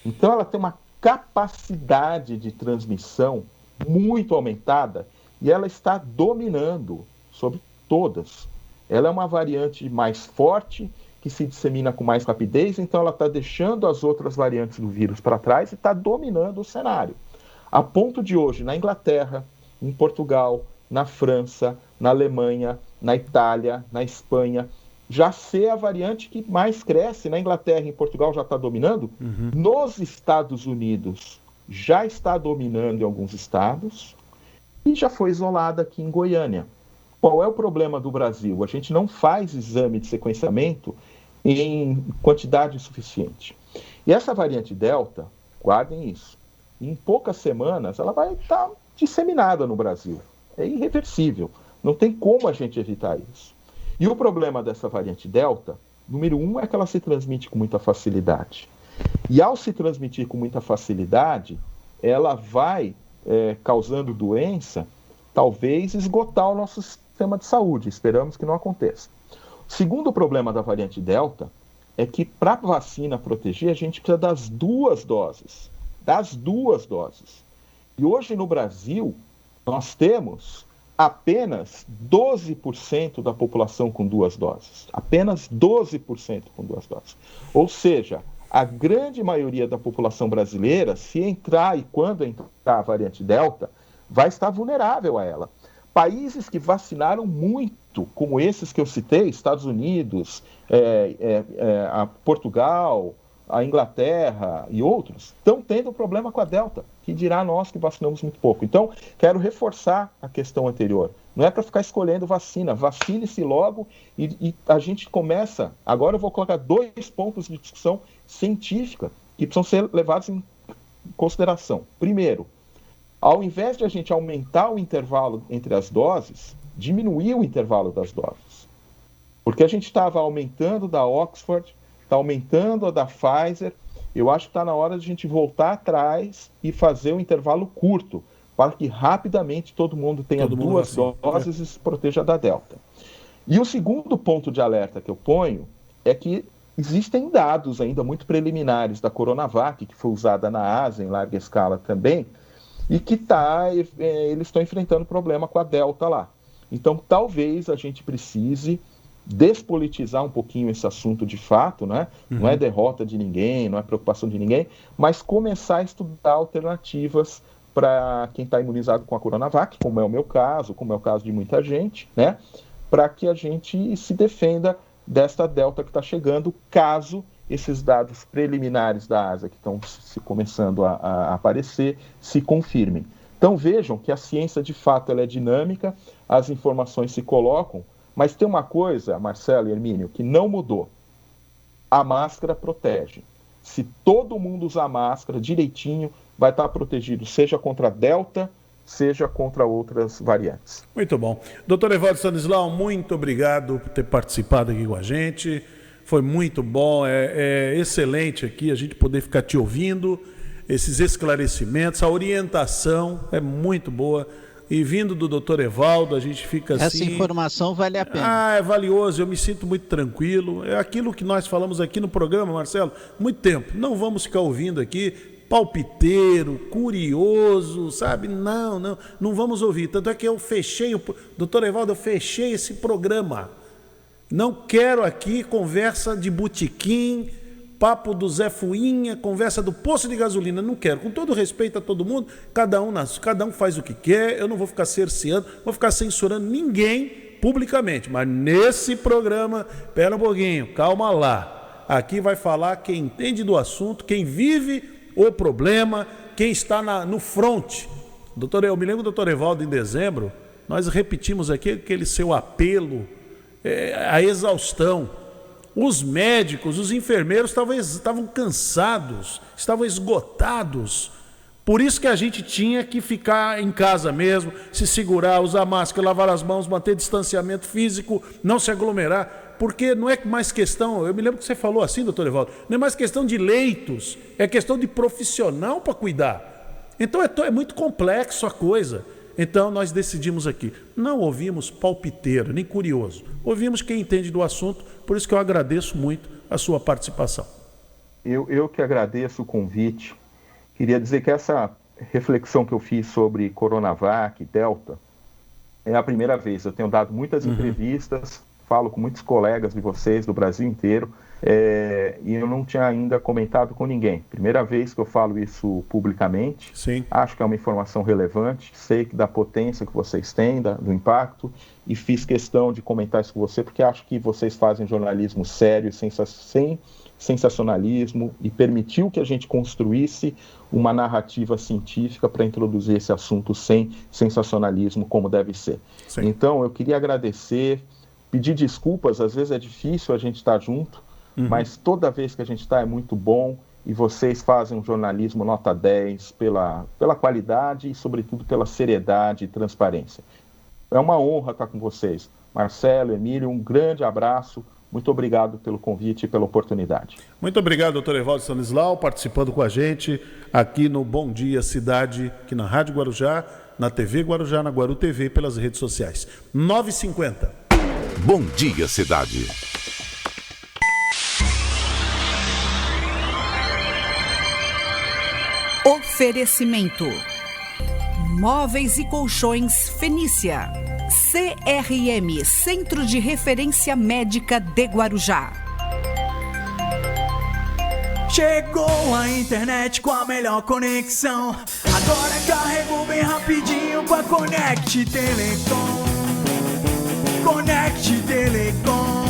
Então ela tem uma capacidade de transmissão muito aumentada e ela está dominando sobre todas. Ela é uma variante mais forte, que se dissemina com mais rapidez, então ela está deixando as outras variantes do vírus para trás e está dominando o cenário. A ponto de hoje, na Inglaterra, em Portugal, na França, na Alemanha, na Itália, na Espanha, já ser a variante que mais cresce. Na Inglaterra e em Portugal já está dominando. Nos Estados Unidos já está dominando em alguns estados e já foi isolada aqui em Goiânia. Qual é o problema do Brasil? A gente não faz exame de sequenciamento em quantidade suficiente. E essa variante Delta, guardem isso, em poucas semanas ela vai estar disseminada no Brasil. É irreversível. Não tem como a gente evitar isso. E o problema dessa variante Delta, número 1, é que ela se transmite com muita facilidade. E ao se transmitir com muita facilidade, ela vai causando doença, talvez esgotar o nosso sistema de saúde. Esperamos que não aconteça. O segundo problema da variante Delta é que para a vacina proteger, a gente precisa das 2 doses. Das 2 doses. E hoje no Brasil, nós temos apenas 12% da população com 2 doses. Apenas 12% com 2 doses. Ou seja, a grande maioria da população brasileira, se entrar e quando entrar a variante Delta, vai estar vulnerável a ela. Países que vacinaram muito, como esses que eu citei, Estados Unidos, Portugal, a Inglaterra e outros, estão tendo problema com a Delta, que dirá nós que vacinamos muito pouco. Então, quero reforçar a questão anterior. Não é para ficar escolhendo vacina, vacine-se logo e a gente começa... Agora eu vou colocar 2 pontos de discussão científica que precisam ser levados em consideração. Primeiro, ao invés de a gente aumentar o intervalo entre as doses, diminuir o intervalo das doses. Porque a gente estava aumentando da Oxford, está aumentando a da Pfizer. Eu acho que está na hora de a gente voltar atrás e fazer um intervalo curto, para que rapidamente todo mundo tenha duas doses e se proteja da Delta. E o segundo ponto de alerta que eu ponho é que existem dados ainda muito preliminares da Coronavac, que foi usada na Ásia em larga escala também, e que eles estão enfrentando problema com a Delta lá. Então, talvez a gente precise despolitizar um pouquinho esse assunto de fato, né? Não é derrota de ninguém, não é preocupação de ninguém, mas começar a estudar alternativas para quem está imunizado com a Coronavac, como é o meu caso, como é o caso de muita gente, né? Para que a gente se defenda desta Delta que está chegando, caso esses dados preliminares da Ásia que estão se começando a aparecer se confirmem. Então vejam que a ciência de fato ela é dinâmica, as informações se colocam, mas tem uma coisa, Marcelo e Hermínio, que não mudou. A máscara protege. Se todo mundo usar máscara direitinho, vai estar protegido, seja contra a Delta, seja contra outras variantes. Muito bom. Doutor Evaldo Stanislau, muito obrigado por ter participado aqui com a gente. Foi muito bom, é excelente aqui a gente poder ficar te ouvindo, esses esclarecimentos, a orientação é muito boa. E vindo do doutor Evaldo, a gente fica assim... Essa informação vale a pena. É valioso, eu me sinto muito tranquilo. É aquilo que nós falamos aqui no programa, Marcelo, muito tempo. Não vamos ficar ouvindo aqui palpiteiro, curioso, sabe? Não vamos ouvir. Tanto é que eu fechei, doutor Evaldo, eu fechei esse programa. Não quero aqui conversa de botequim, papo do Zé Fuinha, conversa do posto de gasolina, não quero. Com todo respeito a todo mundo, cada um faz o que quer, eu não vou ficar cerceando, vou ficar censurando ninguém publicamente. Mas nesse programa, pera um pouquinho, calma lá. Aqui vai falar quem entende do assunto, quem vive o problema, quem está no front. Eu me lembro do doutor Evaldo em dezembro, nós repetimos aqui aquele seu apelo, a exaustão. Os médicos, os enfermeiros estavam cansados, estavam esgotados. Por isso que a gente tinha que ficar em casa mesmo, se segurar, usar máscara, lavar as mãos, manter distanciamento físico, não se aglomerar. Porque não é mais questão, eu me lembro que você falou assim, doutor Evaldo, não é mais questão de leitos, é questão de profissional para cuidar. Então é muito complexo a coisa. Então nós decidimos aqui, não ouvimos palpiteiro, nem curioso, ouvimos quem entende do assunto, por isso que eu agradeço muito a sua participação. Eu que agradeço o convite, queria dizer que essa reflexão que eu fiz sobre Coronavac, Delta, é a primeira vez, eu tenho dado muitas entrevistas, falo com muitos colegas de vocês do Brasil inteiro, e eu não tinha ainda comentado com ninguém. Primeira vez que eu falo isso publicamente. Sim. Acho que é uma informação relevante, sei da potência que vocês têm, do impacto, e fiz questão de comentar isso com você, porque acho que vocês fazem jornalismo sério, sem sensacionalismo, e permitiu que a gente construísse uma narrativa científica para introduzir esse assunto sem sensacionalismo, como deve ser. Sim. Então, eu queria agradecer, pedir desculpas, às vezes é difícil a gente estar junto, mas toda vez que a gente está é muito bom, e vocês fazem um jornalismo nota 10 pela qualidade e, sobretudo, pela seriedade e transparência. É uma honra estar com vocês. Marcelo, Emílio, um grande abraço, muito obrigado pelo convite e pela oportunidade. Muito obrigado, doutor Evaldo Stanislau, participando com a gente aqui no Bom Dia Cidade, aqui na Rádio Guarujá, na TV Guarujá, na Guaru TV, pelas redes sociais. 9h50. Bom Dia Cidade. Oferecimento: Móveis e Colchões Fenícia, CRM, Centro de Referência Médica de Guarujá. Chegou a internet com a melhor conexão. Agora carregou bem rapidinho com a Conect Telecom. Conect Telecom.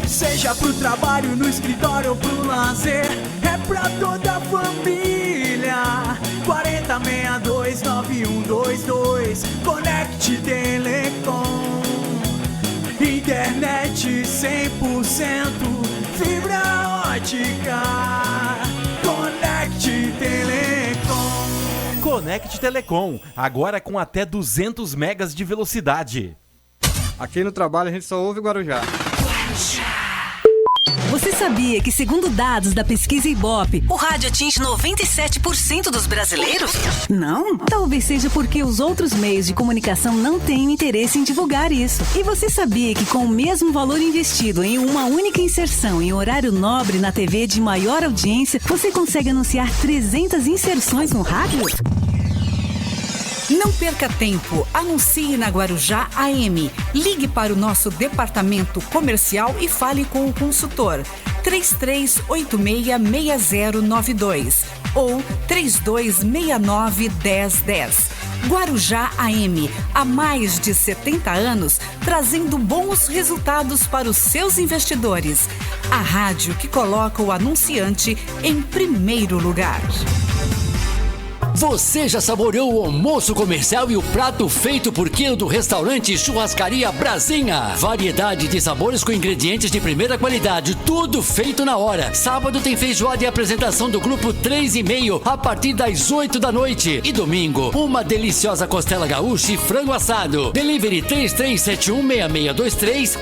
Seja pro trabalho, no escritório ou pro lazer, é pra toda a família. 4062-9122, Conect Telecom. Internet 100%, fibra ótica. Conect Conect Telecom, agora com até 200 megas de velocidade. Aqui no trabalho a gente só ouve Guarujá. Você sabia que, segundo dados da pesquisa Ibope, o rádio atinge 97% dos brasileiros? Não? Talvez seja porque os outros meios de comunicação não têm interesse em divulgar isso. E você sabia que, com o mesmo valor investido em uma única inserção em horário nobre na TV de maior audiência, você consegue anunciar 300 inserções no rádio? Não perca tempo, anuncie na Guarujá AM. Ligue para o nosso departamento comercial e fale com o consultor 33866092 ou 32691010. Guarujá AM, há mais de 70 anos, trazendo bons resultados para os seus investidores. A rádio que coloca o anunciante em primeiro lugar. Você já saboreou o almoço comercial e o prato feito por quilo do restaurante Churrascaria Brasinha? Variedade de sabores com ingredientes de primeira qualidade, tudo feito na hora. Sábado tem feijoada e apresentação do grupo 3,5 a partir das 8 da noite. E domingo, uma deliciosa costela gaúcha e frango assado. Delivery 33716623,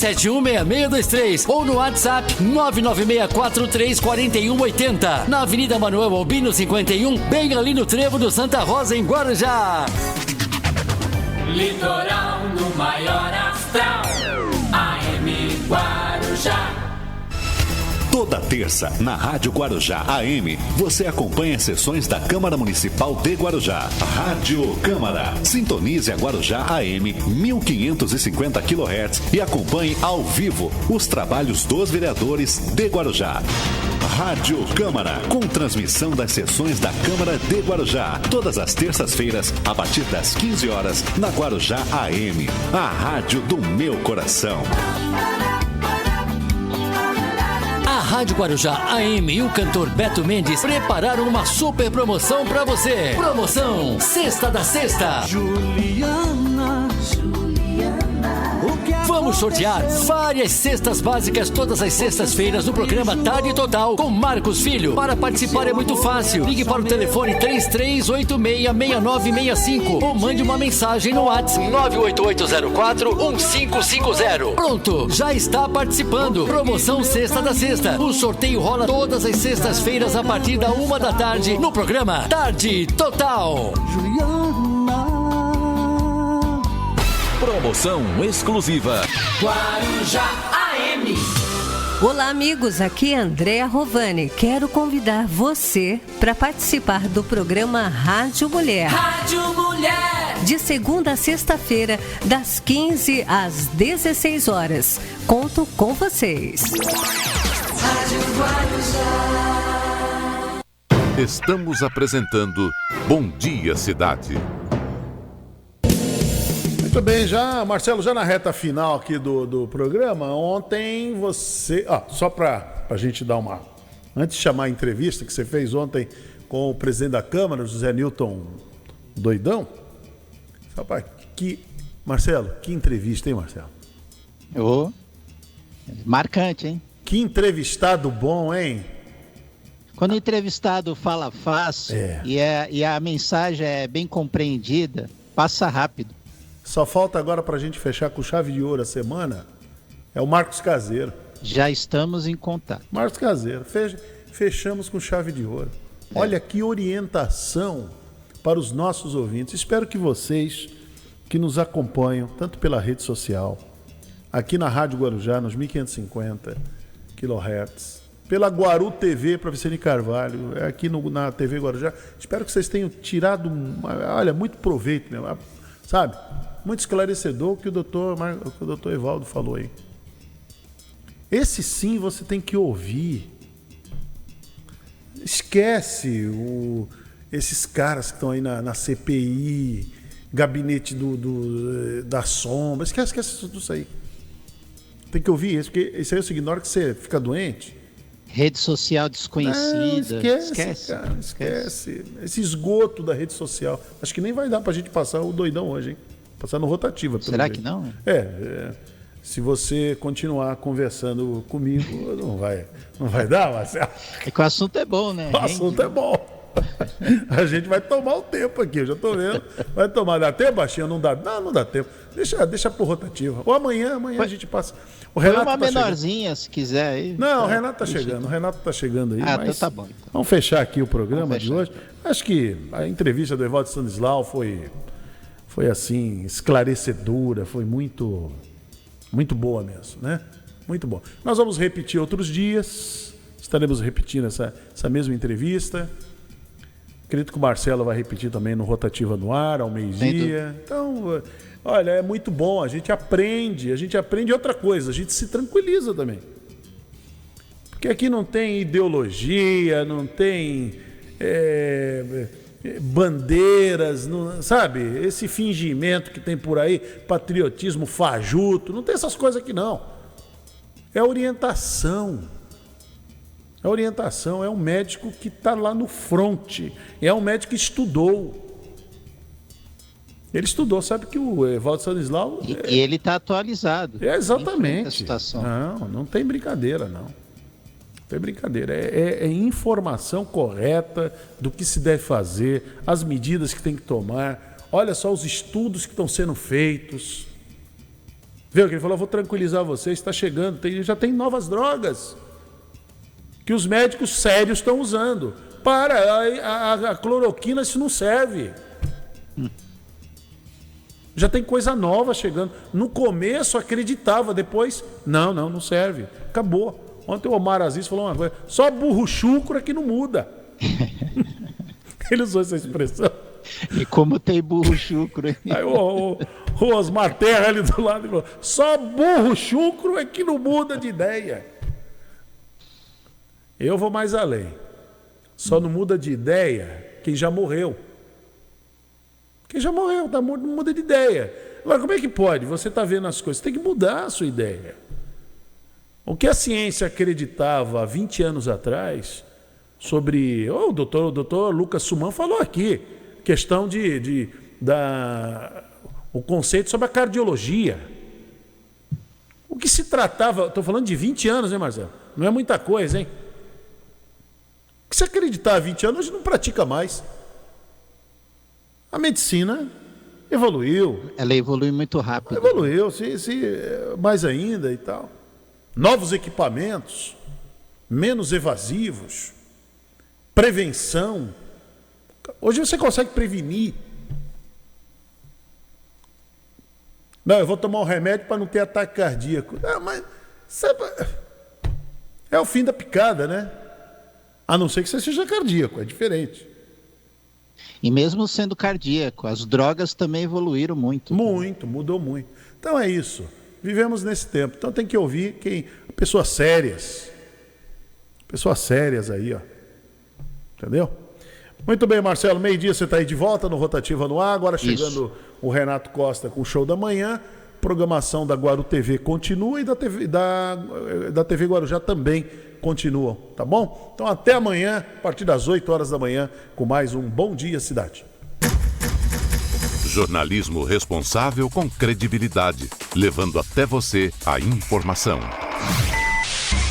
33716623 ou no WhatsApp 996434180. Na Avenida Manuel Albino 51, bem ali no Trevo do Santa Rosa, em Guarujá. Litoral no maior astral, AM Guarujá. Toda terça, na Rádio Guarujá AM, você acompanha as sessões da Câmara Municipal de Guarujá. Rádio Câmara. Sintonize a Guarujá AM 1550 kHz e acompanhe ao vivo os trabalhos dos vereadores de Guarujá. Rádio Câmara, com transmissão das sessões da Câmara de Guarujá, todas as terças-feiras, a partir das 15 horas, na Guarujá AM, a rádio do meu coração. A Rádio Guarujá AM e o cantor Beto Mendes prepararam uma super promoção pra você. Promoção Sexta da Sexta. Juliana. Vamos sortear várias cestas básicas todas as sextas-feiras no programa Tarde Total com Marcos Filho. Para participar é muito fácil. Ligue para o telefone 33866965 ou mande uma mensagem no WhatsApp 988041550. Pronto, já está participando. Promoção Sexta da Sexta. O sorteio rola todas as sextas-feiras a partir da 1 da tarde no programa Tarde Total. Promoção exclusiva. Guarujá AM. Olá, amigos. Aqui é Andréa Rovani. Quero convidar você para participar do programa Rádio Mulher. Rádio Mulher. De segunda a sexta-feira, das 15 às 16 horas. Conto com vocês. Rádio Guarujá. Estamos apresentando Bom Dia Cidade. Muito bem, Marcelo, já na reta final aqui do programa, ontem você... só para a gente dar uma... Antes de chamar a entrevista que você fez ontem com o presidente da Câmara, José Newton Doidão. Rapaz, Marcelo, que entrevista, hein, Marcelo? Marcante, hein? Que entrevistado bom, hein? Quando o entrevistado fala fácil e a mensagem é bem compreendida, passa rápido. Só falta agora para a gente fechar com chave de ouro a semana, é o Marcos Caseiro. Já estamos em contato. Marcos Caseiro, fechamos com chave de ouro. Olha que orientação para os nossos ouvintes. Espero que vocês que nos acompanham, tanto pela rede social, aqui na Rádio Guarujá, nos 1550 kHz, pela Guaru TV para Vicente Carvalho, aqui na TV Guarujá, espero que vocês tenham tirado, muito proveito, né? Sabe? Muito esclarecedor o que o doutor Evaldo falou aí. Esse sim você tem que ouvir. Esquece esses caras que estão aí na CPI, gabinete da sombra. Esquece tudo isso aí. Tem que ouvir isso, porque isso aí é o seguinte, na hora que você fica doente... Rede social desconhecida. Esquece. Esse esgoto da rede social. Acho que nem vai dar pra gente passar o doidão hoje, hein? Passar no rotativa. Será que não? Se você continuar conversando comigo, não vai dar, Marcelo. É que o assunto é bom, né? O assunto é bom. A gente vai tomar o tempo aqui, eu já tô vendo. Vai tomar. Dá tempo, Baixinho? Não dá, não dá tempo. Deixa por rotativa. Ou amanhã a gente passa. O Renato uma tá menorzinha, chegando. se quiser aí. Não, o Renato tá chegando. O Renato tá chegando aí. Então tá bom. Então. Vamos fechar aqui o programa de hoje. Acho que a entrevista do Evaldo Stanislau foi assim, esclarecedora, foi muito boa mesmo, né? Muito bom. Nós vamos repetir outros dias, estaremos repetindo essa mesma entrevista. Acredito que o Marcelo vai repetir também no Rotativa no Ar, ao meio-dia. Então, olha, é muito bom, a gente aprende outra coisa, a gente se tranquiliza também. Porque aqui não tem ideologia, não tem bandeiras, não, sabe? Esse fingimento que tem por aí, patriotismo fajuto, não tem essas coisas aqui não. É orientação. É orientação, é um médico que está lá no fronte, é um médico que estudou. Ele estudou, sabe que o Evaldo Stanislau... E ele está atualizado. Exatamente. A situação. Não tem brincadeira, não. Não tem brincadeira. É informação correta do que se deve fazer, as medidas que tem que tomar. Olha só os estudos que estão sendo feitos. Viu que ele falou? Vou tranquilizar vocês, está chegando, já tem novas drogas que os médicos sérios estão usando. A cloroquina, isso não serve. Já tem coisa nova chegando. No começo acreditava, depois, não serve. Acabou. Ontem o Omar Aziz falou uma coisa, só burro chucro é que não muda. Ele usou essa expressão. E como tem burro chucro. Aí o Osmar Terra ali do lado falou, só burro chucro é que não muda de ideia. Eu vou mais além. Só não muda de ideia quem já morreu. Quem já morreu, não muda de ideia. Agora, como é que pode? Você está vendo as coisas, tem que mudar a sua ideia. O que a ciência acreditava há 20 anos atrás sobre... o doutor Lucas Suman falou aqui, questão o conceito sobre a cardiologia. O que se tratava... Estou falando de 20 anos, né, Marcelo? Não é muita coisa, hein? O que se acreditava há 20 anos, hoje não pratica mais. A medicina evoluiu. Ela evolui muito rápido. Evoluiu, mais ainda e tal. Novos equipamentos, menos evasivos, prevenção. Hoje você consegue prevenir. Não, eu vou tomar um remédio para não ter ataque cardíaco. Mas é o fim da picada, né? A não ser que você seja cardíaco, é diferente. E mesmo sendo cardíaco, as drogas também evoluíram muito. Mudou muito. Então é isso. Vivemos nesse tempo. Então tem que ouvir pessoas sérias. Pessoas sérias aí, ó. Entendeu? Muito bem, Marcelo. Meio-dia você está aí de volta no Rotativa no Ar. Agora chegando o Renato Costa com o Show da Manhã. Programação da Guaru TV continua e da TV Guarujá também continuam, tá bom? Então até amanhã, a partir das 8 horas da manhã, com mais um Bom Dia Cidade. Jornalismo responsável com credibilidade, levando até você a informação.